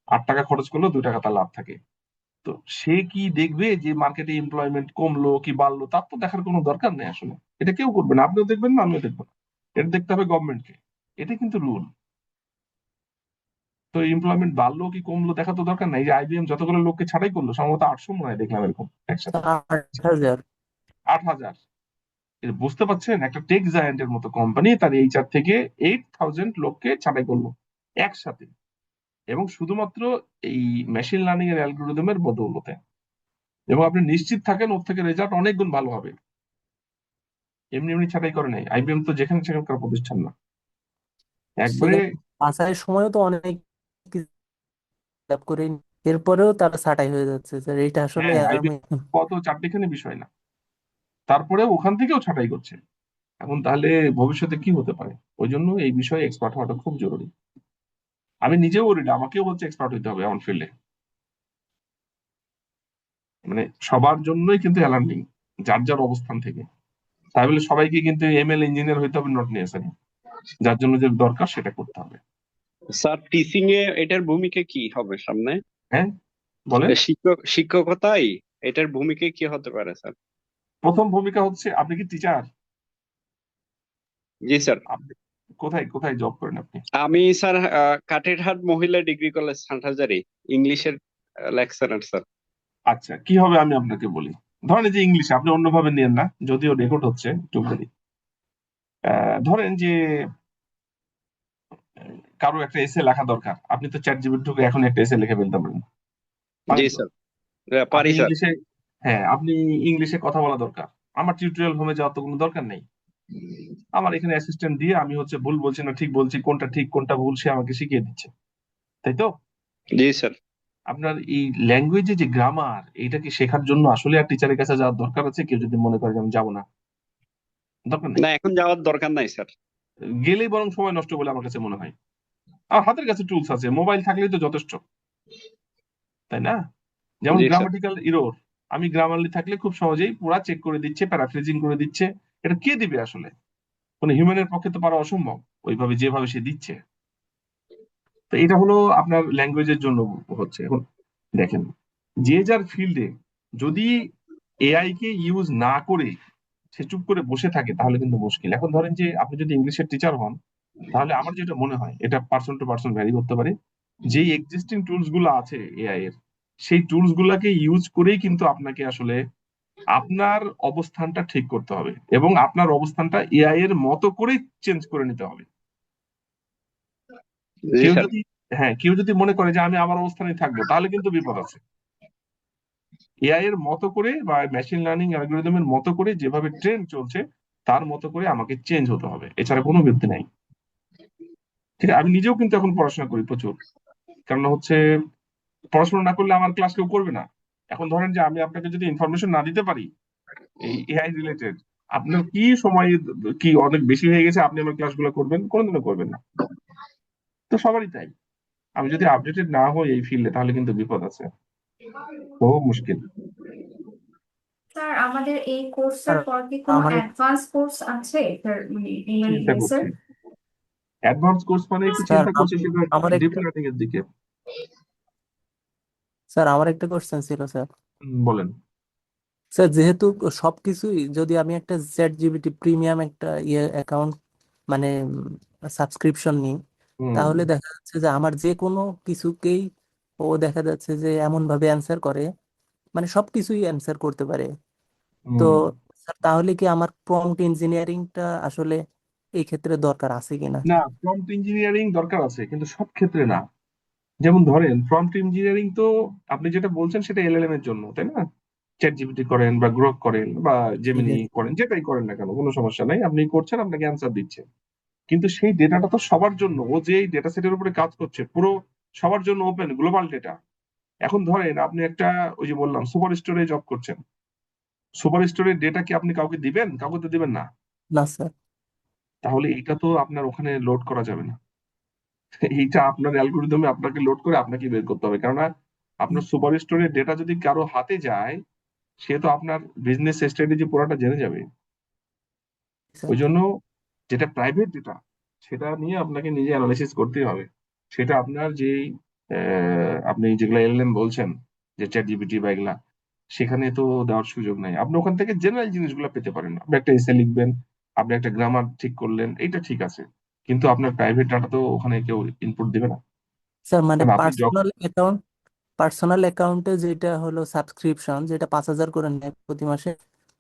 8 টাকা খরচ করলো, 2 টাকা তার লাভ থাকে। তো সে কি দেখবে যে মার্কেটে এমপ্লয়মেন্ট কমলো কি বাড়লো? তার তো দেখার কোনো দরকার নেই আসলে। এটা কেউ করবে না, আপনিও দেখবেন না, আমিও দেখবো না। এটা দেখতে হবে গভর্নমেন্টকে। এটা কিন্তু রুল। তো এমপ্লয়মেন্ট বাড়লো কি কমলো দেখা তো দরকার নাই। এই যে আইবিএম যতগুলো লোককে ছাঁটাই করলো, সম্ভবত 800 মনে হয় দেখলাম এরকম একসাথে। 8,000। 8,000। এটা বুঝতে পারছেন, একটা টেক জায়ান্টের মতো কোম্পানি তার এইচআর থেকে 8,000 লোককে ছাঁটাই করলো একসাথে, এবং শুধুমাত্র এই মেশিন লার্নিং এর অ্যালগোরিদমের বদৌলতে। এবং আপনি নিশ্চিত থাকেন ওর থেকে রেজাল্ট অনেক গুণ ভালো হবে। এমনি এমনি ছাঁটাই করে নাই আইবিএম, তো যেখানে সেখানকার প্রতিষ্ঠান না, একবারে। সেখানে বাছাইয়ের সময়ও তো অনেক ফিল আপ করে এরপরেও তারা ছাঁটাই হয়ে যাচ্ছে স্যার, এটা আসলে হ্যাঁ, আমি আইবিএম কত চারটিখানি বিষয় না, তারপরে ওখান থেকেও ছাঁটাই করছে। এখন তাহলে ভবিষ্যতে কি হতে পারে? ওই জন্য এই বিষয়ে এক্সপার্ট হওয়াটা খুব জরুরি। আমি নিজেও ওরিড, আমাকেও হচ্ছে এক্সপার্ট হইতে হবে এমন ফিল্ডে। মানে সবার জন্যই কিন্তু অ্যালার্মিং, যার যার অবস্থান থেকে। তাই বলে সবাইকে কিন্তু এমএল ইঞ্জিনিয়ার হইতে হবে নট নেসেসারি, যার জন্য যে দরকার সেটা করতে হবে। স্যার টিচিং এ এটার ভূমিকা কি হবে সামনে? হ্যাঁ, বলেন। শিক্ষকতায় এটার ভূমিকা কি হতে পারে স্যার? প্রথম ভূমিকা হচ্ছে, আপনি কি টিচার? জি স্যার। আপনি কোথায় কোথায় জব করেন আপনি? আমি স্যার কাটেরহাট মহিলা ডিগ্রি কলেজ হাটহাজারী ইংলিশের লেকচারার স্যার। আচ্ছা, কি হবে আমি আপনাকে বলি। ধরেন এই যে ইংলিশে, আপনি অন্যভাবে নিয়েন না, যদিও রেকর্ড হচ্ছে একটু বলি। ধরেন যে কারো একটা এসে লেখা দরকার, আপনি তো চ্যাট জিপিটি ঢুকে এখন একটা এসে লিখে ফেলতে পারেন, জি পারেন তো? স্যার, আপনি পারি স্যার। ইংলিশে, হ্যাঁ আপনি ইংলিশে কথা বলা দরকার, আমার টিউটোরিয়াল হোমে যাওয়ার তো কোনো দরকার নেই। আমার এখানে অ্যাসিস্ট্যান্ট দিয়ে আমি হচ্ছে ভুল বলছি না ঠিক বলছি, কোনটা ঠিক কোনটা ভুল সে আমাকে শিখিয়ে দিচ্ছে, তাই তো? জি স্যার। আপনার এই ল্যাঙ্গুয়েজে যে গ্রামার, এইটাকে শেখার জন্য আসলে আর টিচারের কাছে যাওয়ার দরকার আছে? কেউ যদি মনে করে যে আমি যাবো না, দরকার নেই। না, এখন যাওয়ার দরকার নাই স্যার। গেলেই বরং সময় নষ্ট বলে আমার কাছে মনে হয়। আমার হাতের কাছে টুলস আছে, মোবাইল থাকলেই তো যথেষ্ট, তাই না? যেমন জি স্যার। গ্রামাটিক্যাল ইরোর, আমি গ্রামারলি থাকলে খুব সহজেই পুরা চেক করে দিচ্ছে, প্যারাফ্রেজিং করে দিচ্ছে। এটা কে দিবে আসলে? কোনো হিউম্যানের পক্ষে তো পারা অসম্ভব ওইভাবে যেভাবে সে দিচ্ছে। তো এটা হলো আপনার ল্যাঙ্গুয়েজের জন্য হচ্ছে। এখন দেখেন, যে যার ফিল্ডে যদি এআই কে ইউজ না করে সে চুপ করে বসে থাকে তাহলে কিন্তু মুশকিল। এখন ধরেন যে আপনি যদি ইংলিশের টিচার হন, তাহলে আমার যেটা মনে হয়, এটা পার্সন টু পার্সন ভ্যারি করতে পারে, যেই এক্সিস্টিং টুলস গুলো আছে এআই এর, সেই টুলস গুলাকে ইউজ করেই কিন্তু আপনাকে আসলে আপনার অবস্থানটা ঠিক করতে হবে, এবং আপনার অবস্থানটা এআই এর মতো করে চেঞ্জ করে নিতে হবে। জি কেউ স্যার। যদি, হ্যাঁ কেউ যদি মনে করে যে আমি আমার অবস্থানে থাকবো, তাহলে কিন্তু বিপদ আছে। এআই এর মতো করে বা মেশিন লার্নিং অ্যালগোরিদমের মতো করে যেভাবে ট্রেন্ড চলছে তার মতো করে আমাকে চেঞ্জ হতে হবে, এছাড়া কোনো বিরতি নাই। ঠিক আছে, আমি নিজেও কিন্তু এখন পড়াশোনা করি প্রচুর, কারণ হচ্ছে পড়াশোনা না করলে আমার ক্লাস কেউ করবে না। এখন ধরেন যে আমি আপনাকে যদি ইনফরমেশন না দিতে পারি এই এআই রিলেটেড, আপনার কি সময় কি অনেক বেশি হয়ে গেছে আপনি আমার ক্লাসগুলো করবেন? কোনোদিনও করবেন না। তো সবারই তাই। আমি যদি আপডেটেড না হই এই ফিল্ডে তাহলে কিন্তু বিপদ আছে, খুব মুশকিল। স্যার আমাদের এই কোর্সের স্যার পর কি কোনো আমার অ্যাডভান্স কোর্স আছে স্যার এমএল চিন্তা বেসের? করছি অ্যাডভান্স কোর্স মানে কি স্যার চিন্তা করছি সেটা আমার ডিপ একটা লার্নিং এর দিকে। স্যার আমার একটা কোশ্চেন ছিল স্যার। বলেন। স্যার যেহেতু সবকিছুই যদি আমি একটা চ্যাট জিপিটি প্রিমিয়াম একটা ইয়ে অ্যাকাউন্ট মানে সাবস্ক্রিপশন নিই, হুম তাহলে দেখা যাচ্ছে যে আমার যে কোনো কিছুকেই ও দেখা যাচ্ছে যে এমন ভাবে অ্যান্সার করে, মানে সবকিছুই অ্যান্সার করতে পারে। তো হুম স্যার তাহলে কি আমার প্রম্পট ইঞ্জিনিয়ারিংটা আসলে এই ক্ষেত্রে দরকার আছে কিনা? না, প্রম্পট ইঞ্জিনিয়ারিং দরকার আছে কিন্তু সব ক্ষেত্রে না। যেমন ধরেন প্রম্পট ইঞ্জিনিয়ারিং তো আপনি যেটা বলছেন সেটা এলএলএম এর জন্য, তাই না? চ্যাট জিপিটি করেন বা গ্রোক করেন বা ঠিক জেমিনি আছে। করেন, যেটাই করেন না কেন কোনো সমস্যা নাই, আপনি করছেন, আপনাকে অ্যান্সার দিচ্ছে। কিন্তু সেই ডেটাটা তো সবার জন্য, ও যে ডেটা সেটের উপরে কাজ করছে পুরো সবার জন্য ওপেন গ্লোবাল ডেটা। এখন ধরেন আপনি একটা, ওই যে বললাম সুপার স্টোরে জব করছেন, সুপার স্টোরের ডেটা কি আপনি কাউকে দিবেন? কাউকে তো দিবেন না। না স্যার। তাহলে এইটা তো আপনার ওখানে লোড করা যাবে না। এইটা আপনার অ্যালগোরিদমে আপনাকে লোড করে আপনাকে বের করতে হবে, কেননা আপনার সুপার স্টোরের ডেটা যদি কারো হাতে যায় সে তো আপনার বিজনেস স্ট্র্যাটেজি পুরোটা জেনে যাবে। স্যার ওই জন্য যেটা প্রাইভেট ডেটা সেটা নিয়ে আপনাকে নিজে অ্যানালাইসিস করতেই হবে। সেটা আপনার যেই আপনি যেগুলো এলএলএম বলছেন, যে চ্যাট জিপিটি বা এগুলা, সেখানে তো দেওয়ার সুযোগ নাই। আপনি ওখান থেকে জেনারেল জিনিসগুলো পেতে পারেন। আপনি একটা এসে লিখবেন, আপনি একটা গ্রামার ঠিক করলেন, এইটা ঠিক আছে, কিন্তু আপনার প্রাইভেট ডাটা তো ওখানে কেউ ইনপুট দিবে না। স্যার মানে কারণ আপনি পার্সোনাল অ্যাকাউন্টে যেটা হলো সাবস্ক্রিপশন, যেটা 5,000 করে নেয় প্রতি মাসে,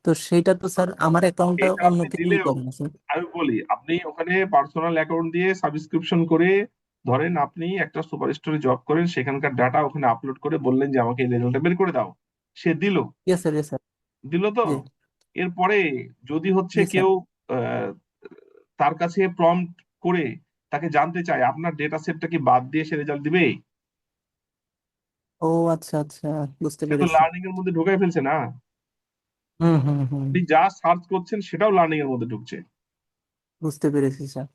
তো সেইটা তো স্যার আমার অ্যাকাউন্টটা এটা অন্য আপনি কেউ ই দিলেও, করে না স্যার। আমি বলি, আপনি ওখানে পার্সোনাল অ্যাকাউন্ট দিয়ে সাবস্ক্রিপশন করে, ধরেন আপনি একটা সুপার স্টোরে জব করেন, সেখানকার ডাটা ওখানে আপলোড করে বললেন যে আমাকে এই রেজাল্টটা বের করে দাও, সে দিল। Yes sir, yes sir. দিল তো। জি। এরপরে যদি হচ্ছে জি স্যার। কেউ আহ, তার কাছে প্রম্পট করে তাকে জানতে চায় আপনার ডেটা সেটটা কি বাদ দিয়ে সে রেজাল্ট দিবে, ও আচ্ছা আচ্ছা, বুঝতে সে তো পেরেছি। লার্নিং এর মধ্যে ঢুকাই ফেলছে না। হুম হুম হুম। আপনি যা সার্চ করছেন সেটাও লার্নিং এর মধ্যে ঢুকছে। বুঝতে পেরেছি স্যার।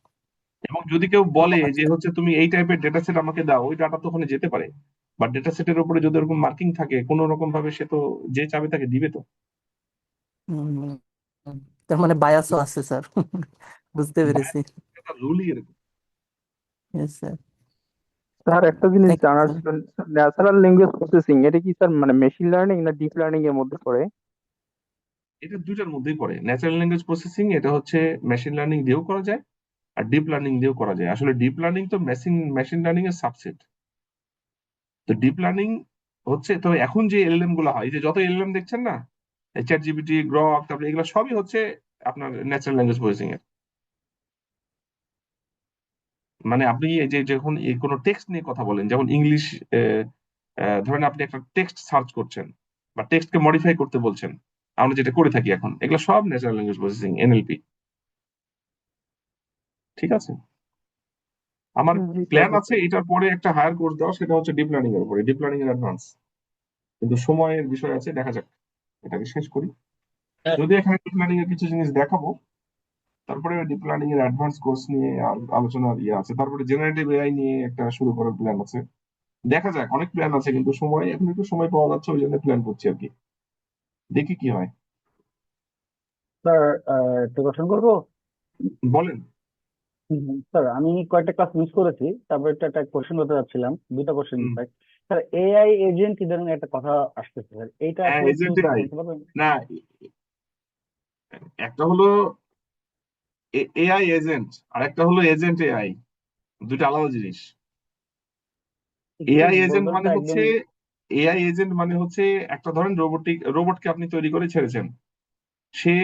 এবং যদি কেউ ও বলে যে আচ্ছা। হচ্ছে তুমি এই টাইপের ডেটা সেট আমাকে দাও, ওই ডাটা তো ওখানে যেতে পারে। বা ডেটা সেটের উপরে যদি ওরকম মার্কিং থাকে কোনো রকম ভাবে, সে তো যে চাবে তাকে দিবে তো। হুম, হুম, হুম। তার মানে বায়াসও আছে স্যার। বুঝতে পেরেছি। রুলই এরকম। Yes sir. স্যার একটা জিনিস থ্যাংক ইউ জানার স্যার। ছিল, ন্যাচারাল ল্যাঙ্গুয়েজ প্রসেসিং এটা কি স্যার মানে মেশিন লার্নিং না ডিপ লার্নিং এর মধ্যে পড়ে? এটা দুইটার মধ্যেই পড়ে। ন্যাচারাল ল্যাঙ্গুয়েজ প্রসেসিং এটা হচ্ছে মেশিন লার্নিং দিয়েও করা যায়, আর ডিপ লার্নিং দিয়েও করা যায়। আসলে ডিপ লার্নিং তো মেশিন মেশিন লার্নিং এর সাবসেট। তো ডিপ লার্নিং হচ্ছে, তবে এখন যে এলএলএম গুলো হয়, এই যে যত এলএলএম দেখছেন না, চ্যাট জিপিটি, গ্রক, তারপরে এগুলো সবই হচ্ছে আপনার ন্যাচারাল ল্যাঙ্গুয়েজ প্রসেসিং এর। মানে আপনি এই যে যখন এই কোনো টেক্সট নিয়ে কথা বলেন, যেমন ইংলিশ, ধরেন আপনি একটা টেক্সট সার্চ করছেন বা টেক্সটকে মডিফাই করতে বলছেন, আমরা যেটা করে থাকি এখন, এগুলো সব ন্যাচারাল ল্যাঙ্গুয়েজ প্রসেসিং, এনএলপি। ঠিক আছে। আমার জি স্যার, প্ল্যান বুঝতে আছে পেরেছি। এটার পরে একটা হায়ার কোর্স দেওয়া, সেটা হচ্ছে ডিপ লার্নিং এর উপরে, ডিপ লার্নিং এর অ্যাডভান্স। কিন্তু সময়ের বিষয় আছে, দেখা যাক, এটাকে শেষ করি। যদি এখানে ডিপ লার্নিং এর কিছু জিনিস দেখাবো, তারপরে ডিপ লার্নিং এর অ্যাডভান্স কোর্স নিয়ে আলোচনার ইয়ে আছে, তারপরে জেনারেটিভ এআই নিয়ে একটা শুরু করার প্ল্যান আছে। দেখা যাক, অনেক প্ল্যান আছে কিন্তু সময়, এখন একটু সময় পাওয়া যাচ্ছে ওই জন্য প্ল্যান করছি আর কি, দেখি কি হয়। স্যার একটা কোশ্চেন করবো। বলেন। স্যার আমি কয়েকটা ক্লাস মিস করেছি, তারপর একটা কোশ্চেন করতে যাচ্ছিলাম, দুটো কোশ্চেন হুম, ইনফ্যাক্ট। স্যার এআই এজেন্ট ইদানিং একটা কথা আসতেছে স্যার, এইটা হ্যাঁ, আসলে কি এজেন্ট এআই। বলতে পারবেন? না, একটা হলো এআই এজেন্ট, আর একটা হলো এজেন্ট এআই, দুটো আলাদা জিনিস। একটু এআই এজেন্ট বলবেন তো মানে একদম। হচ্ছে, এআই এজেন্ট মানে হচ্ছে একটা ধরেন রোবটকে আপনি তৈরি করে ছেড়েছেন, সে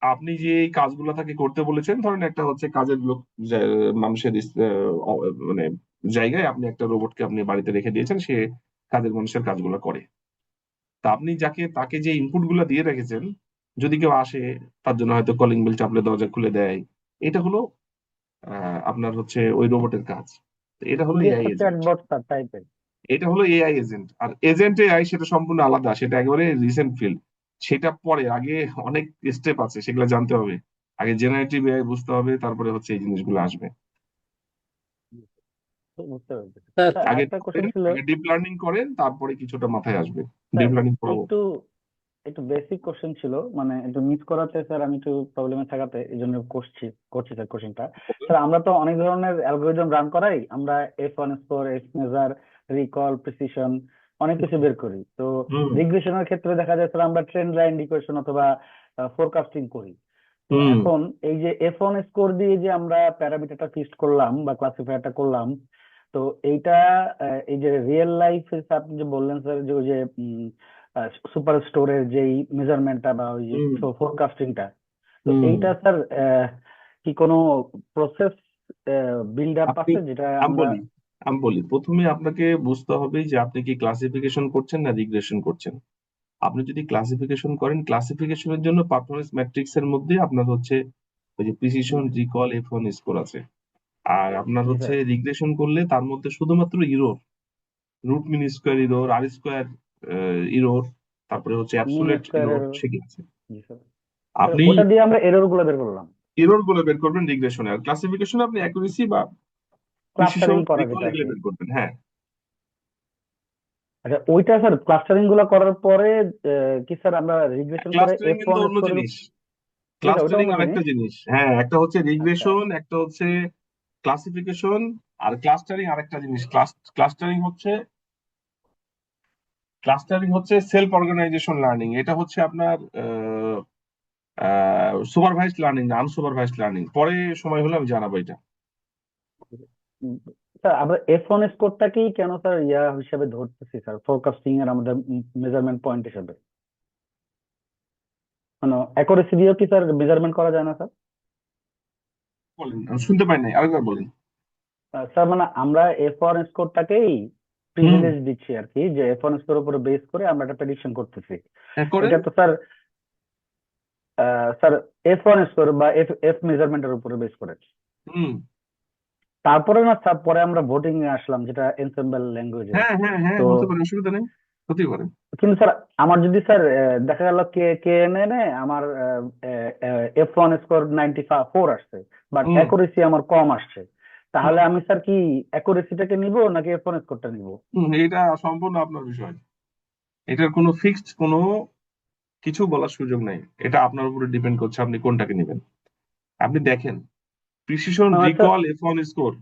আপনি যে এই কাজগুলো তাকে করতে বলেছেন, ধরেন একটা হচ্ছে কাজের লোক, মানুষের মানে জায়গায় আপনি একটা রোবটকে আপনি বাড়িতে রেখে দিয়েছেন, সে কাজের মানুষের কাজগুলো করে। তা আপনি তাকে যে ইনপুট গুলো দিয়ে রেখেছেন, যদি কেউ আসে তার জন্য হয়তো কলিং বেল চাপলে দরজা খুলে দেয়, এটা হলো আপনার হচ্ছে ওই রোবটের কাজ। তো এটা হলো জিজ্ঞেস এআই তো এজেন্ট। চ্যাটবট স্যার টাইপের। এটা হলো এআই এজেন্ট, আর এজেন্ট এআই সেটা সম্পূর্ণ আলাদা, সেটা একেবারে রিসেন্ট ফিল্ড। সেটা পরে, আগে অনেক স্টেপ আছে, সেগুলো জানতে হবে। আগে জেনারেটিভ এআই বুঝতে হবে, তারপরে হচ্ছে এই জিনিসগুলো আসবে। বুঝতে পেরেছি স্যার স্যার। আগে আরেকটা কোশ্চেন করেন, ছিল আগে ডিপ লার্নিং করেন, তারপরে কিছুটা মাথায় আসবে। স্যার, ডিপ লার্নিং পড়াবো। একটু একটু বেসিক কোশ্চেন ছিল, মানে একটু মিস করাতে স্যার আমি একটু প্রবলেমে থাকাতে এই জন্য করছি স্যার কোশ্চেনটা। স্যার আমরা তো অনেক ধরনের অ্যালগোরিদম রান করাই, আমরা F1 score, F measure, recall, precision অনেক কিছু বের করি। তো হুম রিগ্রেশনের ক্ষেত্রে দেখা যায় স্যার আমরা ট্রেন্ড লাইন ইকুয়েশন অথবা ফোরকাস্টিং করি। তো হুম এখন এই যে F1 স্কোর দিয়ে যে আমরা প্যারামিটারটা ফিক্সড করলাম বা ক্লাসিফায়ারটা করলাম, তো এইটা এই যে রিয়েল লাইফ আপনি যে বললেন স্যার যে ওই যে সুপার স্টোরের যেই মেজারমেন্টটা বা ওই যে হুম ফোরকাস্টিংটা, তো হুম এইটা স্যার কি কোনো প্রসেস বিল্ড আপ আপনি, আছে যেটা আমি আমরা? বলি আমি বলি প্রথমে আপনাকে বুঝতে হবে যে আপনি কি ক্লাসিফিকেশন করছেন না রিগ্রেশন করছেন। আপনি যদি ক্লাসিফিকেশন করেন, ক্লাসিফিকেশনের জন্য পারফরমেন্স ম্যাট্রিক্স এর মধ্যে আপনার হচ্ছে ওই যে প্রিসিশন, রিকল, F1 স্কোর আছে। আর আপনার জি হচ্ছে স্যার, রিগ্রেশন করলে তার মধ্যে শুধুমাত্র error, root mean square error, আর স্কোয়ার ইরোর, তারপরে হচ্ছে মিন অ্যাবসোলিউট ইরোর, স্কোয়ারের। সেগুলো আছে। জি স্যার, আপনি ওটা দিয়ে আমরা এরর গুলো বের করলাম, ইরোর গুলো বের করবেন রিগ্রেশনে, আর ক্লাসিফিকেশনে আপনি অ্যাকুরেসি বা প্রিসিশন, ক্লাস্টারিং করা রিকল যেটা আর এগুলো কি। বের করবেন। হ্যাঁ, আচ্ছা, ওইটা স্যার ক্লাস্টারিং গুলো করার পরে কি স্যার আমরা রিগ্রেশন করে ক্লাস্টারিং কিন্তু F1 অন্য স্কোরের? জিনিস। ওটা ক্লাস্টারিং অন্য আরেকটা জিনিস। জিনিস। হ্যাঁ, একটা হচ্ছে আচ্ছা, রিগ্রেশন, একটা হচ্ছে ক্লাসিফিকেশন, আর ক্লাস্টারিং আরেকটা জিনিস। ক্লাস্টারিং হচ্ছে সেলফ অর্গানাইজেশন লার্নিং। এটা হচ্ছে আপনার সুপারভাইজড লার্নিং না, আনসুপারভাইজড লার্নিং। পরে সময় হলে আমি জানাবো এটা। উম, স্যার আমরা F1 স্কোরটাকেই কেন স্যার ইয়া হিসেবে ধরতেছি স্যার, ফোরকাস্টিং এর আমাদের মেজারমেন্ট পয়েন্ট হিসেবে? মানে অ্যাকুরেসি দিয়েও কি স্যার মেজারমেন্ট করা যায় না স্যার? বলেন, আমি শুনতে পাই নাই, আরেকবার বলেন। স্যার মানে আমরা F1 স্কোরটাকেই হুম, প্রিভিলেজ দিচ্ছি আর কি, যে F1 স্কোর উপরে বেস করে আমরা একটা প্রেডিকশন করতেছি। হ্যাঁ করেন। এটা তো স্যার স্যার F1 স্কোর বা এফ মেজারমেন্টের উপরে বেস করে। হুম, তারপরে না স্যার পরে আমরা ভোটিং এ আসলাম, যেটা এনসেম্বল ল্যাঙ্গুয়েজে। হ্যাঁ হ্যাঁ হ্যাঁ, তো হতে পারে, অসুবিধা নেই, হতেই পারে। কিন্তু স্যার আমার যদি স্যার দেখা গেল KNN এ আমার F1 স্কোর 94 আসছে, বাট হুম অ্যাকুরেসি আমার কম আসছে, হুম তাহলে আমি স্যার কি অ্যাকুরেসিটাকে নিব নাকি F1 স্কোরটা নিব? হুম, এটা সম্পূর্ণ আপনার বিষয়। এটার কোনো ফিক্সড কোনো কিছু বলার সুযোগ নাই। এটা আপনার উপরে ডিপেন্ড করছে আপনি কোনটাকে নেবেন। আপনি দেখেন, প্রিসিশন, আচ্ছা, রিকল, F1 স্কোর,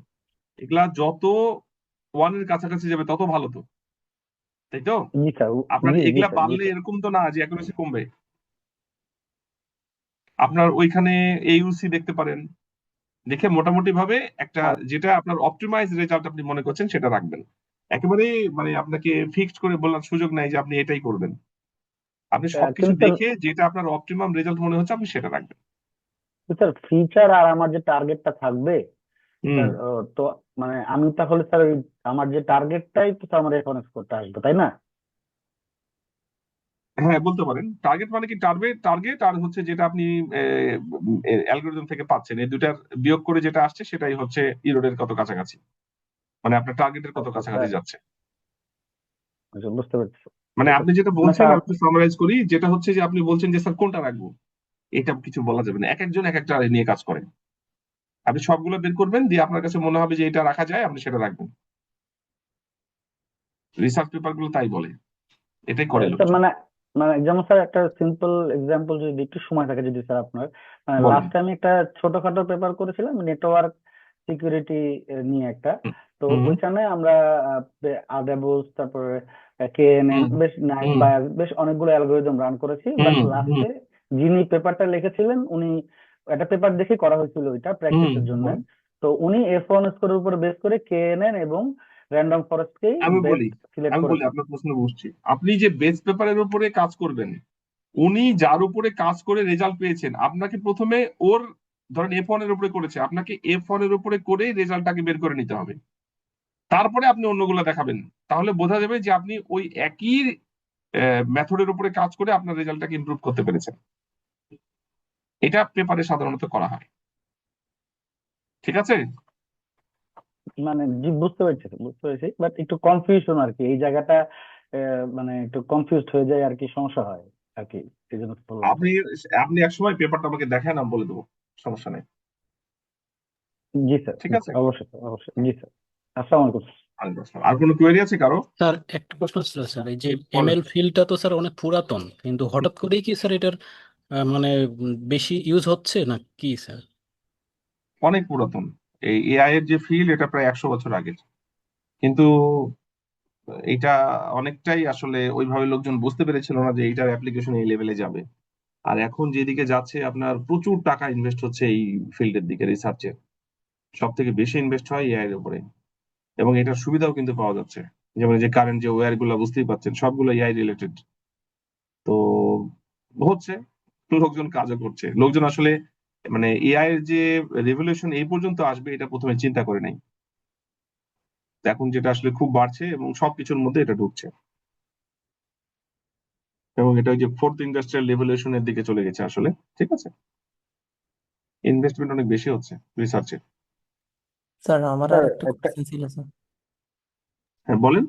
এগুলা যত ওয়ানের কাছাকাছি যাবে তত ভালো তো, তাই তো? জি স্যার, আপনার জি জি এগুলা স্যার, জি বাড়লে স্যার। এরকম তো না যে অ্যাকুরেসি কমবে। আপনার ওইখানে AUC দেখতে পারেন, দেখে মোটামুটি ভাবে একটা আর যেটা আপনার অপটিমাইজ রেজাল্ট আপনি মনে করছেন সেটা রাখবেন। একেবারে মানে আপনাকে ফিক্সড করে বলার সুযোগ নাই যে আপনি এটাই করবেন। আপনি সবকিছু কিন্তু স্যার, দেখে যেটা আপনার অপটিমাম রেজাল্ট মনে হচ্ছে আপনি সেটা রাখবেন। স্যার ফিচার আর আমার যে টার্গেটটা থাকবে হুম, স্যার, তো মানে আমি তাহলে স্যার আমার যে টার্গেটটাই তো স্যার আমার F1 স্কোরটা আসবে, তাই না? হ্যাঁ বলতে পারেন। টার্গেট মানে কি, টার্গেট আর হচ্ছে যেটা আপনি অ্যালগোরিদম থেকে পাচ্ছেন, এই দুটার বিয়োগ করে যেটা আসছে সেটাই হচ্ছে ইরোডের কত কাছাকাছি, মানে আপনার টার্গেটের কত আচ্ছা কাছাকাছি স্যার, যাচ্ছে। আচ্ছা বুঝতে পারছি। মানে আচ্ছা, আপনি যেটা মানে বলছেন, স্যার আমি সামারাইজ করি, যেটা হচ্ছে যে আপনি বলছেন যে স্যার কোনটা রাখবো, এটা কিছু বলা যাবে না। এক একজন এক একটা নিয়ে কাজ করে। আপনি সবগুলো বের করবেন, দিয়ে আপনার কাছে মনে হবে যে এটা রাখা যায়, আপনি সেটা রাখবেন। রিসার্চ পেপার গুলো তাই বলে, এটাই করে স্যার লোকজন। মানে মানে যেমন স্যার একটা সিম্পল এক্সাম্পল যদি একটু সময় থাকে যদি স্যার আপনার, মানে বলেন। লাস্ট টাইম একটা ছোটখাটো পেপার করেছিলাম নেটওয়ার্ক সিকিউরিটি নিয়ে একটা। হুম তো হুম ওইখানে আমরা আদাবস, তারপরে KNN, হুম বেশ নাইস হুম বায়াস, বেশ অনেকগুলো অ্যালগোরিদম রান করেছি, বাট হুম হুম লাস্টে যিনি পেপারটা লিখেছিলেন উনি একটা পেপার দেখে করা হয়েছিল ওইটা হুম, প্র্যাকটিসের জন্য। বলেন। তো উনি F1 স্কোরের উপর বেস করে KNN এবং র্যান্ডম ফরেস্টকেই আমি বলি বেস্ট সিলেক্ট আমি বলি করেছেন। আপনার প্রশ্ন বুঝছি। আপনি যে বেস পেপারের উপরে কাজ করবেন, উনি যার উপরে কাজ করে রেজাল্ট পেয়েছেন, আপনাকে প্রথমে ওর, ধরেন F1 এর উপরে করেছে, আপনাকে F1 এর উপরে করে রেজাল্টটাকে বের করে নিতে হবে, তারপরে আপনি অন্যগুলো দেখাবেন। তাহলে বোঝা যাবে যে আপনি ওই একই মেথডের উপরে কাজ করে আপনার রেজাল্টটাকে ইমপ্রুভ করতে পেরেছেন। এটা পেপারে সাধারণত করা হয়। ঠিক আছে? মানে জি বুঝতে পেরেছি বাট একটু কনফিউশন আর কি এই জায়গাটা মানে একটু কনফিউজড হয়ে যায় আর কি সমস্যা হয় আর কি এই জন্য বললাম আর আপনি কি। আপনি একসময় পেপারটা আমাকে দেখান, আমি বলে দেবো, সমস্যা নেই। জি স্যার ঠিক আছে, অবশ্যই স্যার অবশ্যই জি স্যার আসসালামু আলাইকুম স্যার। আলাইকুম আসসালাম। আর কোনো কোয়েরি আছে কারো? স্যার একটা প্রশ্ন ছিল স্যার, এই যে বলেন। এমএল ফিল্ডটা তো স্যার অনেক পুরাতন, কিন্তু হঠাৎ করেই কি স্যার এটার মানে বেশি ইউজ হচ্ছে না কি স্যার? অনেক পুরাতন। এই এআই এর যে ফিল্ড, এটা প্রায় 100 বছর আগের, কিন্তু এটা অনেকটাই আসলে ওইভাবে লোকজন বুঝতে পেরেছিল না যে এইটার অ্যাপ্লিকেশন এই লেভেলে যাবে। আর এখন যেদিকে যাচ্ছে, আপনার প্রচুর টাকা ইনভেস্ট হচ্ছে এই ফিল্ডের দিকে, রিসার্চে সব থেকে বেশি ইনভেস্ট হয় এআই এর উপরে, এবং এটার সুবিধাও কিন্তু পাওয়া যাচ্ছে। যেমন এই যে কারেন্ট যে ওয়্যার গুলা, বুঝতেই পাচ্ছেন, সবগুলো এআই রিলেটেড। তো হচ্ছে, লোকজন কাজও করছে, লোকজন আসলে মানে এআই এর যে রেভলিউশন এই পর্যন্ত আসবে এটা প্রথমে চিন্তা করে নাই। এখন যেটা আসলে খুব বাড়ছে এবং সবকিছুর মধ্যে এটা ঢুকছে, এবং এটা ওই যে ফোর্থ ইন্ডাস্ট্রিয়াল রেভলিউশনের দিকে চলে গেছে আসলে। ঠিক আছে, ইনভেস্টমেন্ট অনেক বেশি হচ্ছে রিসার্চে। স্যার আমার আর স্যার একটা একটা কোশ্চেন ছিল স্যার। হ্যাঁ বলেন।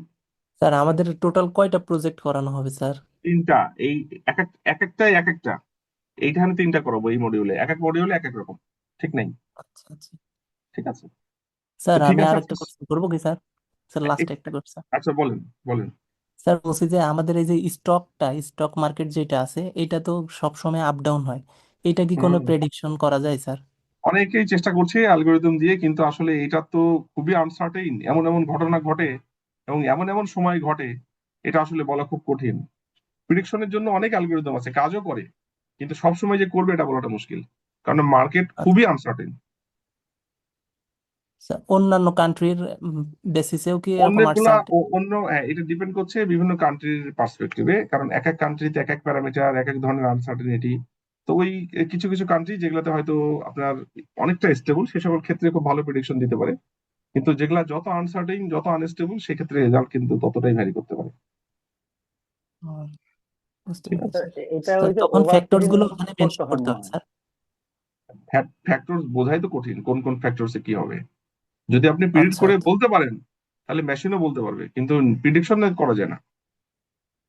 স্যার আমাদের টোটাল কয়টা প্রজেক্ট করানো হবে স্যার? 3টা। এই এক একটাই এক একটা, এইখানে 3টা করাবো এই মডিউলে, এক এক মডিউলে এক এক রকম। ঠিক নাই? আচ্ছা আচ্ছা ঠিক আছে, তো স্যার, ঠিক আমি আছে আর আজকে। একটা কোশ্চেন করবো কি স্যার? স্যার লাস্ট এক- একটা কোশ্চেন। আচ্ছা বলেন, বলেন। স্যার বলছি যে আমাদের এই যে স্টক মার্কেট যেটা আছে এটা তো সব সময় আপ ডাউন হয়, এটা কি কোনো হুম, প্রেডিকশন করা যায় স্যার? অনেকেই চেষ্টা করছে অ্যালগোরিদম দিয়ে, কিন্তু আসলে এটা তো খুবই আনসার্টেইন, এমন এমন ঘটনা ঘটে এবং এমন এমন সময় ঘটে, এটা আসলে বলা খুব কঠিন। প্রিডিকশনের জন্য অনেক অ্যালগোরিদম আছে, কাজও করে, কিন্তু সব সময় যে করবে এটা বলাটা মুশকিল, কারণ মার্কেট আচ্ছা খুবই আনসার্টেইন। স্যার, অন্যান্য কান্ট্রির বেসিসেও কি এরকম অন্যের গুলা আনসার্টেন? অন্য, হ্যাঁ, এটা ডিপেন্ড করছে বিভিন্ন কান্ট্রির পার্সপেক্টিভে, কারণ এক এক কান্ট্রিতে এক এক প্যারামিটার, এক এক ধরনের আনসার্টেনিটি। তো ওই কিছু কিছু কান্ট্রি যেগুলোতে হয়তো আপনার অনেকটা স্টেবল, সে সকল ক্ষেত্রে খুব ভালো প্রেডিকশন দিতে পারে, কিন্তু যেগুলা যত আনসার্টেইন, যত আনস্টেবল, সেক্ষেত্রে রেজাল্ট কিন্তু ততটাই ভ্যারি করতে পারে। হুম, বুঝতে ঠিক আছে, স্যার পেরেছি। এটা স্যার ওই যে তখন ওভার ফ্যাক্টরস ফিডিং গুলো ওখানে করতে মেনশন হয় করতে মনে হবে হয়। স্যার। ফ্যাক্টরস বোঝাই তো কঠিন, কোন কোন ফ্যাক্টরসে কি হবে। যদি আপনি প্রিডিক্ট আচ্ছা করে আচ্ছা, বলতে পারেন, তাহলে মেশিনও বলতে পারবে, কিন্তু প্রিডিকশন করা যায় না।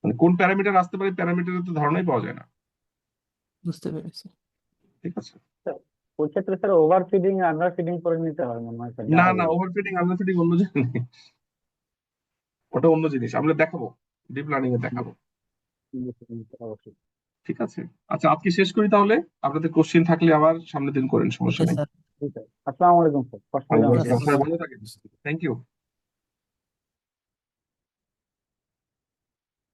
মানে কোন প্যারামিটার আসতে পারে, প্যারামিটারের তো ধারণাই পাওয়া যায় না। বুঝতে পেরেছি। ঠিক আছে। স্যার, ওই ক্ষেত্রে sir over feeding under feeding করে নিতে হয় মনে হয় স্যার না জাহাজে। না, ওভারফিটিং আন্ডারফিটিং অন্য জিনিস, ওটা অন্য জিনিস, আমরা দেখাবো, ডিপ লার্নিং এ দেখাবো। অবশ্যই। ঠিক আছে, আচ্ছা আজকে শেষ করি তাহলে। আপনাদের কোশ্চেন থাকলে আবার সামনের দিন করেন, সমস্যা ওকে নেই। স্যার। জি স্যার আসসালামু আলাইকুম স্যার ওয়ালাইকুম ওকে আসসালাম, স্যার। সবাই ভালো থাকেন। Thank you.